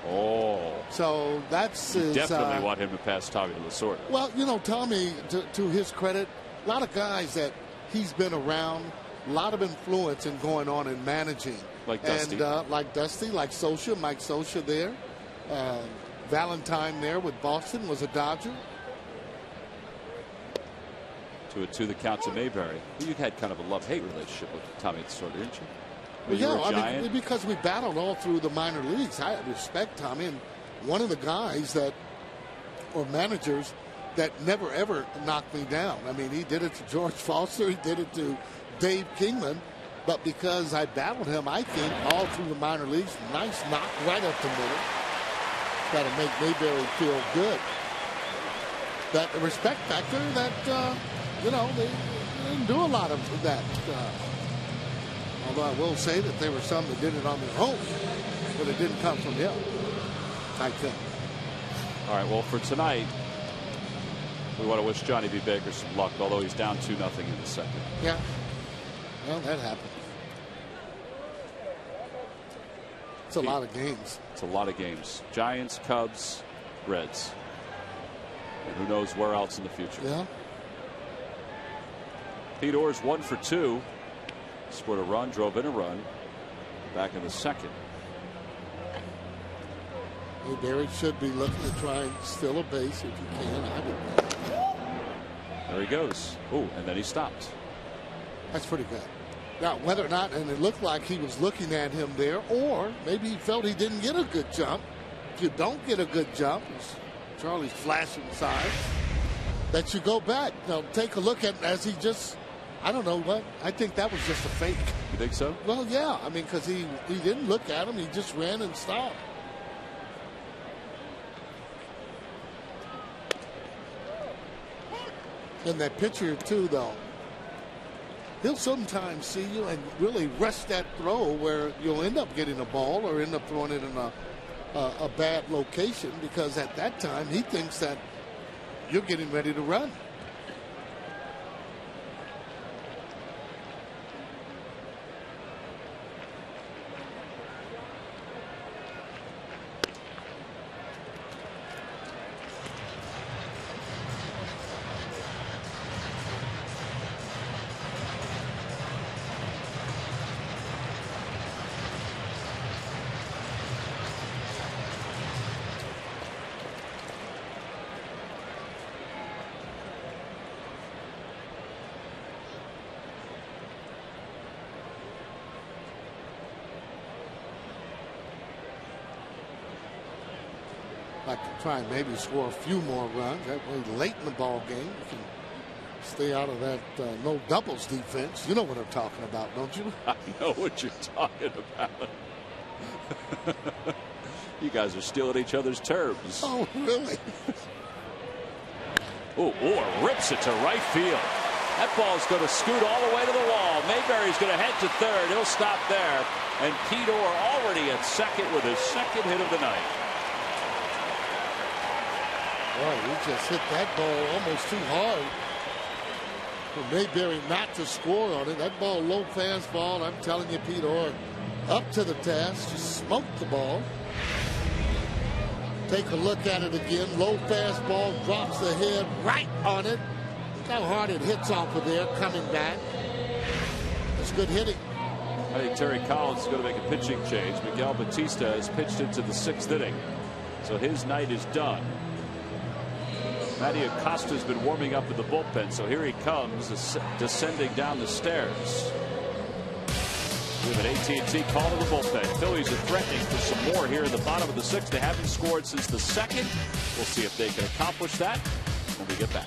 Oh. So that's his, definitely want him to pass Tommy Lasorda. Well, you know, Tommy, to his credit, a lot of guys that he's been around, a lot of influence in going on and managing. Like Dusty. And like Dusty, like Socia, Mike Socia there. Valentine there with Boston was a Dodger. 2-2 the count to Mayberry. You had kind of a love-hate relationship with Tommy Lasorda, didn't you? Well, yeah, I mean, because we battled all through the minor leagues. I respect Tommy, and one of the guys that, or managers, that never ever knocked me down. I mean, he did it to George Foster, he did it to Dave Kingman, but because I battled him, I think, all through the minor leagues, nice knock right up the middle. Got to make Mayberry feel good. That respect factor that, you know, they didn't do a lot of that. Although I will say that there were some that did it on their own, but it didn't come from him, I think. All right, well, for tonight, we want to wish Johnny B. Baker some luck, although he's down 2-0 in the 2nd. Yeah. Well, that happened. It's a lot of games. It's a lot of games. Giants, Cubs, Reds. And who knows where else in the future. Yeah. Pete Orr's 1 for 2. Scored a run, drove in a run. Back in the 2nd. Mayberry should be looking to try and steal a base if you can. I would. There he goes. Oh, and then he stopped. That's pretty good. Now, whether or not, and it looked like he was looking at him there, or maybe he felt he didn't get a good jump. If you don't get a good jump, as Charlie's flashing signs, that you go back. Now, take a look at as he just, I don't know what, I think that was just a fake. You think so? Well, yeah. I mean, because he didn't look at him. He just ran and stopped. And that pitcher, too, though, he'll sometimes see you and really rush that throw where you'll end up getting a ball or end up throwing it in a bad location, because at that time he thinks that you're getting ready to run. Like to try and maybe score a few more runs. That way, late in the ball game, you can stay out of that no doubles defense. You know what I'm talking about, don't you? I know what you're talking about. You guys are stealing each other's terms. Oh, really? Oh, Orr rips it to right field. That ball's going to scoot all the way to the wall. Mayberry's going to head to third. He'll stop there. And Pete Orr already at second with his second hit of the night. Boy, he just hit that ball almost too hard for Mayberry not to score on it. That ball, low fastball. I'm telling you, Pete Orr up to the task. Just smoked the ball. Take a look at it again. Low fastball, drops the head right on it. Look how hard it hits off of there coming back. That's good hitting. I think Terry Collins is going to make a pitching change. Miguel Batista has pitched into the 6th inning. So his night is done. Matty Acosta's been warming up in the bullpen, so here he comes descending down the stairs. We have an AT&T call to the bullpen. Phillies are threatening for some more here in the bottom of the 6th. They haven't scored since the 2nd. We'll see if they can accomplish that when we get back.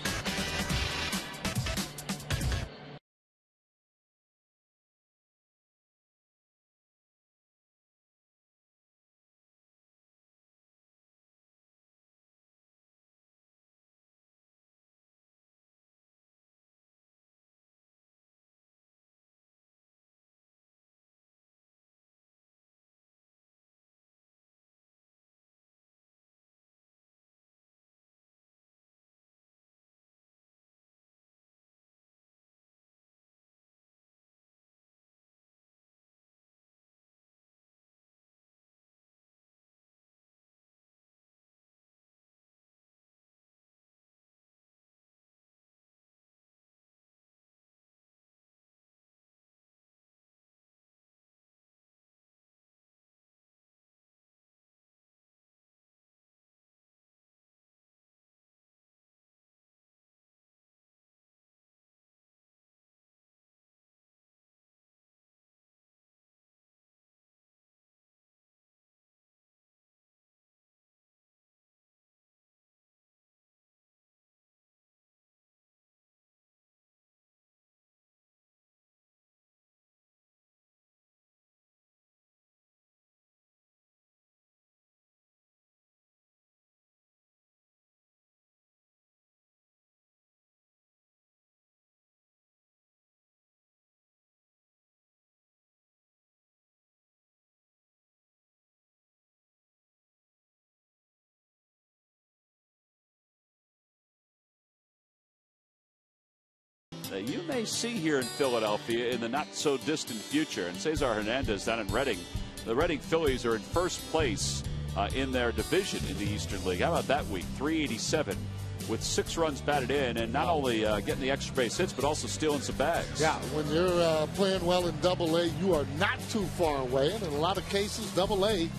You may see here in Philadelphia in the not so distant future. And Cesar Hernandez down in Reading. The Reading Phillies are in first place in their division in the Eastern League. How about that week? 387 with 6 runs batted in, and not only getting the extra base hits, but also stealing some bags. Yeah, when you're playing well in Double-A, you are not too far away. And in a lot of cases, Double-A,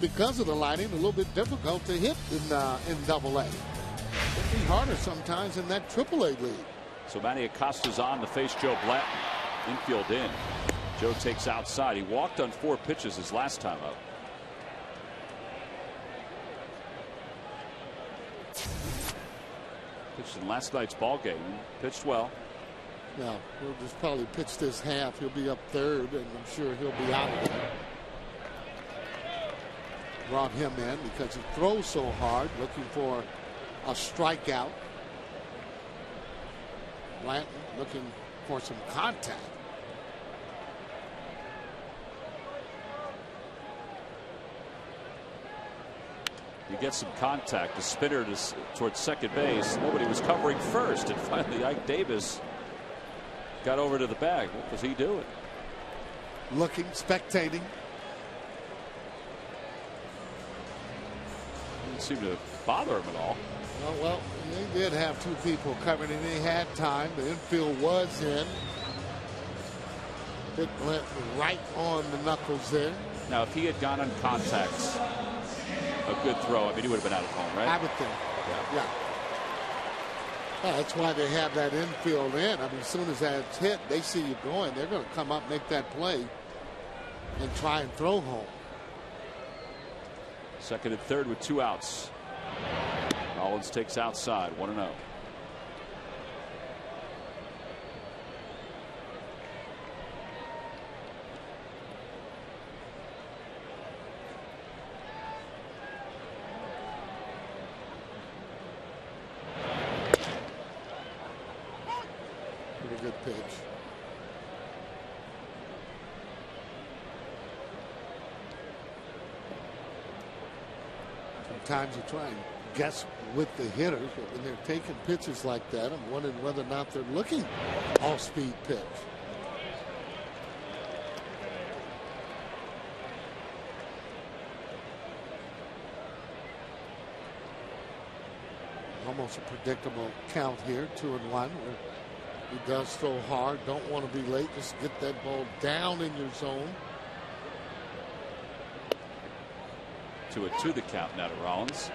because of the lighting, a little bit difficult to hit in Double-A. It'd be harder sometimes in that Triple-A league. So Matty Acosta's on to face Joe Blanton. Infield in. Joe takes outside. He walked on 4 pitches his last time up. Pitched in last night's ball game. Pitched well. Now, he'll just probably pitch this half. He'll be up third, and I'm sure he'll be out of there. Brought him in because he throws so hard, looking for a strikeout. Blanton looking for some contact. You get some contact. The spinner towards second base. Nobody was covering first, and finally Ike Davis got over to the bag. What was he doing? Looking, spectating. Didn't seem to bother him at all. Well, they did have two people covering, and they had time. The infield was in. It went right on the knuckles there. Now, if he had gone on contact, a good throw, I mean, he would have been out of home, right? I would think. Yeah. Yeah, that's why they have that infield in. I mean, as soon as that's hit, they see you going. They're going to come up, make that play, and try and throw home. Second and third with 2 outs. Rollins takes outside, 1-0. Pretty good pitch. Sometimes you try and guess with the hitters, but when they're taking pitches like that, I'm wondering whether or not they're looking off-speed pitch. Almost a predictable count here, 2-1. Where he does throw hard, don't want to be late, just get that ball down in your zone. 2-2 the count now to Rollins.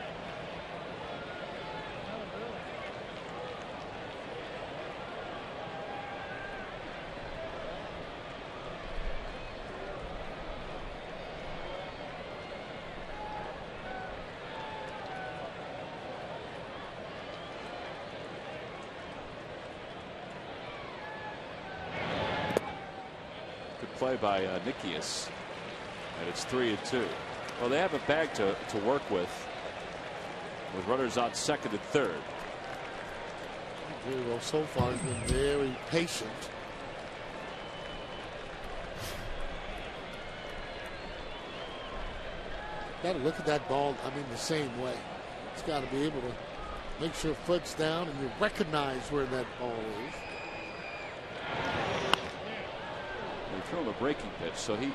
Good play by Nikias, and it's 3-2. Well, they have a bag to work with runners on second and third. Well, so far he's been very patient. Got to look at that ball, I mean, the same way. It's got to be able to make sure foot's down and you recognize where that ball is. They threw him a breaking pitch, so he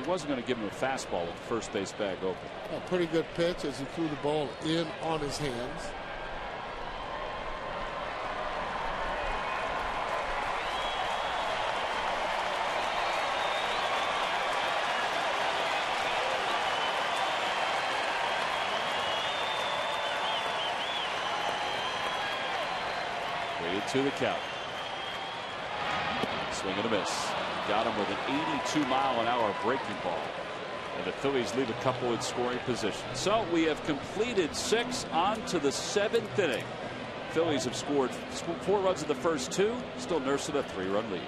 wasn't going to give him a fastball with the first base bag open. A pretty good pitch as he threw the ball in on his hands. To the count. Swing and a miss. Got him with an 82-mile-an-hour breaking ball. And the Phillies leave a couple in scoring position. So we have completed 6 on to the 7th inning. Phillies have scored 4 runs in the first 2, still nursing a 3-run lead.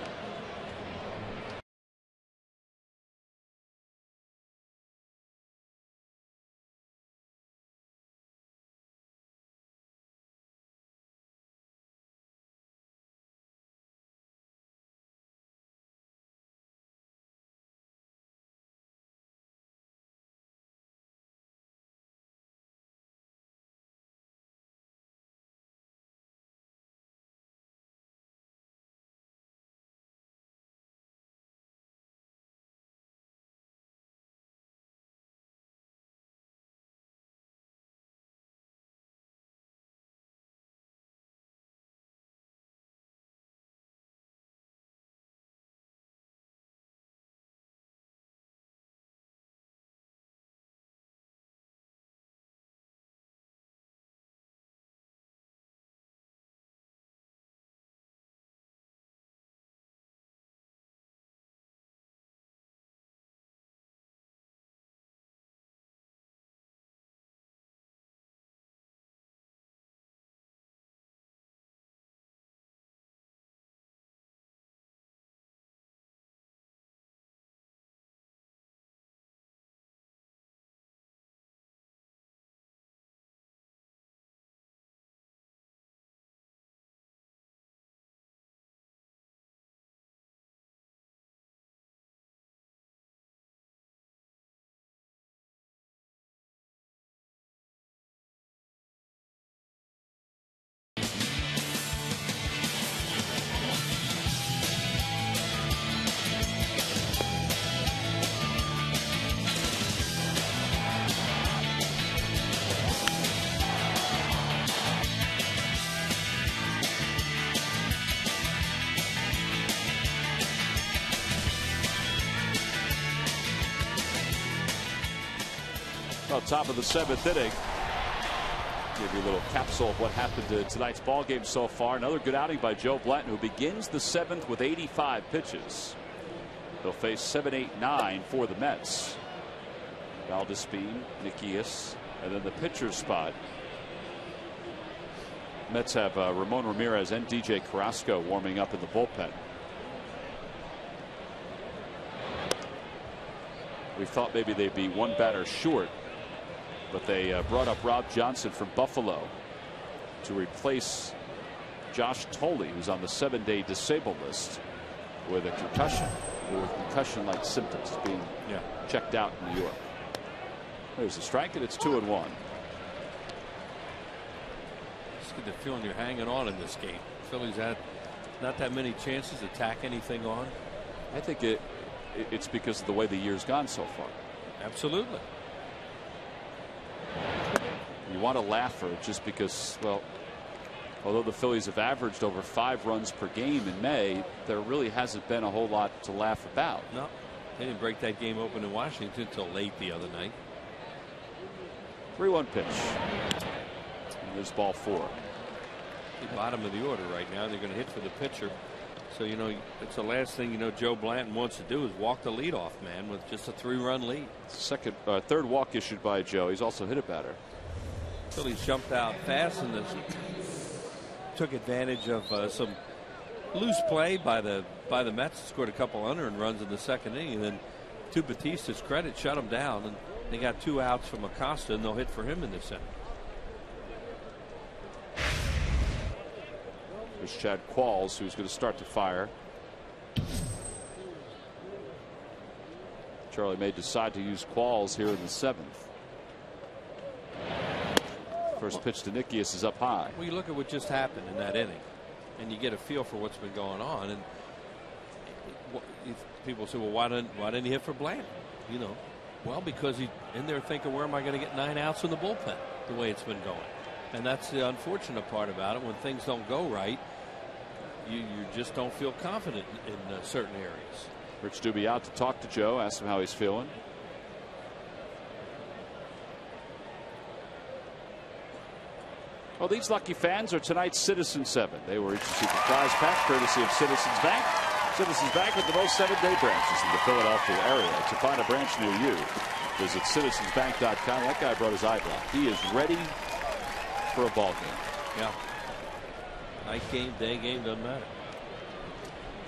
Well, top of the 7th inning. Give you a little capsule of what happened to tonight's ball game so far. Another good outing by Joe Blanton, who begins the 7th with 85 pitches. They'll face 7, 8, 9 for the Mets. Valdespin, Nikias, and then the pitcher's spot. Mets have Ramon Ramirez and DJ Carrasco warming up in the bullpen. We thought maybe they'd be one batter short, but they brought up Rob Johnson from Buffalo to replace Josh Thole, who's on the 7-day disabled list with a concussion or with concussion-like symptoms, being checked out in New York. There's a strike, and it's 2-1. Just get the feeling you're hanging on in this game. Phillies had not that many chances to tack anything on. I think it's because of the way the year's gone so far. Absolutely. You want to laugh for it just because, well, although the Phillies have averaged over 5 runs per game in May, there really hasn't been a whole lot to laugh about. No, they didn't break that game open in Washington until late the other night. 3-1 pitch. And there's ball 4. The bottom of the order right now. They're going to hit for the pitcher. So, you know, it's the last thing, you know, Joe Blanton wants to do is walk the leadoff man with just a 3-run lead. Third walk issued by Joe. He's also hit a batter. Phillies jumped out fast and took advantage of some loose play by the Mets. Scored a couple unearned runs in the 2nd inning, and then to Batista's credit, shut him down, and they got 2 outs from Acosta, and they'll hit for him in this inning. There's Chad Qualls, who's going to start to fire. Charlie may decide to use Qualls here in the 7th. First pitch to Nikias is up high. Well, you look at what just happened in that inning, and you get a feel for what's been going on. And people say, well, why didn't he hit for Blanton? You know, well, because he's in there thinking, where am I going to get 9 outs in the bullpen? The way it's been going, and that's the unfortunate part about it. When things don't go right, you just don't feel confident in certain areas. Rich Doobie out to talk to Joe, ask him how he's feeling. Well, these lucky fans are tonight's Citizens 7. They were each received a prize pack courtesy of Citizens Bank. Citizens Bank with the most 7-day branches in the Philadelphia area. To find a branch near you, visit citizensbank.com. That guy brought his eye block. He is ready for a ball game. Yeah. Night game, day game, doesn't matter.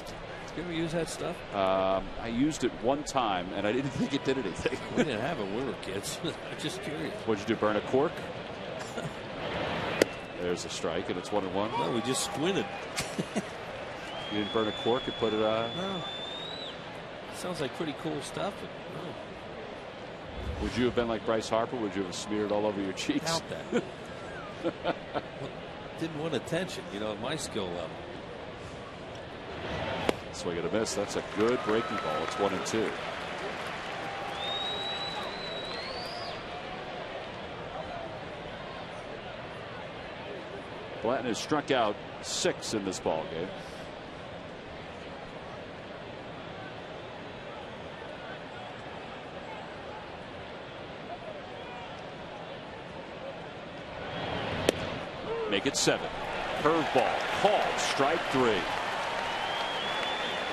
Did you ever use that stuff? I used it one time, and I didn't think it did anything. We didn't have it when we were kids. I'm just curious. What'd you do, burn a cork? There's a strike, and it's 1-1. No, we just squinted. You didn't burn a cork and put it on? No. Sounds like pretty cool stuff. But no. Would you have been like Bryce Harper? Would you have smeared it all over your cheeks? Doubt that. Well, didn't want attention, you know, at my skill level. Swing and a miss. That's a good breaking ball. It's 1-2. Blanton has struck out 6 in this ball game. Make it 7. Curveball called, strike 3. It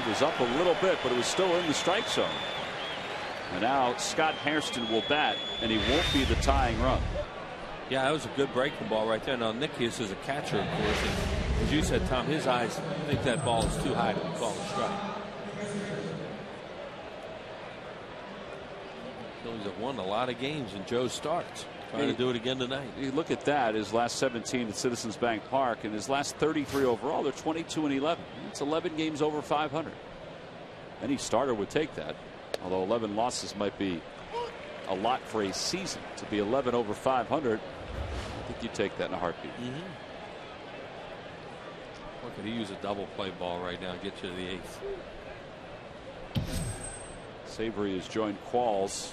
was up a little bit, but it was still in the strike zone. And now Scott Hairston will bat, and he won't be the tying run. Yeah, that was a good breaking ball right there. Now, Nikias is a catcher, of course. And as you said, Tom, his eyes think that ball is too high to be called a strike. Phillies have won a lot of games in Joe's starts. Trying to do it again tonight. You look at that, his last 17 at Citizens Bank Park, and his last 33 overall. They're 22-11. It's 11 games over 500. Any starter would take that, although 11 losses might be a lot for a season. To be 11 over 500, I think you'd take that in a heartbeat. What could he use a double play ball right now, get you to the 8th. Savory has joined Qualls.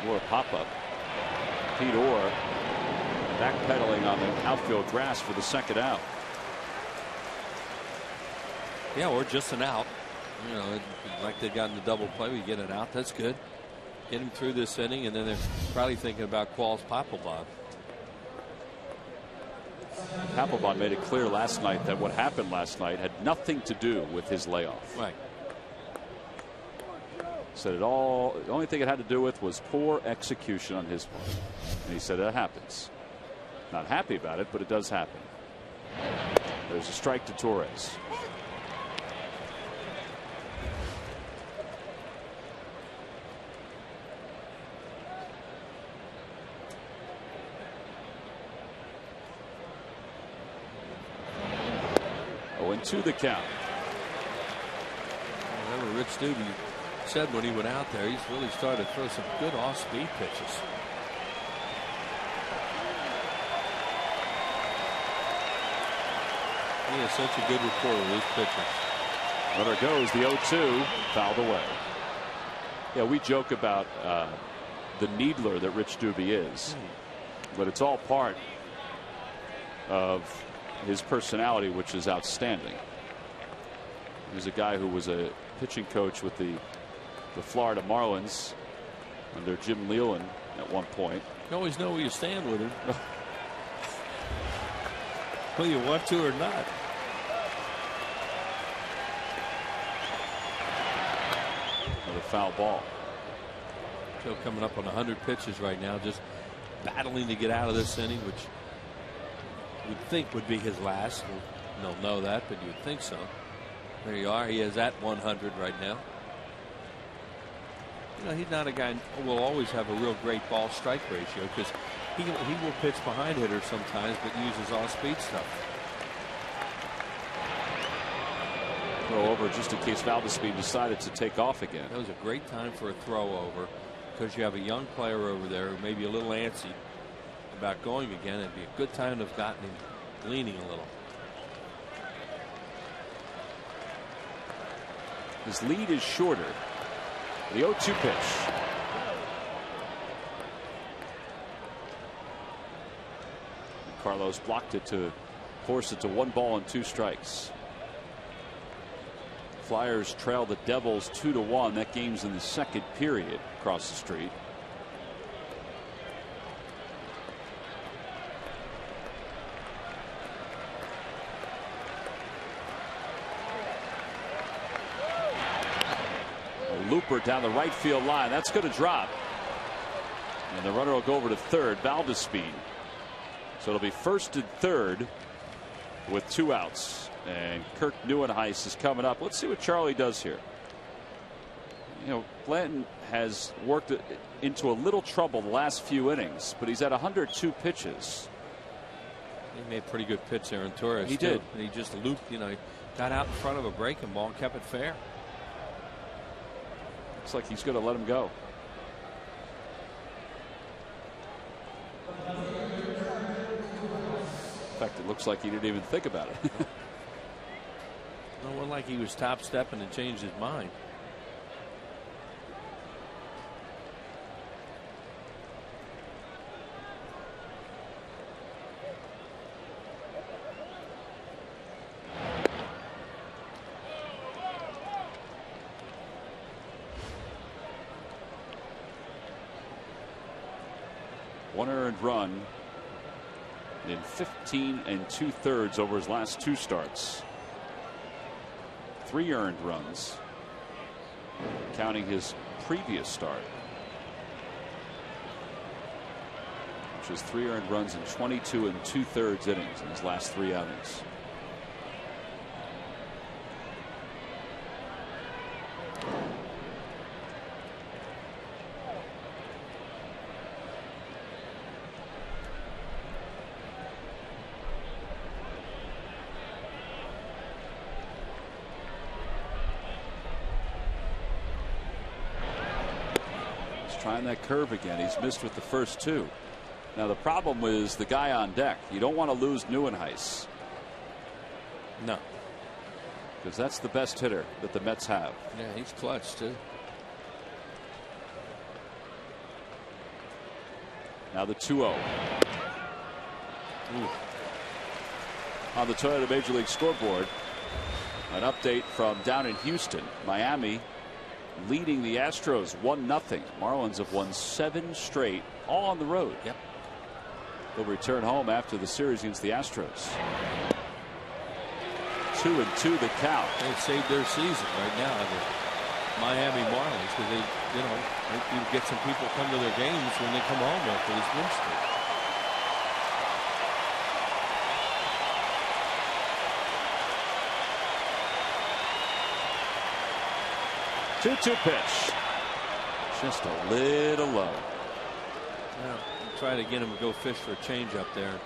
Orr pop-up. Pete Orr backpedaling on the outfield grass for the 2nd out. Yeah, or just an out. You know, like they got in the double play, we get it out. That's good. Get him through this inning, and then they're probably thinking about Qualls Papelbon. Papelbon made it clear last night that what happened last night had nothing to do with his layoff. Right. Said it all. The only thing it had to do with was poor execution on his part. And he said that happens. Not happy about it, but it does happen. There's a strike to Torres. To the count. Remember, Rich Dubé said when he went out there, he's really started to throw some good off-speed pitches. He has such a good rapport with his pitchers. Runner goes, the 0-2, fouled away. Yeah, we joke about the needler that Rich Dubé is, but it's all part of his personality, which is outstanding. He's a guy who was a pitching coach with the Florida Marlins under Jim Leyland at one point. You always know where you stand with him. Whether you want to or not. Another foul ball. Joe coming up on 100 pitches right now, just battling to get out of this inning, which you'd think would be his last. We don't know that, but you'd think so. There you are. He is at 100 right now. You know, he's not a guy who will always have a real great ball strike ratio, because he will pitch behind hitters sometimes, but uses all speed stuff. Throw over just in case Valdespin decided to take off again. That was a great time for a throw over, because you have a young player over there who may be a little antsy about going again. It'd be a good time to have gotten him leaning a little. His lead is shorter. The 0-2 pitch. Carlos blocked it to force it to 1 ball and 2 strikes. Flyers trail the Devils 2-1. That game's in the second period across the street. Looper down the right field line. That's going to drop. And the runner will go over to third, Valdespin. So it'll be first and third with 2 outs. And Kirk Nieuwenhuis is coming up. Let's see what Charlie does here. You know, Blanton has worked into a little trouble the last few innings, but he's at 102 pitches. He made a pretty good pitch there in Torres. He did. And he just looped, you know, got out in front of a breaking ball and kept it fair. Looks like he's going to let him go. In fact, it looks like he didn't even think about it. No one like he was top stepping and changed his mind. One earned run in 15 2/3 over his last 2 starts. 3 earned runs, counting his previous start, which was 3 earned runs in 22 2/3 innings in his last 3 outings. Trying that curve again. He's missed with the first 2. Now the problem is the guy on deck. You don't want to lose Nieuwenhuis. No. Because that's the best hitter that the Mets have. Yeah, he's clutch too. Now the 2-0. On the Toyota Major League scoreboard. An update from down in Houston. Miami leading the Astros 1-0. Marlins have won 7 straight, all on the road. Yep. They'll return home after the series against the Astros. 2-2 the count. They saved their season right now, the Miami Marlins, because they, you get some people come to their games when they come home after this win streak. 2-2 pitch. Just a little low. Yeah, try to get him to go fish for a change up there.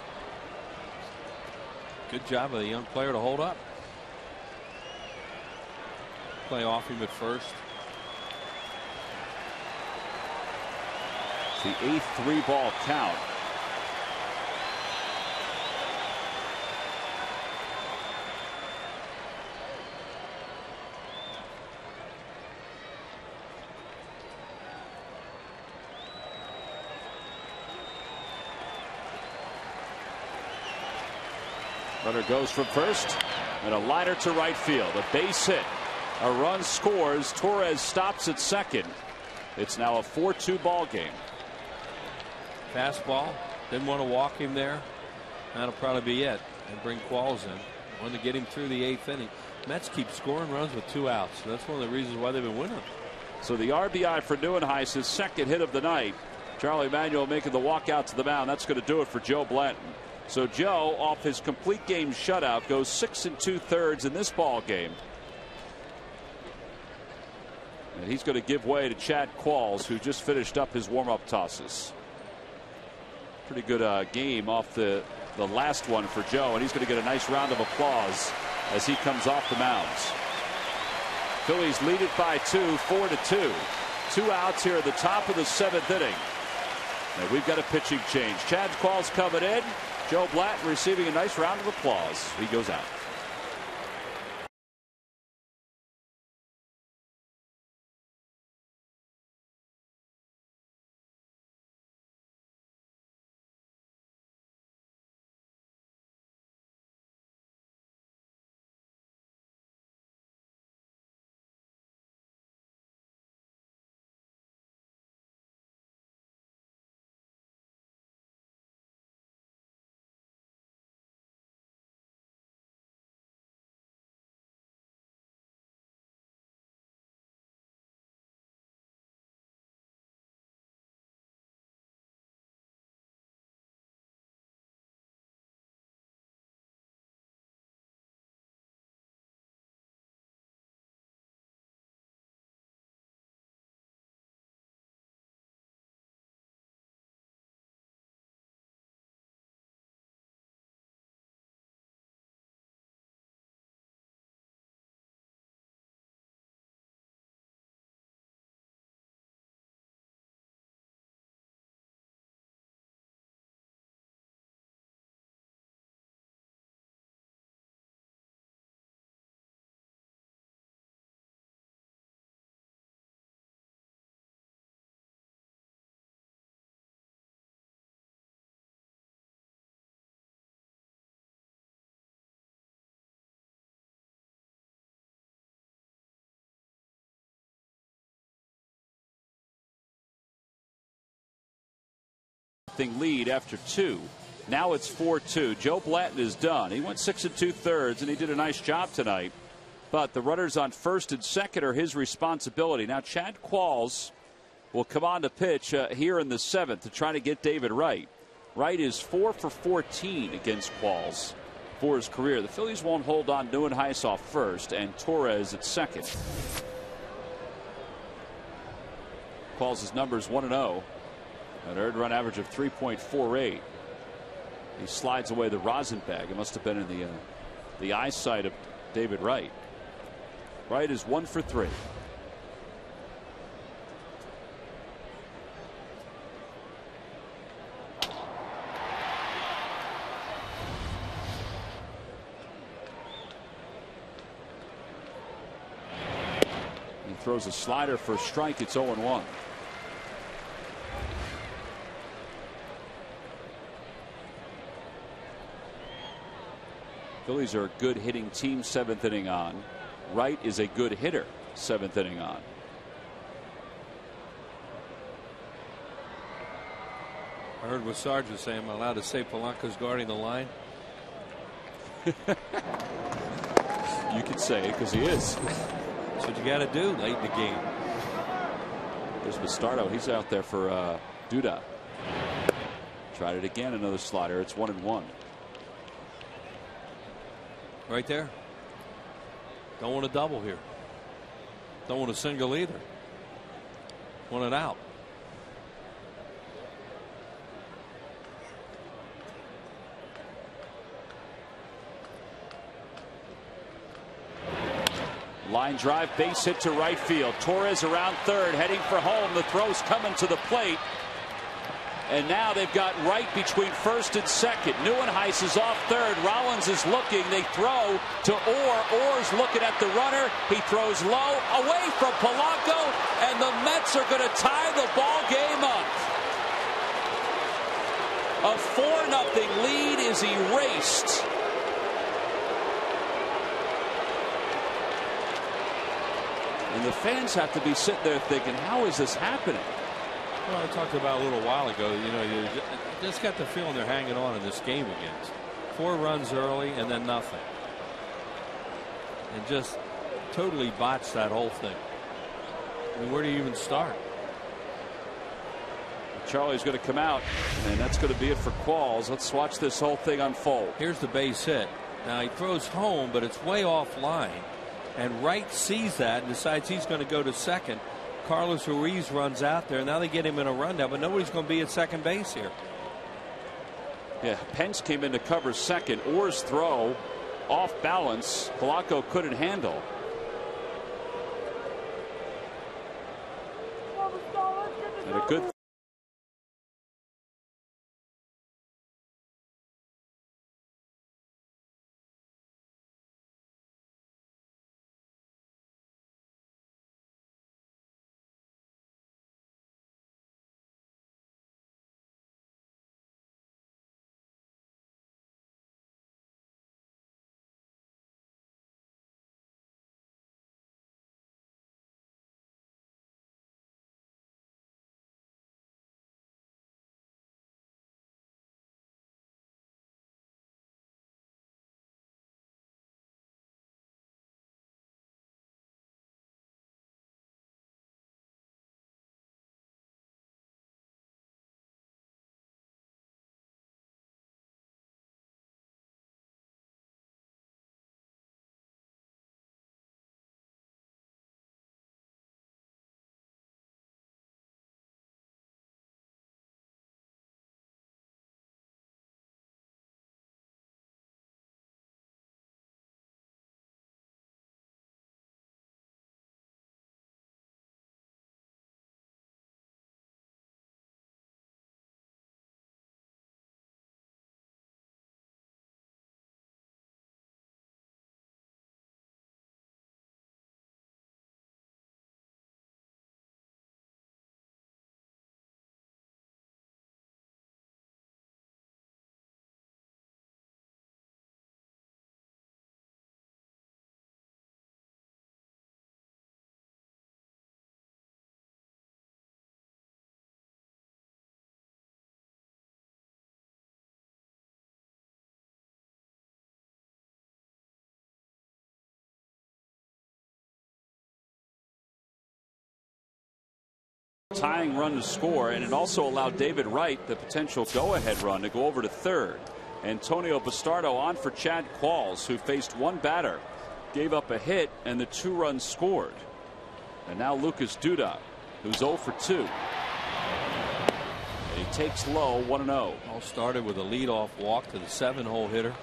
Good job of the young player to hold up. Play off him at first. It's the 8th 3-ball count. Runner goes from first, and a liner to right field. A base hit. A run scores. Torres stops at second. It's now a 4-2 ball game. Fastball. Didn't want to walk him there. That'll probably be it. And bring Qualls in. Wanted to get him through the 8th inning. Mets keep scoring runs with 2 outs. That's one of the reasons why they've been winning. So the RBI for Neuenhuis, his 2nd hit of the night. Charlie Manuel making the walk out to the mound. That's going to do it for Joe Blanton. So Joe, off his complete game shutout, goes 6 2/3 in this ball game. And he's going to give way to Chad Qualls, who just finished up his warm-up tosses. Pretty good game off the last one for Joe, and he's going to get a nice round of applause as he comes off the mounds. Phillies lead it by 2, 4-2. 2 outs here at the top of the 7th inning. And we've got a pitching change. Chad Qualls coming in. Joe Blanton receiving a nice round of applause. He goes out. Lead after 2. Now it's 4-2. Joe Blanton is done. He went 6 2/3, and he did a nice job tonight. But the runners on first and second are his responsibility. Now Chad Qualls will come on to pitch here in the 7th to try to get David Wright. Wright is 4 for 14 against Qualls for his career. The Phillies won't hold on Neuenhuis off first and Torres at second. Qualls' numbers 1-0. An earned run average of 3.48. He slides away the rosin bag. It must have been in the eyesight of David Wright. Wright is 1 for 3. He throws a slider for a strike. It's 0-1. Phillies are a good hitting team 7th inning on. Wright is a good hitter 7th inning on. I heard what Sarge was saying. Am I allowed to say Polanco's guarding the line? You could say it because he is. That's what you got to do late in the game. There's Bastardo. He's out there for Duda. Tried it again. Another slider. It's 1-1. Right there. Don't want a double here. Don't want a single either. Want it out. Line drive, base hit to right field. Torres around third, heading for home. The throw's coming to the plate. And now they've got Wright between first and second. Neuenhuis is off third. Rollins is looking. They throw to Orr. Orr's looking at the runner. He throws low, away from Polanco, and the Mets are going to tie the ball game up. A 4-0 lead is erased. And the fans have to be sitting there thinking, how is this happening? Well, I talked about a little while ago, you just got the feeling they're hanging on in this game again. 4 runs early and then nothing. And just totally botched that whole thing. I mean, where do you even start? Charlie's going to come out, and that's going to be it for Qualls. Let's watch this whole thing unfold. Here's the base hit. Now he throws home, but it's way off line. And Wright sees that and decides he's going to go to second. Carlos Ruiz runs out there. Now they get him in a rundown, but nobody's going to be at second base here. Yeah, Pence came in to cover second. Orr's throw off balance. Polanco couldn't handle. And a good tying run to score, and it also allowed David Wright, the potential go-ahead run, to go over to third. Antonio Bastardo on for Chad Qualls, who faced one batter, gave up a hit, and the 2 runs scored. And now Lucas Duda, who's 0 for 2. And he takes low, 1-0. All started with a leadoff walk to the 7-hole hitter.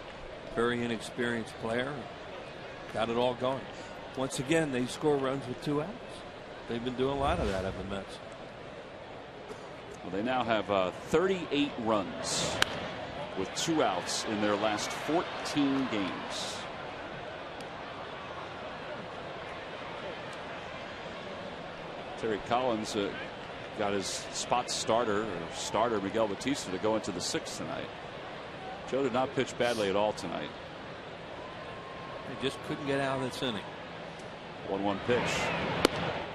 Very inexperienced player. Got it all going. Once again, they score runs with 2 outs. They've been doing a lot of that at the Mets. Well, they now have 38 runs with 2 outs in their last 14 games. Terry Collins got his spot starter Miguel Batista to go into the 6th tonight. Joe did not pitch badly at all tonight. They just couldn't get out of this inning. 1-1 pitch.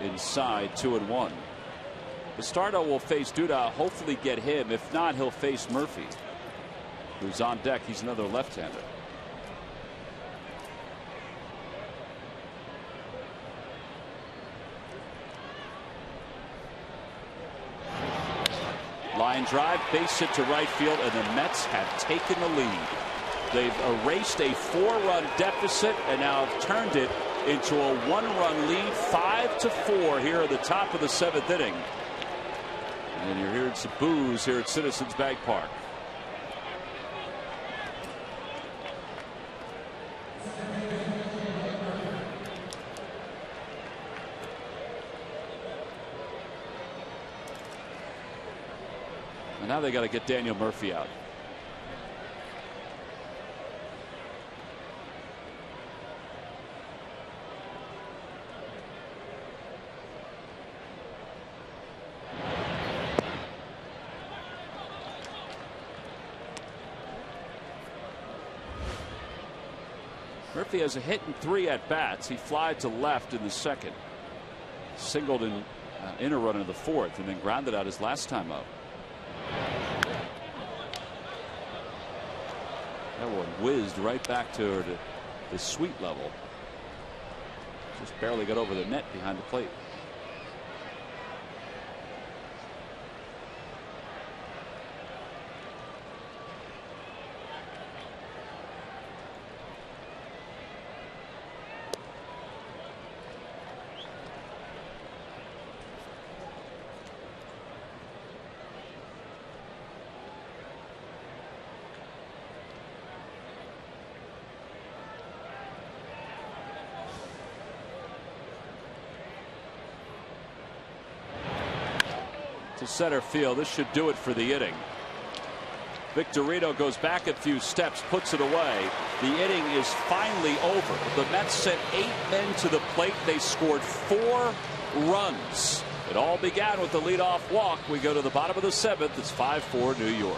Inside, 2-1. Bastardo will face Duda, hopefully get him. If not, he'll face Murphy, who's on deck. He's another left-hander. Line drive, base hit to right field, and the Mets have taken the lead. They've erased a 4-run deficit and now have turned it into a 1-run lead, 5-4 here at the top of the 7th inning. And you're hearing some boos here at Citizens Bank Park. And now they got to get Daniel Murphy out. Murphy has a hit and 3 at bats. He flied to left in the 2nd, singled in a run in the 4th, and then grounded out his last time up. That one whizzed right back to the sweet level. Just barely got over the net behind the plate. To center field. This should do it for the inning. Victorino goes back a few steps, puts it away. The inning is finally over. The Mets sent 8 men to the plate. They scored 4 runs. It all began with the leadoff walk. We go to the bottom of the 7th. It's 5-4 New York.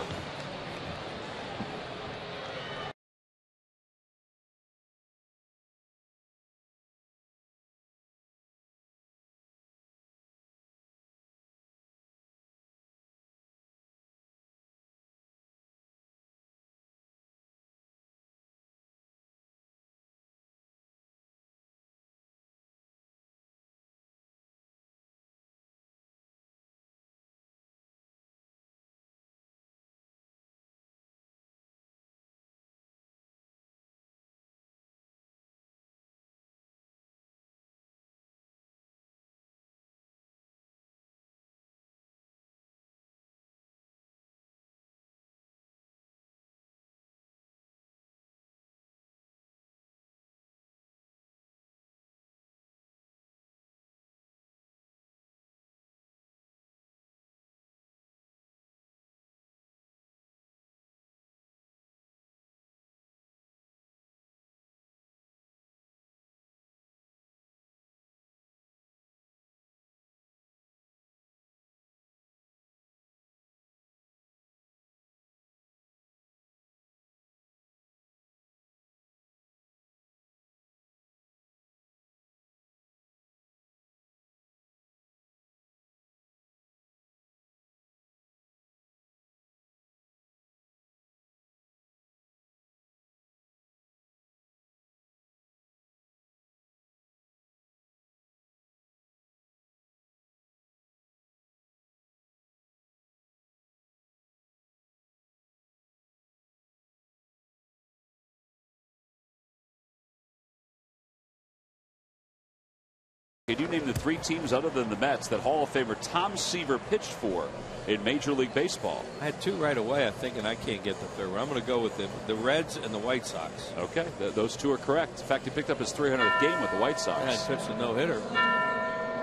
Can you name the 3 teams other than the Mets that Hall of Famer Tom Seaver pitched for in Major League Baseball? I had 2 right away, I think, and I can't get the 3rd one. I'm going to go with the Reds and the White Sox. Okay, those 2 are correct. In fact, he picked up his 300th game with the White Sox. And pitched a no-hitter.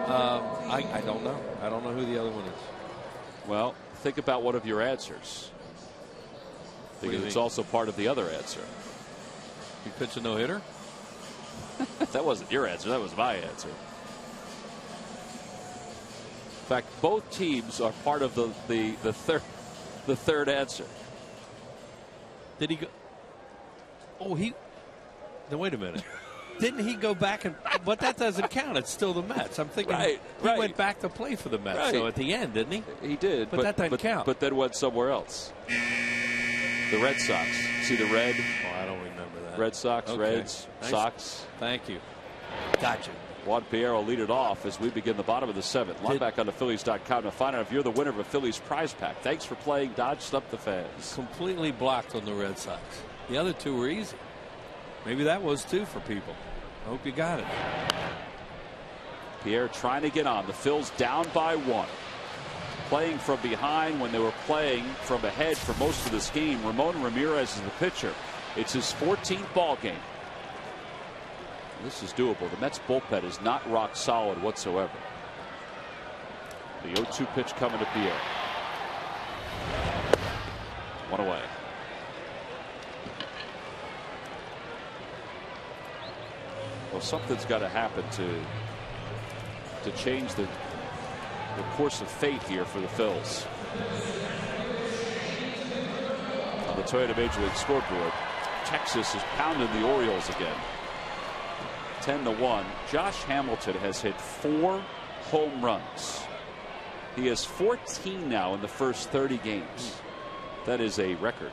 I don't know. I don't know who the other one is. Well, think about one of your answers, because it's also part of the other answer. He pitched a no-hitter? That wasn't your answer. That was my answer. In fact, both teams are part of the third answer. Did he go? Oh, he. Then wait a minute. didn't he go back and? But that doesn't count. It's still the Mets. I'm thinking he went back to play for the Mets. So at the end, didn't he? He did, but that doesn't count. But then went somewhere else. The Red Sox. See the red? Oh, I don't remember that. Red Sox, okay. Reds, nice. Sox. Thank you. Gotcha. Juan Pierre will lead it off as we begin the bottom of the 7th. Log back on to Phillies.com to find out if you're the winner of a Phillies prize pack. Thanks for playing Dodge Stump the Fans. Completely blocked on the Red Sox. The other two were easy. Maybe that was too for people. I hope you got it. Pierre trying to get on. The Phils down by 1. Playing from behind when they were playing from ahead for most of this game. Ramon Ramirez is the pitcher. It's his 14th ball game. This is doable. The Mets bullpen is not rock solid whatsoever. The 0-2 pitch coming to Pierre. 1 away. Well, something's got to happen to change the course of fate here for the Phils. On the Toyota Major League scoreboard, Texas is pounding the Orioles again. 10-1. Josh Hamilton has hit 4 home runs. He has 14 now in the first 30 games. That is a record.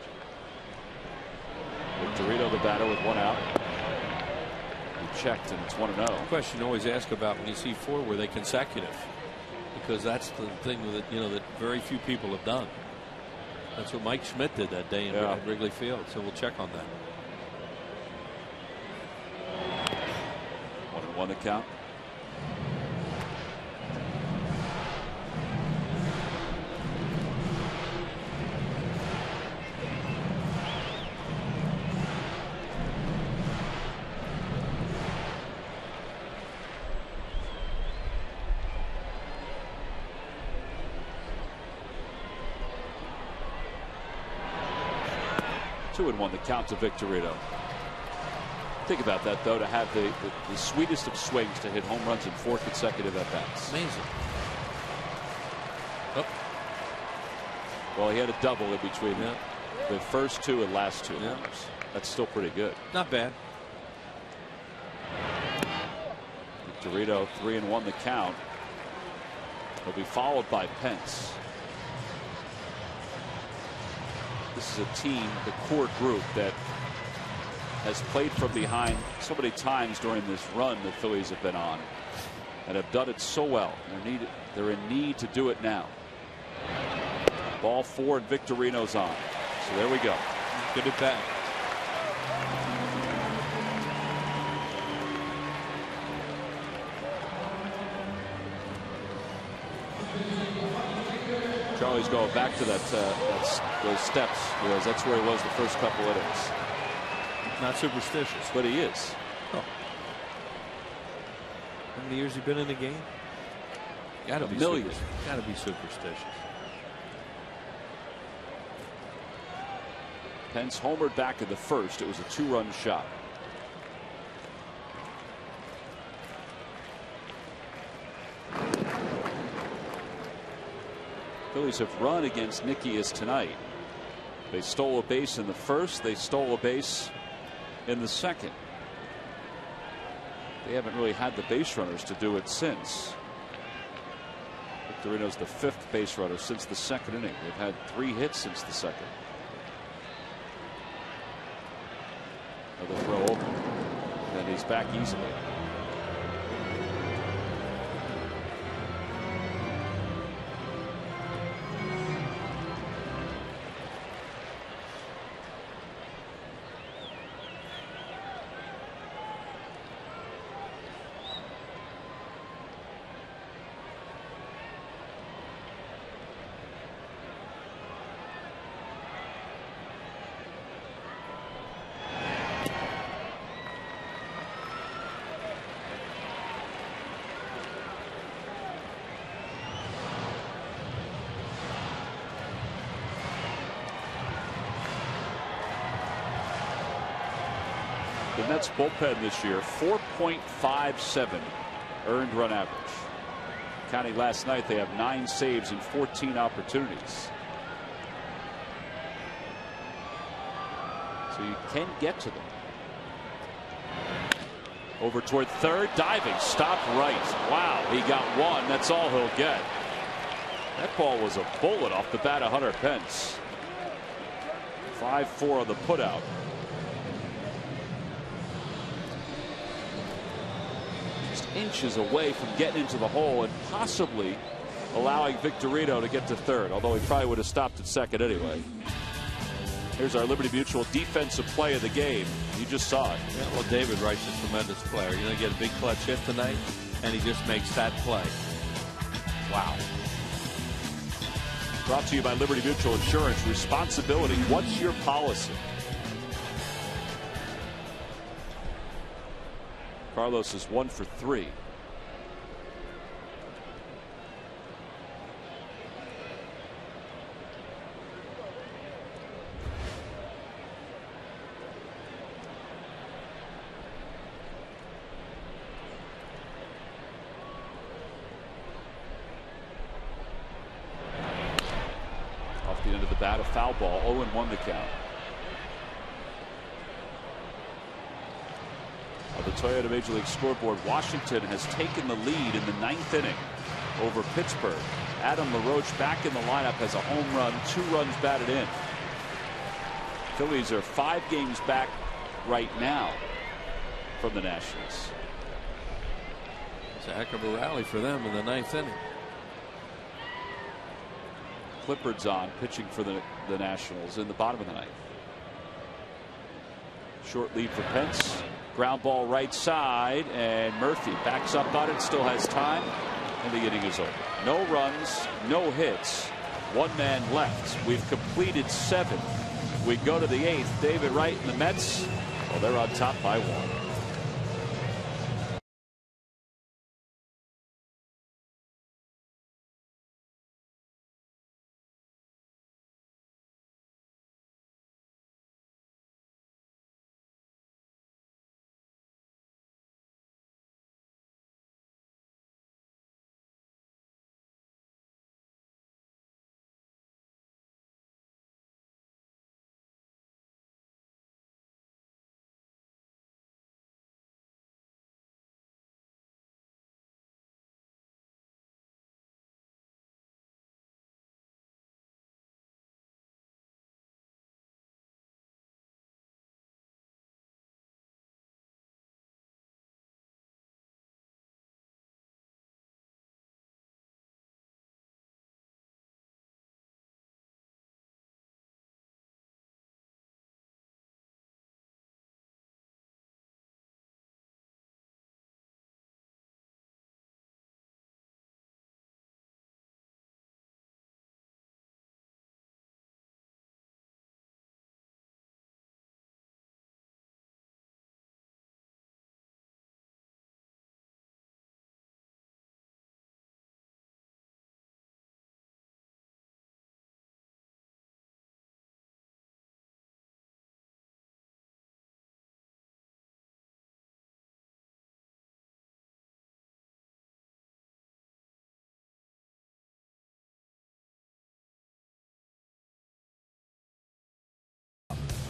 Victorino the batter with 1 out. He checked and it's 1-0. The question you always ask about when you see 4, were they consecutive? Because that's the thing that that very few people have done. That's what Mike Schmidt did that day in Wrigley Field. So we'll check on that. 1-1 the count. Two and 1 the count to Victorino. Think about that, though, to have the sweetest of swings to hit home runs in 4 consecutive at-bats. Amazing. Oh. Well, he had a double in between the first 2 and last 2 homers. That's still pretty good. Not bad. Victorino 3-1 the count. He'll be followed by Pence. This is a team, the core group, that has played from behind so many times during this run the Phillies have been on and have done it so well. They're in need to do it now. Ball 4 and Victorino's on. So there we go. Good at bat. Charlie's going back to those steps, because that's where he was the first couple innings. Not superstitious. But he is. Oh. How many years have you been in the game? Gotta be millions. Gotta be superstitious. Pence homered back in the first. It was a 2-run shot. Phillies have run against Nikias tonight. They stole a base in the first. They stole a base in the second. They haven't really had the base runners to do it since. Victorino's the 5th base runner since the second inning. They've had 3 hits since the second. Another throw over, and he's back easily. The Mets bullpen this year, 4.57 earned run average. Counting last night, they have 9 saves and 14 opportunities. So you can get to them. Over toward third, diving, stopped right. Wow, he got one. That's all he'll get. That ball was a bullet off the bat of Hunter Pence. 5-4 on the putout. Just inches away from getting into the hole and possibly allowing Victorino to get to third, although he probably would have stopped at second anyway. Here's our Liberty Mutual defensive play of the game. You just saw it. Yeah, well, David Wright's a tremendous player. You're going to get a big clutch hit tonight, and he just makes that play. Wow. Brought to you by Liberty Mutual Insurance. Responsibility. What's your policy? Carlos is 1 for 3. Off the end of the bat, a foul ball. 0-1 the count. On the Toyota Major League scoreboard, Washington has taken the lead in the 9th inning over Pittsburgh. Adam LaRoche back in the lineup, has a home run, 2 runs batted in. Phillies are 5 games back right now from the Nationals. It's a heck of a rally for them in the 9th inning. Clippard's on, pitching for the Nationals in the bottom of the 9th. Short lead for Pence. Ground ball right side, and Murphy backs up on it, still has time, and the inning is over. No runs, no hits, 1 man left. We've completed 7. We go to the 8th. David Wright and the Mets, well, they're on top by 1.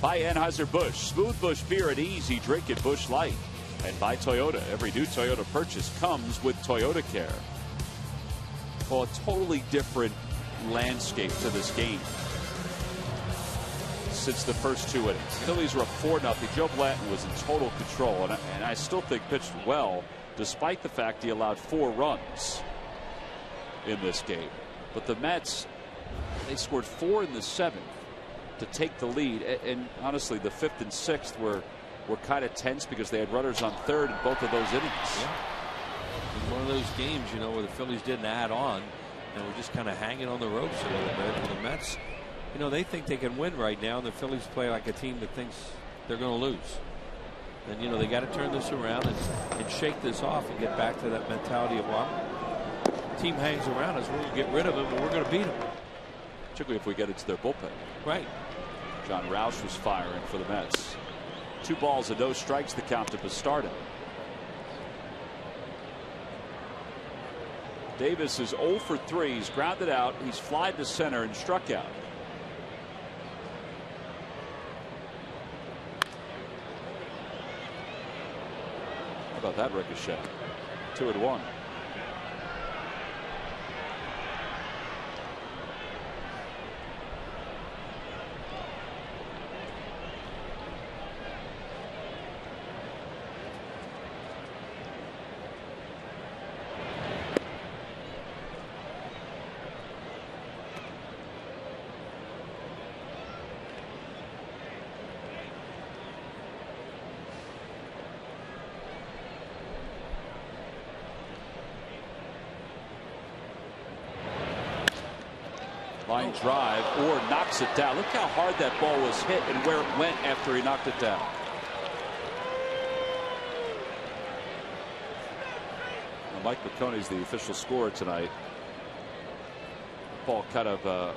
By Anheuser-Busch, smooth Busch beer and easy drink at Busch Light. And by Toyota, every new Toyota purchase comes with Toyota Care. Well, a totally different landscape to this game since the first 2 innings. Phillies were up 4-0. Joe Blanton was in total control, and I still think pitched well, despite the fact he allowed 4 runs in this game. But the Mets, they scored 4 in the 7th. To take the lead, and honestly the 5th and 6th were kind of tense because they had runners on third in both of those innings. Yeah. In one of those games, you know, where the Phillies didn't add on and were just kind of hanging on the ropes a little bit. And the Mets, you know, they think they can win right now, and the Phillies play like a team that thinks they're going to lose. And you know, they got to turn this around and shake this off and get back to that mentality of, well, the team hangs around us, we're going to get rid of them and we're going to beat them. Particularly if we get into their bullpen. Right. John Roush was firing for the Mets. 2 balls and no strikes the count to Bastardo. Davis is 0 for 3. He's grounded out. He's flied to center and struck out. about that ricochet? 2-1. Line drive or knocks it down. Look how hard that ball was hit and where it went after he knocked it down. Now, Mike McConey's the official scorer tonight. Ball kind of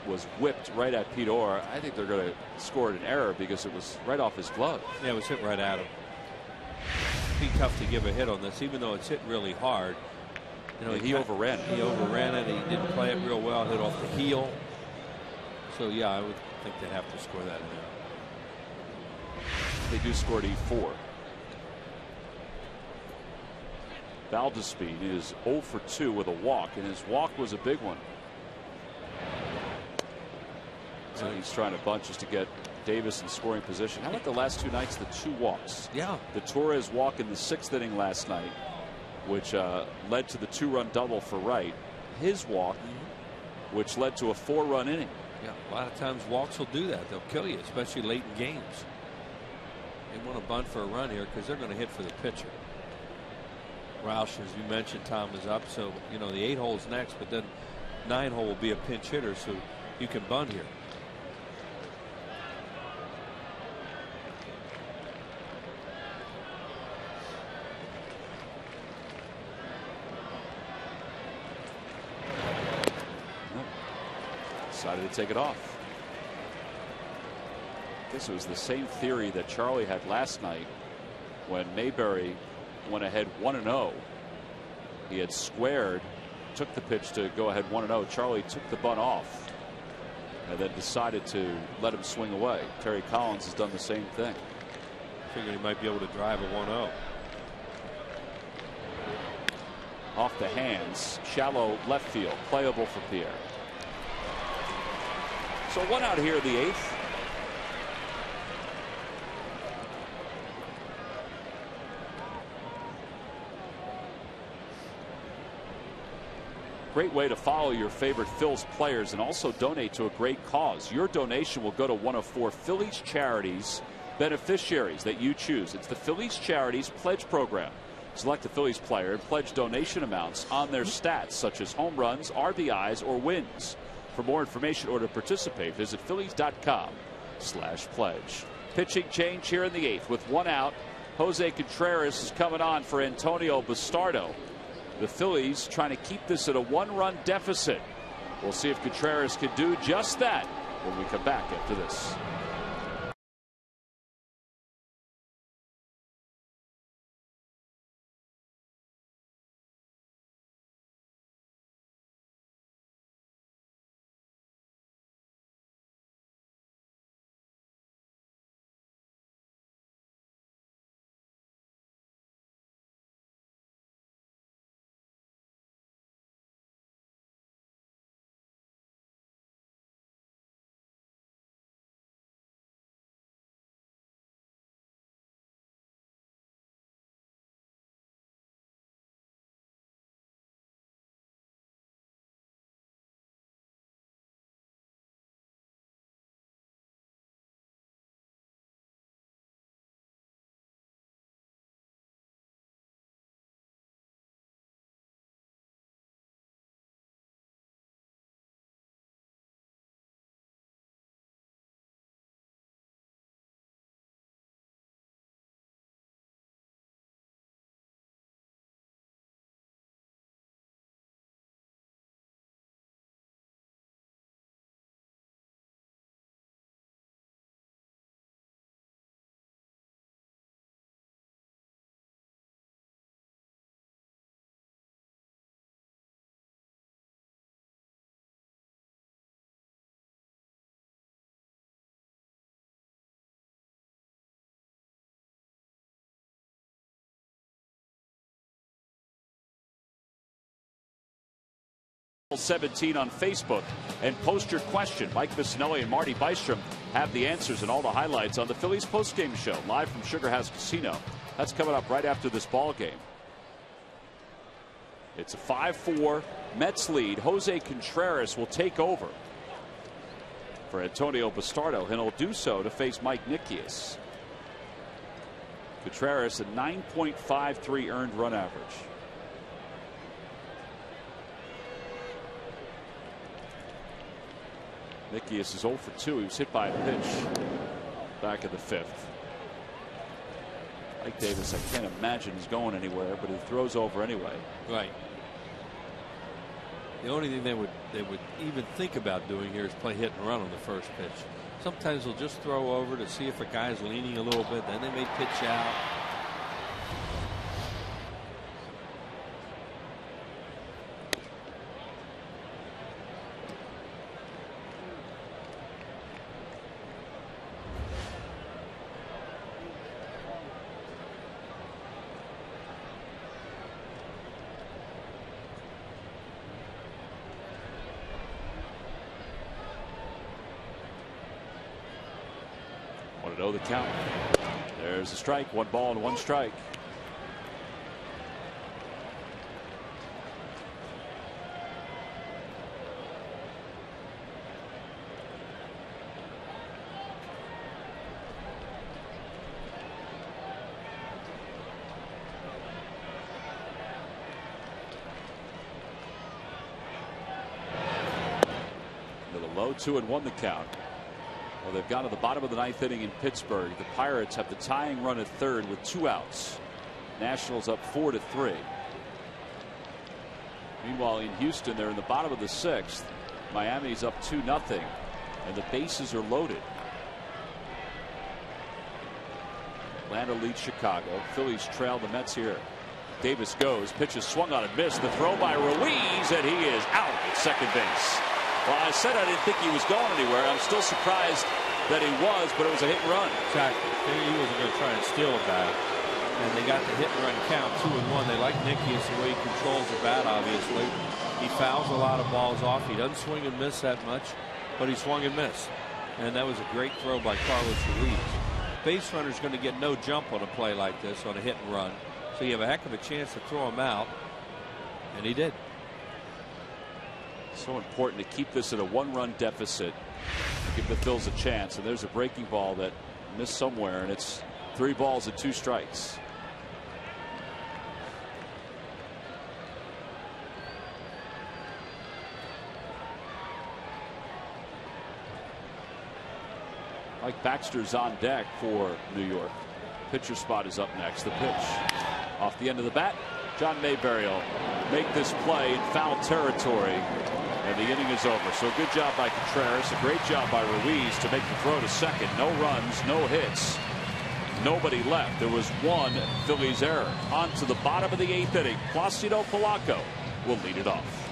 was whipped right at Pete Orr. I think they're going to score an error because it was right off his glove. Yeah, it was hit right at him. It'd be tough to give a hit on this, even though it's hit really hard. You know, he overran it. He overran it. He didn't play it real well. Hit off the heel. So yeah, I would think they have to score that in there. They do score at E4. Valdespin is 0 for 2 with a walk, and his walk was a big one. So he's trying to bunch just to get Davis in scoring position. How about the last 2 nights, the 2 walks? Yeah. The Torres walk in the 6th inning last night, which led to the 2-run double for Wright. His walk, which led to a 4-run inning. Yeah, a lot of times walks will do that. They'll kill you, especially late in games. They want to bunt for a run here because they're going to hit for the pitcher. Roush, as you mentioned, Tom, is up. So, you know, the 8 hole's next, but then 9 hole will be a pinch hitter, so you can bunt here. Decided to take it off. I guess it was the same theory that Charlie had last night when Mayberry went ahead 1-0. He had squared, took the pitch to go ahead 1-0. Charlie took the bunt off and then decided to let him swing away. Terry Collins has done the same thing. Figured he might be able to drive a 1-0. Off the hands, shallow left field, playable for Pierre. So 1 out here in the 8th. Great way to follow your favorite Phils players and also donate to a great cause. Your donation will go to one of 4 Phillies Charities beneficiaries that you choose. It's the Phillies Charities Pledge Program. Select a Phillies player and pledge donation amounts on their stats such as home runs, RBIs, or wins. For more information or to participate, visit Phillies.com/pledge. Pitching change here in the 8th with 1 out. Jose Contreras is coming on for Antonio Bastardo. The Phillies trying to keep this at a 1-run deficit. We'll see if Contreras can do just that when we come back after this. 17 on Facebook and post your question. Mike Missinelli and Marty Bystrom have the answers and all the highlights on the Phillies postgame show live from Sugar House Casino. That's coming up right after this ball game. It's a 5-4 Mets lead. Jose Contreras will take over for Antonio Bastardo, and he'll do so to face Mike Nikias. Contreras a 9.53 earned run average. Nikias is 0 for 2. He was hit by a pitch back in the 5th. Mike Davis, I can't imagine he's going anywhere, but he throws over anyway. Right. The only thing they would even think about doing here is play hit and run on the first pitch. Sometimes they'll just throw over to see if a guy's leaning a little bit. Then they may pitch out. The count. There's a strike. 1 ball and 1 strike. With a low 2-1 the count. Well, they've gone to the bottom of the 9th inning in Pittsburgh. The Pirates have the tying run at 3rd with 2 outs. Nationals up 4-3. Meanwhile, in Houston, they're in the bottom of the 6th. Miami's up 2-0, and the bases are loaded. Atlanta leads Chicago. Phillies trail the Mets here. Davis goes. Pitch is swung on and missed. The throw by Ruiz, and he is out at second base. Well, I said I didn't think he was going anywhere. I'm still surprised that he was, but it was a hit and run. Exactly. He wasn't going to try and steal a bat. And they got the hit and run count 2-1. They like Nikias the way he controls the bat, obviously. He fouls a lot of balls off. He doesn't swing and miss that much, but he swung and missed. And that was a great throw by Carlos Ruiz. Base runner's going to get no jump on a play like this on a hit and run. So you have a heck of a chance to throw him out. And he did. So important to keep this at a 1-run deficit. Give the Phils a chance. And there's a breaking ball that missed somewhere, and it's 3 balls and 2 strikes. Mike Baxter's on deck for New York. Pitcher spot is up next. The pitch off the end of the bat. John Mayberry will make this play in foul territory, and the inning is over. So good job by Contreras, a great job by Ruiz to make the throw to second. No runs, no hits, nobody left. There was 1 Phillies error. On to the bottom of the 8th inning. Placido Polanco will lead it off.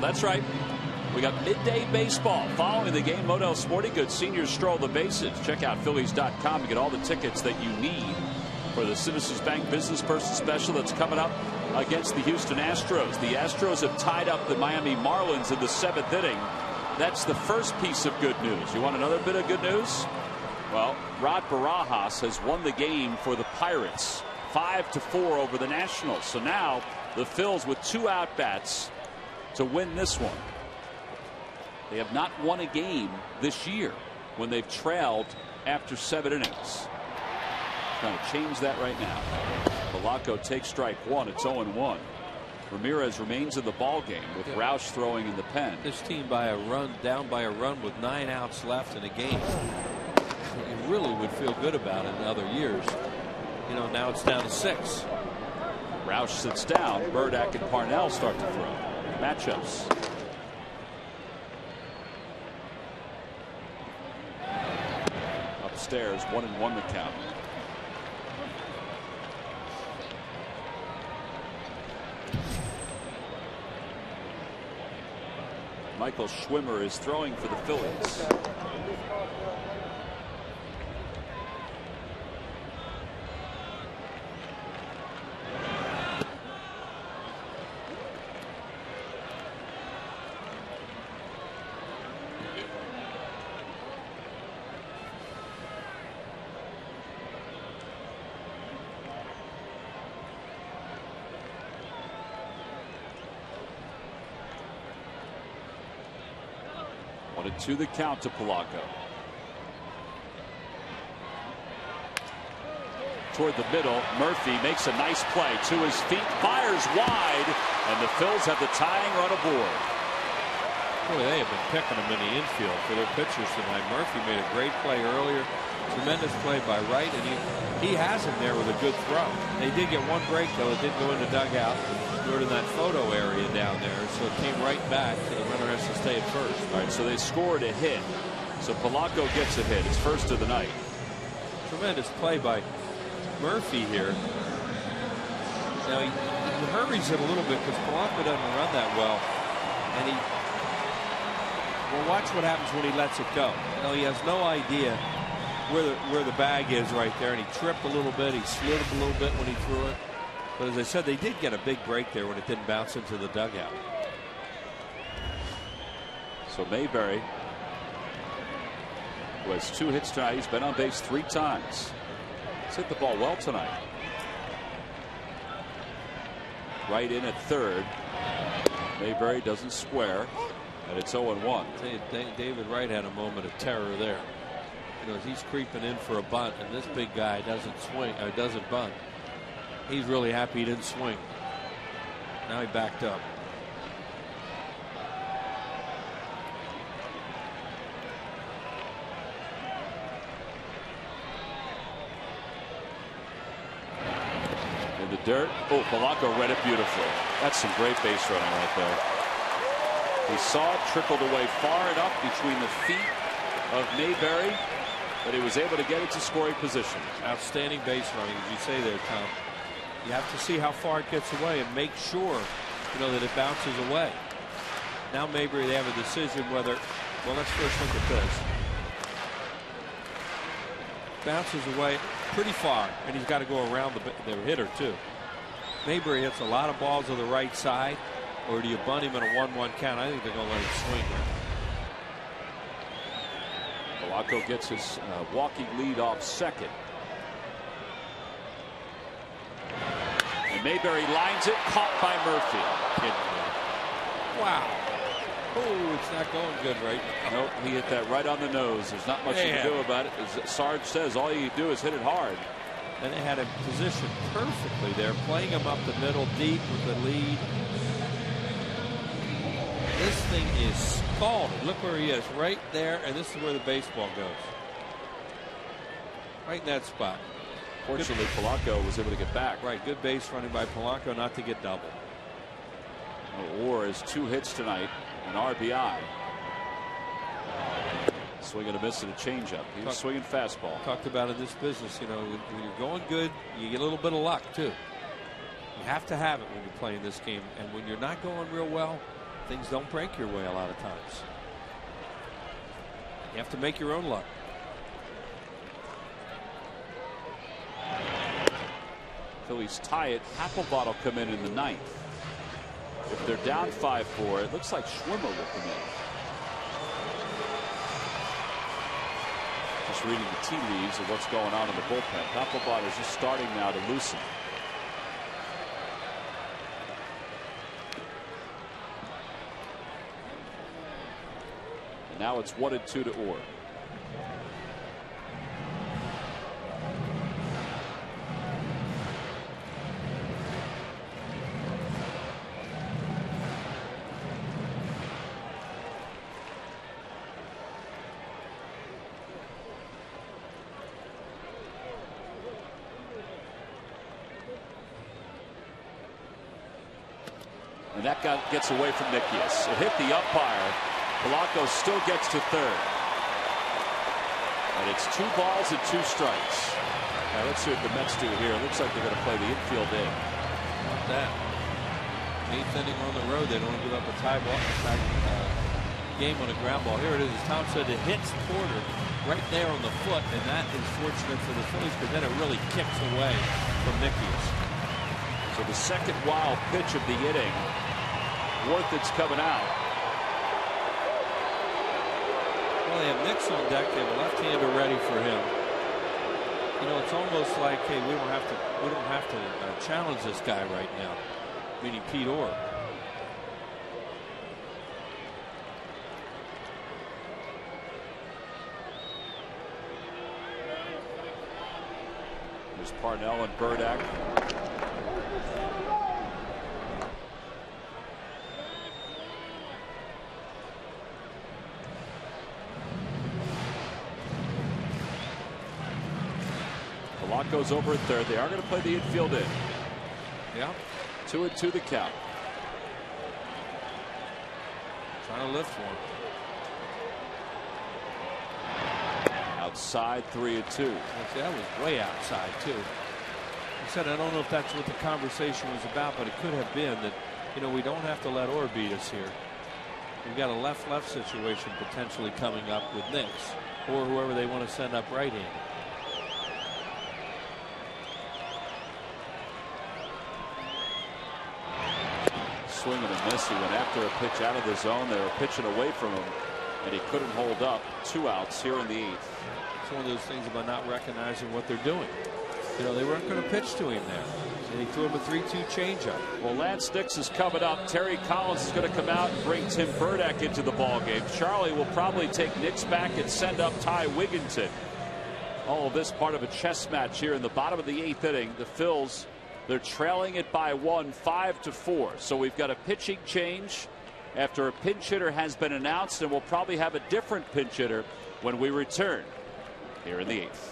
That's right. We got midday baseball following the game. Model Sporting Goods seniors stroll the bases. Check out Phillies.com to get all the tickets that you need for the Citizens Bank Business Person Special that's coming up against the Houston Astros. The Astros have tied up the Miami Marlins in the 7th inning. That's the first piece of good news. You want another bit of good news? Well, Rod Barajas has won the game for the Pirates 5-4 over the Nationals. So now the Phils with 2 out bats to win this one. They have not won a game this year when they've trailed after 7 innings. Trying to change that right now. Polanco takes strike 1. It's 0-1. Ramirez remains in the ball game with Roush throwing in the pen. This team down by a run with 9 outs left in a game. You really would feel good about it in other years. You know, now it's down to 6. Roush sits down. Burdack and Parnell start to throw. Matchups. Upstairs, 1-1 the count. Michael Schwimmer is throwing for the Phillies. To the count to Polanco. Toward the middle, Murphy makes a nice play to his feet, fires wide, and the Phils have the tying run aboard. Boy, they have been picking them in the infield for their pitchers tonight. Murphy made a great play earlier. Tremendous play by Wright, and he has him there with a good throw. They did get one break, though. It did go in the dugout. We're in that photo area down there, so it came right back. So the runner has to stay at first. All right, so they scored a hit. So Polanco gets a hit. It's first of the night. Tremendous play by Murphy here. Now he hurries it a little bit because Polanco doesn't run that well, and well, watch what happens when he lets it go. You know, he has no idea where the bag is right there, and he tripped a little bit. He slid a little bit when he threw it. But as I said, they did get a big break there when it didn't bounce into the dugout. So Mayberry, who has 2 hits tonight, he's been on base 3 times. He's hit the ball well tonight. Right in at third. Mayberry doesn't square, and it's 0-1. David Wright had a moment of terror there. You know, as he's creeping in for a bunt, and this big guy doesn't bunt. He's really happy he didn't swing. Now he backed up. In the dirt. Oh, Polanco read it beautifully. That's some great base running right there. He saw it trickled away far enough between the feet of Mayberry, but he was able to get it to scoring position. Outstanding base running, as you say there, Tom. You have to see how far it gets away and make sure, you know, that it bounces away. Now maybe they have a decision whether, well, let's first look at this. Bounces away pretty far, and he's got to go around the hitter too. Mayberry hits a lot of balls to the right side, or do you bunt him in a 1-1 count? I think they're going to let him swing here. Polanco gets his walking lead off second. And Mayberry lines it, caught by Murphy. Wow. Oh, it's not going good right now. Nope, he hit that right on the nose. There's not much you can do about it. As Sarge says, all you do is hit it hard. And they had him positioned perfectly there, playing him up the middle deep with the lead. This thing is scalded. Look where he is, right there, and this is where the baseball goes. Right in that spot. Fortunately, Polanco was able to get back. Right, good base running by Polanco not to get doubled. Orr has 2 hits tonight, an RBI. Swing and a miss and a changeup. He was swinging fastball. Talked about in this business, you know, when you're going good, you get a little bit of luck too. You have to have it when you're playing this game, and when you're not going real well, Things don't break your way a lot of times. You have to make your own luck. Phillies tie it. Papelbon will come in the ninth. If they're down 5-4, it looks like Schwimmer will come in. Just reading the tea leaves of what's going on in the bullpen. Papelbon is just starting now to loosen. And now it's 1-2 to Orr. And that gets away from Nikias. It hit the umpire. Polanco still gets to third. And it's 2 balls and 2 strikes. Now let's see what the Mets do here. It looks like they're going to play the infield in. Not that. 8th inning on the road. They don't give up a tie ball. Game on a ground ball. Here it is. As Tom said, it hits Porter right there on the foot, and that is fortunate for the Phillies because then it really kicks away from Nikias. So the second wild pitch of the inning. Worthing's coming out. Well, they have Nix on deck. They have a left-hander ready for him. You know, it's almost like, hey, we don't have to challenge this guy right now, meaning Pete Orr. There's Parnell and Burdack. Polanco's over at third. They are going to play the infield in. Yeah. 2-2 the count. Trying to lift one. Outside 3-2. That was way outside too. I said I don't know if that's what the conversation was about, but it could have been that, you know, we don't have to let Orr beat us here. We've got a left-left situation potentially coming up with Nix or whoever they want to send up right-handed. Swing and a miss. He went after a pitch out of the zone. They were pitching away from him, and he couldn't hold up. 2 outs here in the 8th. It's one of those things about not recognizing what they're doing. You know, they weren't going to pitch to him there. And he threw him a 3-2 changeup. Well, Lance Nix is coming up. Terry Collins is going to come out and bring Tim Burdack into the ballgame. Charlie will probably take Nix back and send up Ty Wigginton. All of this part of a chess match here in the bottom of the 8th inning. The Phils, they're trailing it by 1, 5-4. So we've got a pitching change after a pinch hitter has been announced, and we'll probably have a different pinch hitter when we return here in the 8th.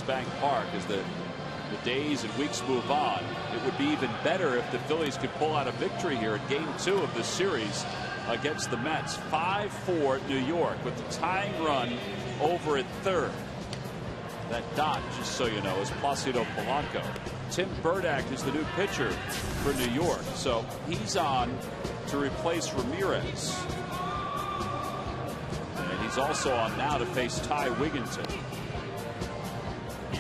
Citizens Bank Park as the days and weeks move on. It would be even better if the Phillies could pull out a victory here in Game 2 of this series against the Mets. 5-4 New York with the tying run over at third. That dot, just so you know, is Placido Polanco. Tim Burdack is the new pitcher for New York, so he's on to replace Ramirez. And he's also on now to face Ty Wigginton.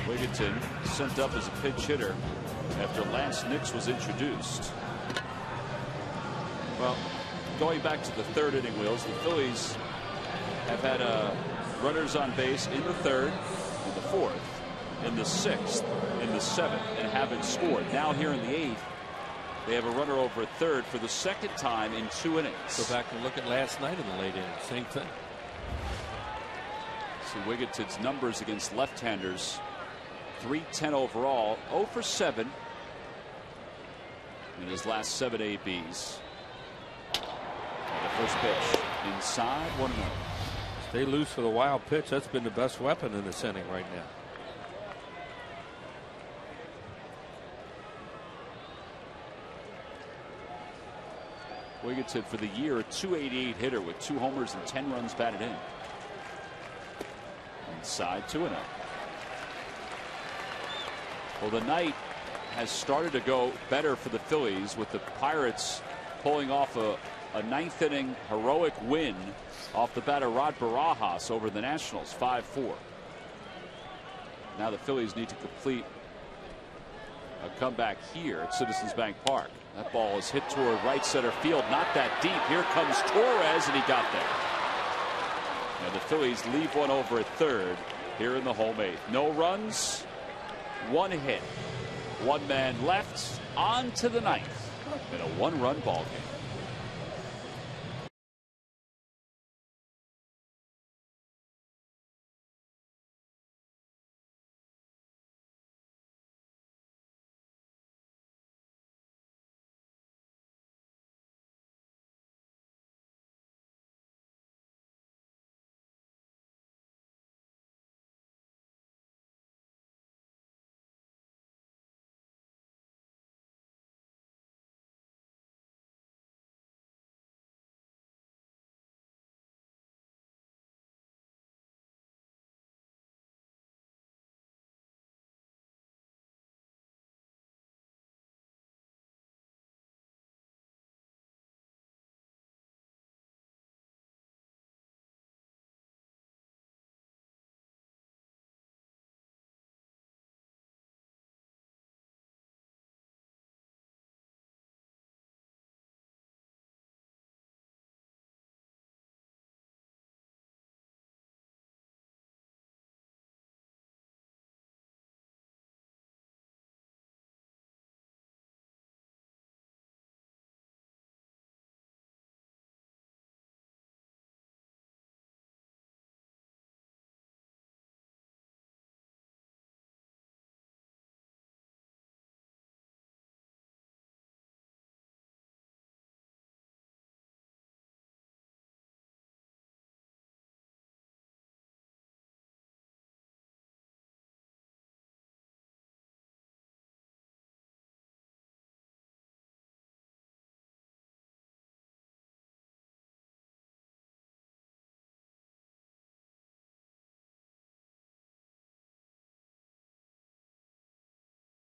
Wigginton sent up as a pinch hitter after Lance Nix was introduced. Well, going back to the third inning, Wheels, the Phillies have had runners on base in the third, in the fourth, in the sixth, in the seventh, and haven't scored. Now here in the eighth, they have a runner over at third for the second time in 2 innings. Go back and look at last night in the late innings. Same thing. See Wigginton's numbers against left-handers. .310 overall, 0 for 7 in his last 7 ABs. And the first pitch inside, 1-1. Stay loose for the wild pitch. That's been the best weapon in this inning right now. Wigginton for the year, a .288 hitter with 2 homers and 10 runs batted in. Inside, 2-0. Well, the night has started to go better for the Phillies with the Pirates pulling off a ninth inning heroic win off the bat of Rod Barajas over the Nationals, 5-4. Now the Phillies need to complete a comeback here at Citizens Bank Park. That ball is hit toward right center field, not that deep. Here comes Torres, and he got there. And the Phillies leave one over at third here in the home eighth. No runs, 1 hit, 1 man left, on to the ninth in a 1-run ball game.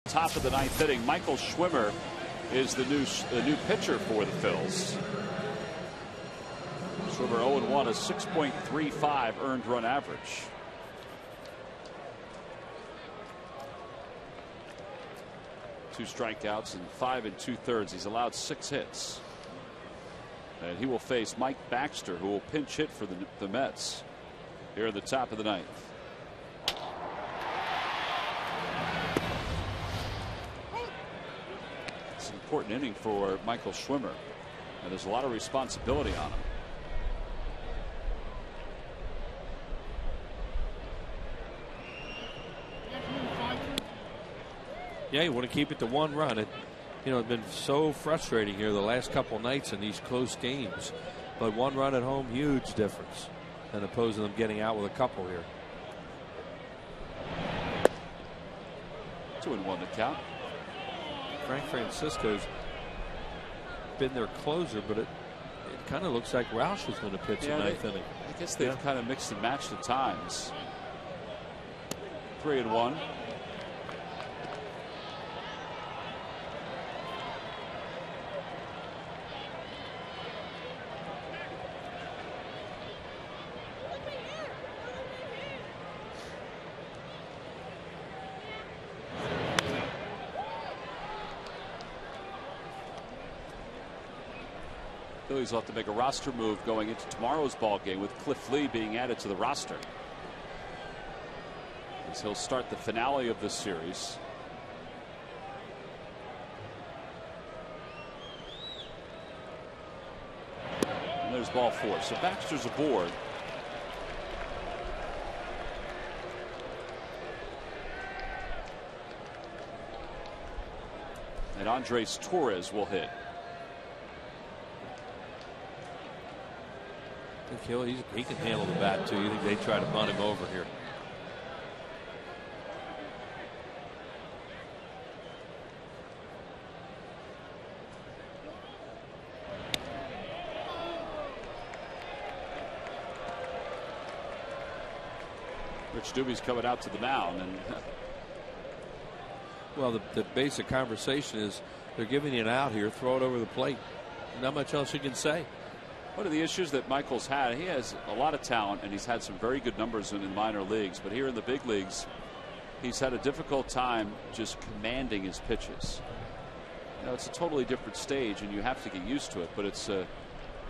Top of the ninth inning, Michael Schwimmer is the new pitcher for the Phils. Schwimmer 0-1, a 6.35 earned run average. Two strikeouts and 5 2/3. He's allowed 6 hits. And he will face Mike Baxter, who will pinch hit for the Mets here at the top of the ninth. It's an important inning for Michael Schwimmer, and there's a lot of responsibility on him. Yeah, you want to keep it to 1 run. It's been so frustrating here the last couple nights in these close games. But 1 run at home, huge difference, than opposed to them getting out with a couple here. 2-1 the count. Frank Francisco's been their closer, but it kind of looks like Roush is going to pitch in ninth inning. I guess they've kind of mixed and matched at times. 3-1. Phillies will have to make a roster move going into tomorrow's ball game with Cliff Lee being added to the roster, as he'll start the finale of this series. And there's ball 4. So Baxter's aboard. And Andres Torres will hit. He can handle the bat too. You think they try to bunt him over here? Rich Dubie's coming out to the mound, and well, the basic conversation is they're giving you an out here, throw it over the plate. Not much else you can say. One of the issues that Michael's had, he has a lot of talent and he's had some very good numbers in minor leagues, but here in the big leagues he's had a difficult time just commanding his pitches. You know, it's a totally different stage and you have to get used to it, but it's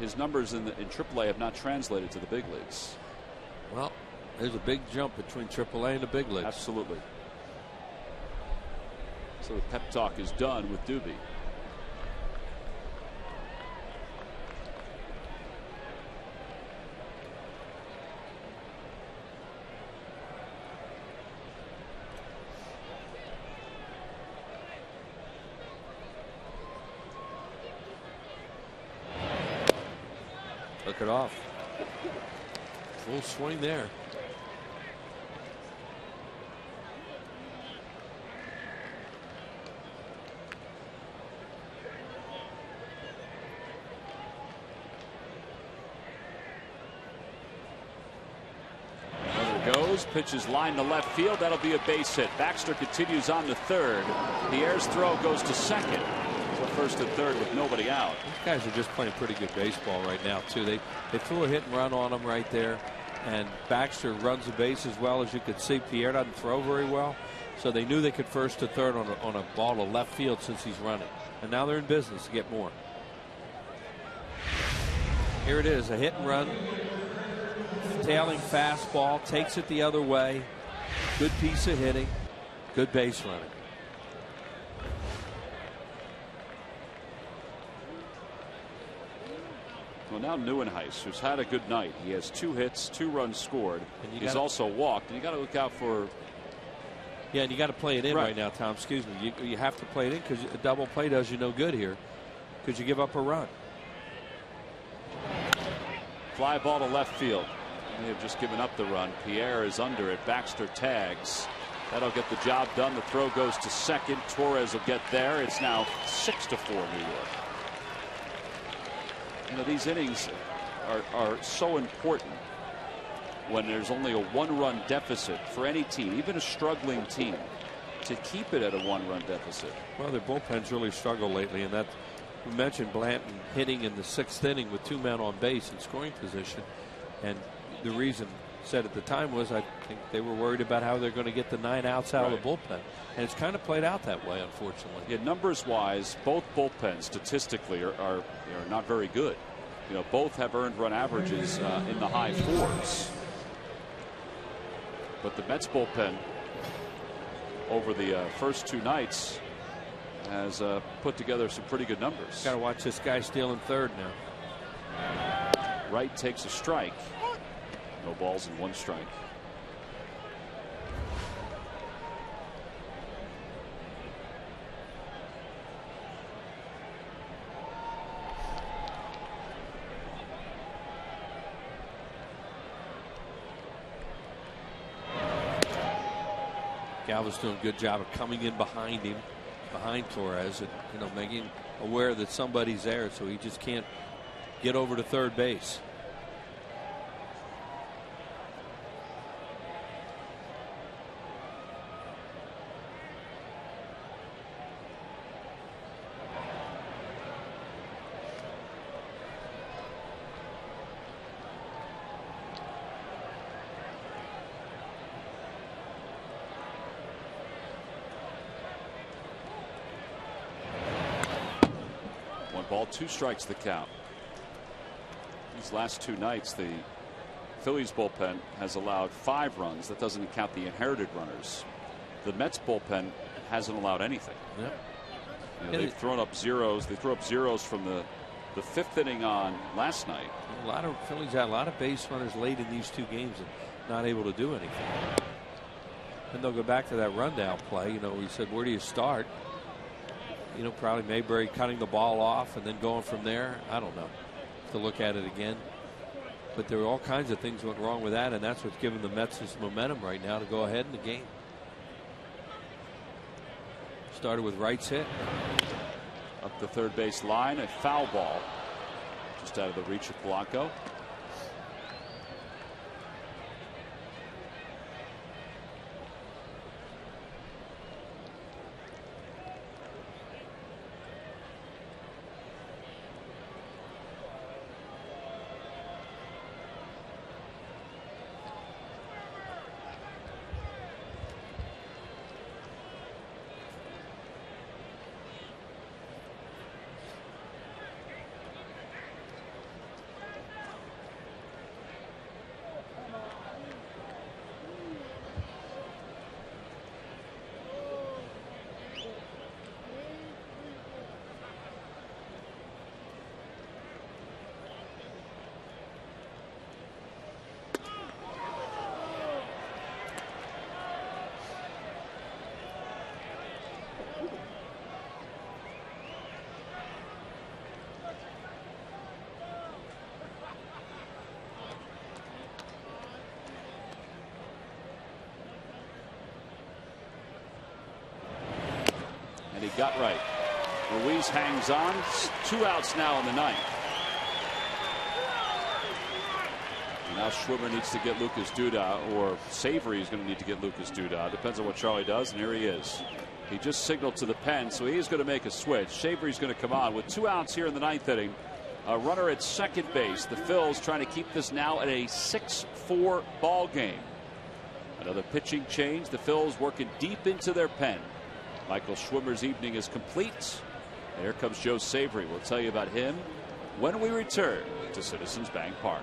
his numbers in AAA have not translated to the big leagues. Well, there's a big jump between AAA and the big leagues. Absolutely. So the pep talk is done with Dubie. Took it off. Full swing there. There goes. Pitch is lined to left field. That'll be a base hit. Baxter continues on to third. Pierre's throw goes to second. So first and third with nobody out. These guys are just playing pretty good baseball right now too. They threw a hit and run on them right there, and Baxter runs the base as well as you could see. Pierre doesn't throw very well, so they knew they could first to third on a ball to left field since he's running, and now they're in business to get more. Here it is, a hit and run, tailing fastball, takes it the other way. Good piece of hitting, good base running. Well, now Neuenhuis, who's had a good night. He has 2 hits, 2 runs scored. He's also walked, and you got to look out for. Yeah, and you got to play it in right now, Tom. Excuse me. You have to play it in because a double play does you no good here because you give up a run. Fly ball to left field. They have just given up the run. Pierre is under it. Baxter tags. That'll get the job done. The throw goes to second. Torres will get there. It's now 6-4 New York. You know, these innings are so important when there's only a 1-run deficit for any team, even a struggling team, to keep it at a 1-run deficit. Well, their bullpen's really struggled lately, and that we mentioned Blanton hitting in the 6th inning with 2 men on base in scoring position, and the reason said at the time was I think they were worried about how they're going to get the 9 outs out of the bullpen, and it's kind of played out that way, unfortunately. Yeah, numbers wise, both bullpens statistically are not very good. You know, both have earned run averages in the high 4s. But the Mets bullpen over the first 2 nights has put together some pretty good numbers. Got to watch this guy stealing third now. Wright takes a strike. No balls and 1 strike. Galva's doing a good job of coming in behind him, behind Torres, and making aware that somebody's there, so he just can't get over to third base. Ball, 2 strikes the count. These last 2 nights, the Phillies bullpen has allowed 5 runs. That doesn't count the inherited runners. The Mets bullpen hasn't allowed anything. Yep. They've thrown up zeros. They threw up zeros from the 5th inning on last night. A lot of Phillies had a lot of base runners late in these 2 games and not able to do anything. And they'll go back to that rundown play. We said, where do you start? Probably Mayberry cutting the ball off and then going from there. I don't know. To look at it again. But there were all kinds of things went wrong with that, and that's what's giving the Mets this momentum right now to go ahead in the game. Started with Wright's hit. Up the third base line, a foul ball. Just out of the reach of Polanco. And he got right. Ruiz hangs on. 2 outs now in the 9th. And now Schwimmer needs to get Lucas Duda, or Savory is going to need to get Lucas Duda. Depends on what Charlie does, and here he is. He just signaled to the pen, so he is going to make a switch. Savory's going to come on with 2 outs here in the 9th inning. A runner at second base. The Phils trying to keep this now at a 6-4 ball game. Another pitching change. The Phils working deep into their pen. Michael Schwimmer's evening is complete. And here comes Joe Savory. We'll tell you about him when we return to Citizens Bank Park.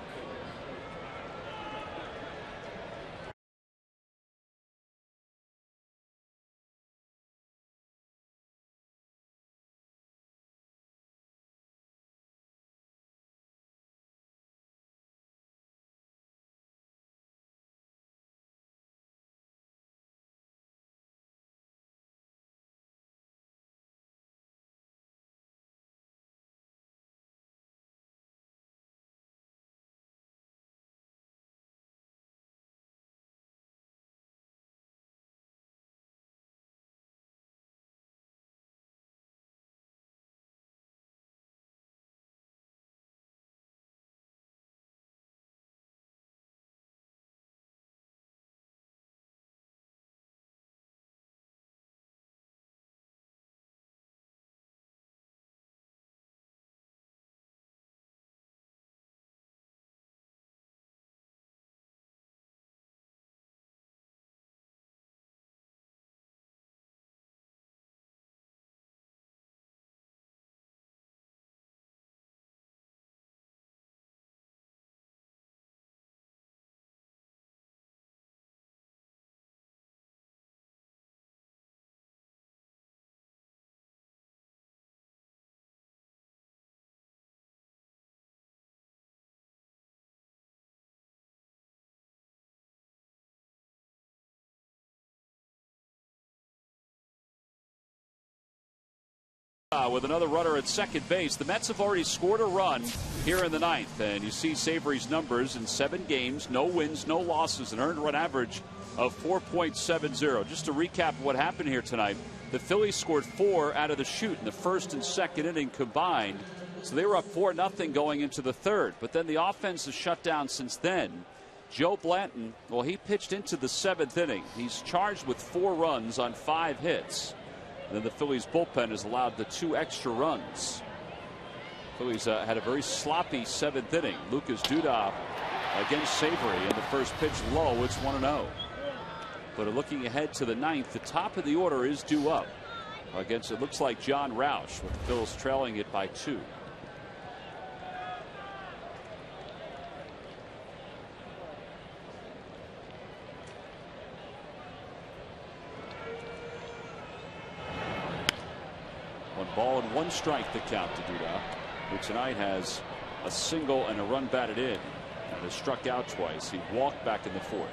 With another runner at second base, the Mets have already scored a run here in the 9th, and you see Savory's numbers in 7 games, no wins, no losses, an earned run average of 4.70. Just to recap what happened here tonight, the Phillies scored 4 out of the chute in the first and second inning combined. So they were up 4-0 going into the third. But then the offense has shut down since then. Joe Blanton, well, he pitched into the 7th inning. He's charged with 4 runs on 5 hits. And then the Phillies bullpen has allowed the 2 extra runs. Phillies had a very sloppy 7th inning. Lucas Duda against Savory, and the first pitch low. It's 1-0. But looking ahead to the 9th, the top of the order is due up against, it looks like, John Roush, with the Phillies trailing it by 2. One ball and 1 strike to count to Duda, who tonight has a single and a run batted in, and has struck out twice. He walked back in the 4th.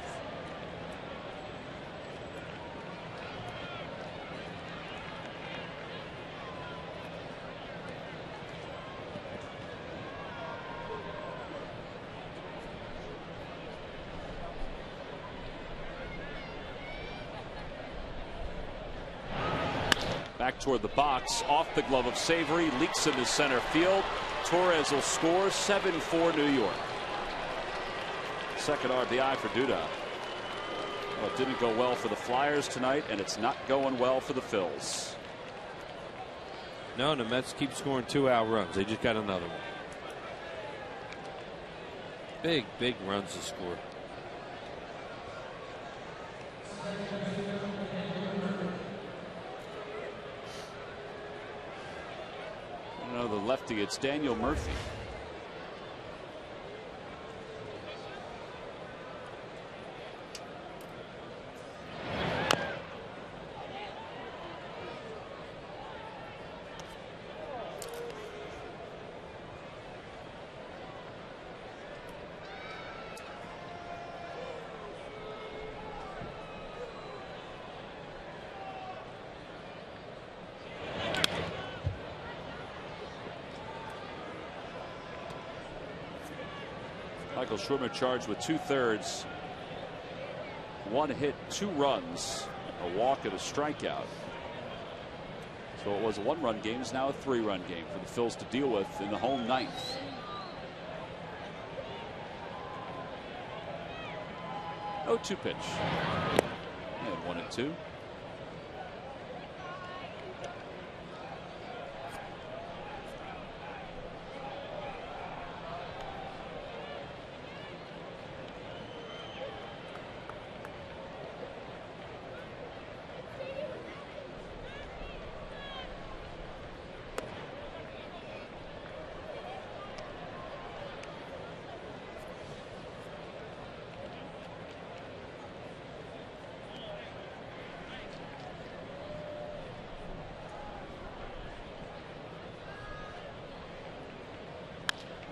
Back toward the box, off the glove of Savory, leaks into center field. Torres will score. 7-4 New York. Second RBI for Duda. Well, it didn't go well for the Flyers tonight, and it's not going well for the Phils. No, the Mets keep scoring 2-out runs. They just got another one. Big runs to score. The lefty, it's Daniel Murphy. Michael Schwimmer charged with 2/3. 1 hit, 2 runs, a walk and a strikeout. So it was a 1-run game. It's now a 3-run game for the Phils to deal with in the home 9th. 0-2 pitch. And 1-2.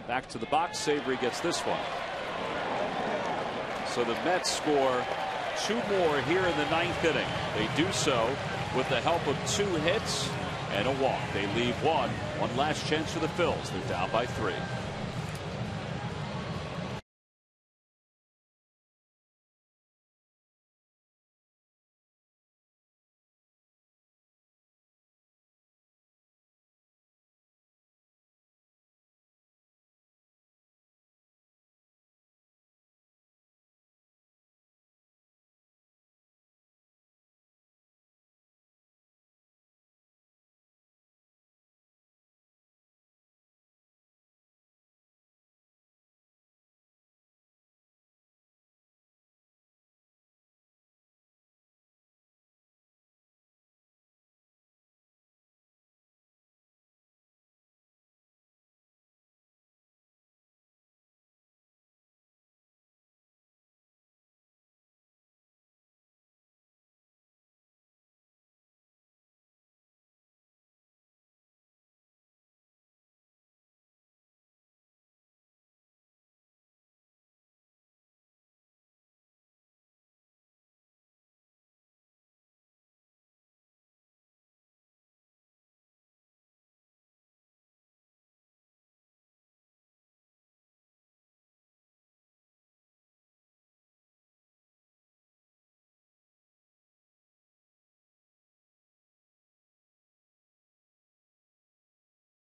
Back to the box. Savory gets this one. So the Mets score 2 more here in the 9th inning. They do so with the help of 2 hits and a walk. They leave one last chance for the Phils. They're down by 3.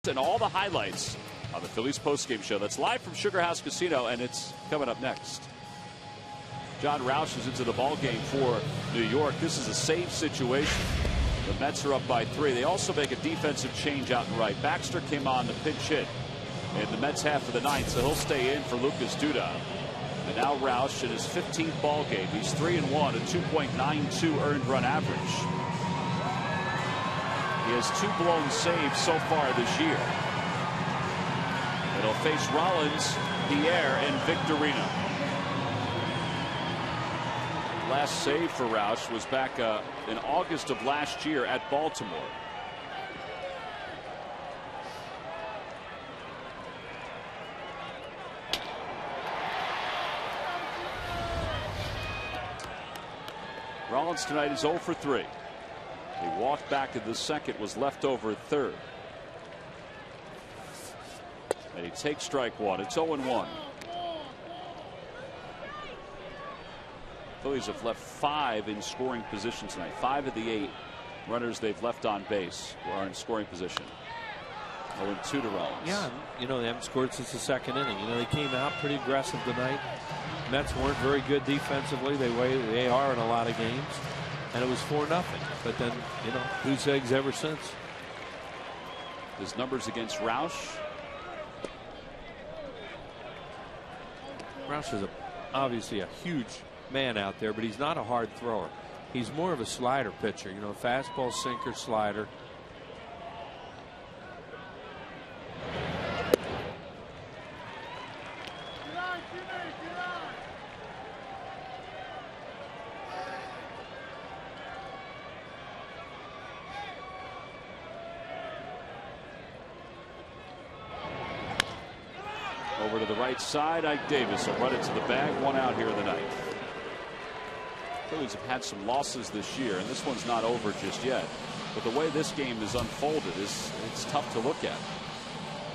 And all the highlights on the Phillies postgame show. That's live from Sugar House Casino, and it's coming up next. John Roush is into the ball game for New York. This is a save situation. The Mets are up by 3. They also make a defensive change out in right. Baxter came on to pinch hit in the Mets half of the ninth, so he'll stay in for Lucas Duda. And now Roush in his 15th ball game. He's 3-1, a 2.92 earned run average. He has 2 blown saves so far this year. And he'll face Rollins, Pierre, and Victorino. Last save for Roush was back in August of last year at Baltimore. Rollins tonight is 0 for 3. He walked back in the second, was left over third. And he takes strike 1. It's 0-1. Phillies have left 5 in scoring position tonight. 5 of the 8 runners they've left on base are in scoring position. 0-2 to Rollins. Yeah, you know, they haven't scored since the second inning. You know, they came out pretty aggressive tonight. Mets weren't very good defensively. They are in a lot of games. And it was 4-0. But then, you know, 2 eggs ever since. His numbers against Roush. Roush is obviously a huge man out there, but he's not a hard thrower. He's more of a slider pitcher. You know, fastball, sinker, slider. Over to the right side, Ike Davis will run it to the bag. 1 out here in the ninth. Phillies have had some losses this year, and this one's not over just yet. But the way this game is unfolded it's tough to look at.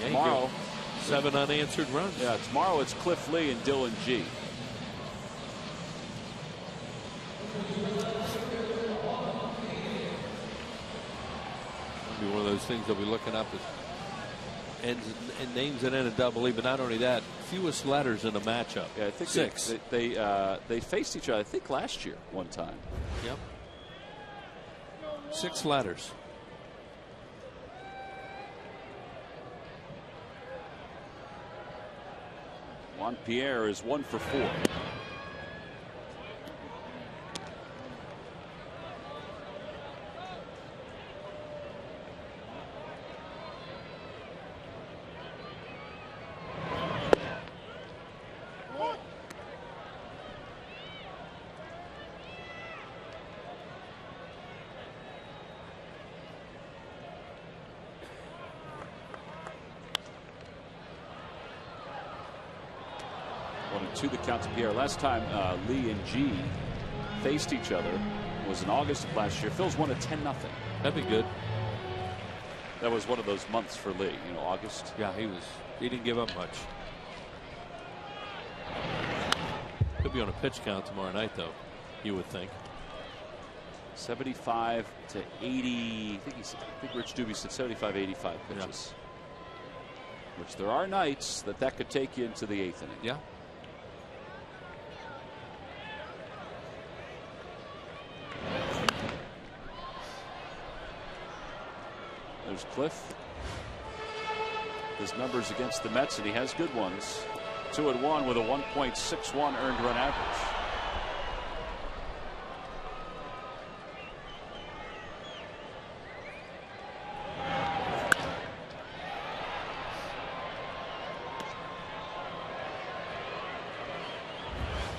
Yeah, tomorrow, 7 unanswered runs. Yeah, tomorrow it's Cliff Lee and Dylan G. It'll be one of those things they'll be looking up at. And names that end in double E, but not only that, fewest letters in a matchup. Yeah, I think 6. They faced each other, I think, last year one time. Yep. 6 letters. Juan Pierre is 1 for 4. To the count to Pierre. Last time Lee and G faced each other was in August of last year. Phil's won a 10-0. That'd be good. That was one of those months for Lee, you know, August. Yeah, he didn't give up much. Could be on a pitch count tomorrow night, though, you would think. 75 to 80. I think Rich Doobie said 75-85 pitches. Yeah. Which there are nights that could take you into the 8th inning. Yeah. There's Cliff. His numbers against the Mets, and he has good ones. 2-1 with a 1.61 earned run average.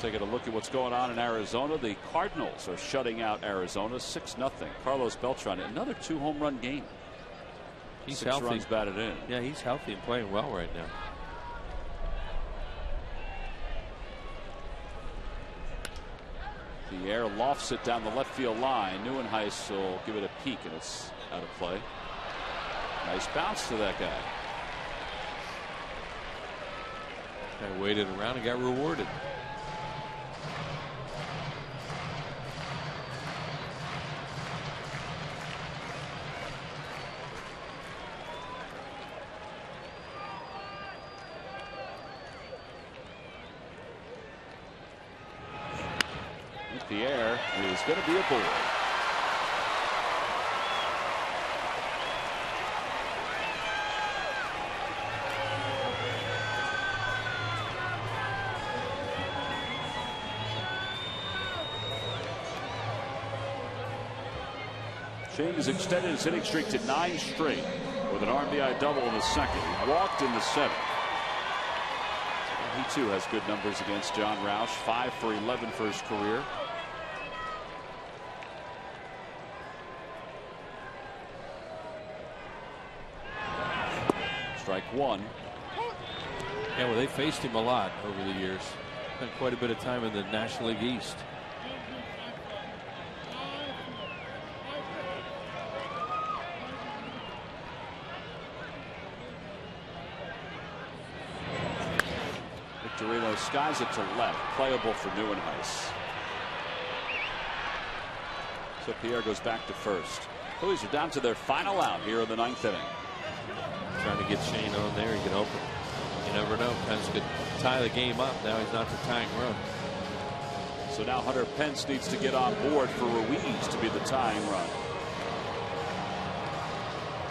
Taking a look at what's going on in Arizona. The Cardinals are shutting out Arizona 6-0. Carlos Beltran, another 2-home run game. He's 6 healthy. runs batted in. Yeah, he's healthy and playing well right now. The air lofts it down the left field line. Neuenhuis will give it a peek, and it's out of play. Nice bounce to that guy. Guy waited around and got rewarded. Pierre is going to be aboard. Shane has extended his hitting streak to 9 straight with an RBI double in the second. He walked in the 7th. He too has good numbers against John Roush. 5 for 11 for his career. Strike 1. Yeah, well, they faced him a lot over the years. Spent quite a bit of time in the National League East. Victorino skies it to left, playable for Neuenhuis. So Pierre goes back to first. Phillies are down to their final out here in the 9th inning. Trying to get Shane on there. He can open. You never know. Pence could tie the game up. Now he's not the tying run. So now Hunter Pence needs to get on board for Ruiz to be the tying run.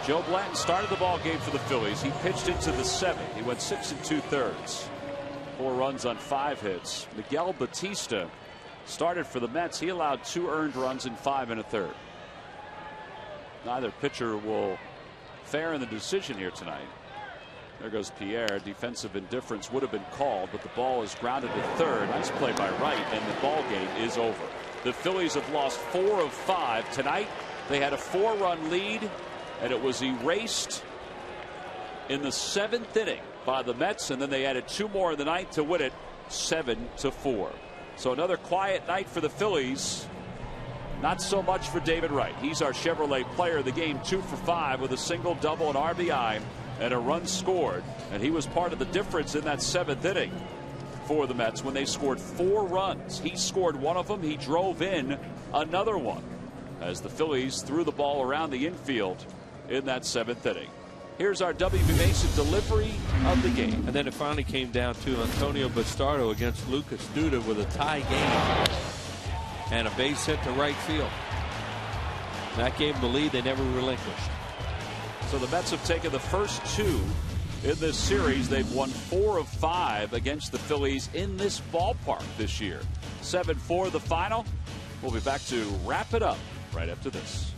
Joe Blanton started the ball game for the Phillies. He pitched into the 7th. He went 6 2/3. 4 runs on 5 hits. Miguel Batista started for the Mets. He allowed 2 earned runs in 5 1/3. Neither pitcher will fare in the decision here tonight. There goes Pierre. Defensive indifference would have been called, but the ball is grounded to third. Nice play by Wright, and the ball game is over. The Phillies have lost 4 of 5 tonight. They had a 4-run lead, and it was erased in the 7th inning by the Mets, and then they added 2 more in the 9th to win it 7-4. So another quiet night for the Phillies. Not so much for David Wright. He's our Chevrolet player of the game, 2 for 5 with a single, double, and RBI, and a run scored. And he was part of the difference in that 7th inning for the Mets when they scored 4 runs. He scored 1 of them. He drove in another one as the Phillies threw the ball around the infield in that 7th inning. Here's our W.B. Mason delivery of the game. And then it finally came down to Antonio Bastardo against Lucas Duda with a tie game. And a base hit to right field. That gave them the lead they never relinquished. So the Mets have taken the first 2 in this series. They've won 4 of 5 against the Phillies in this ballpark this year. 7-4 the final. We'll be back to wrap it up right after this.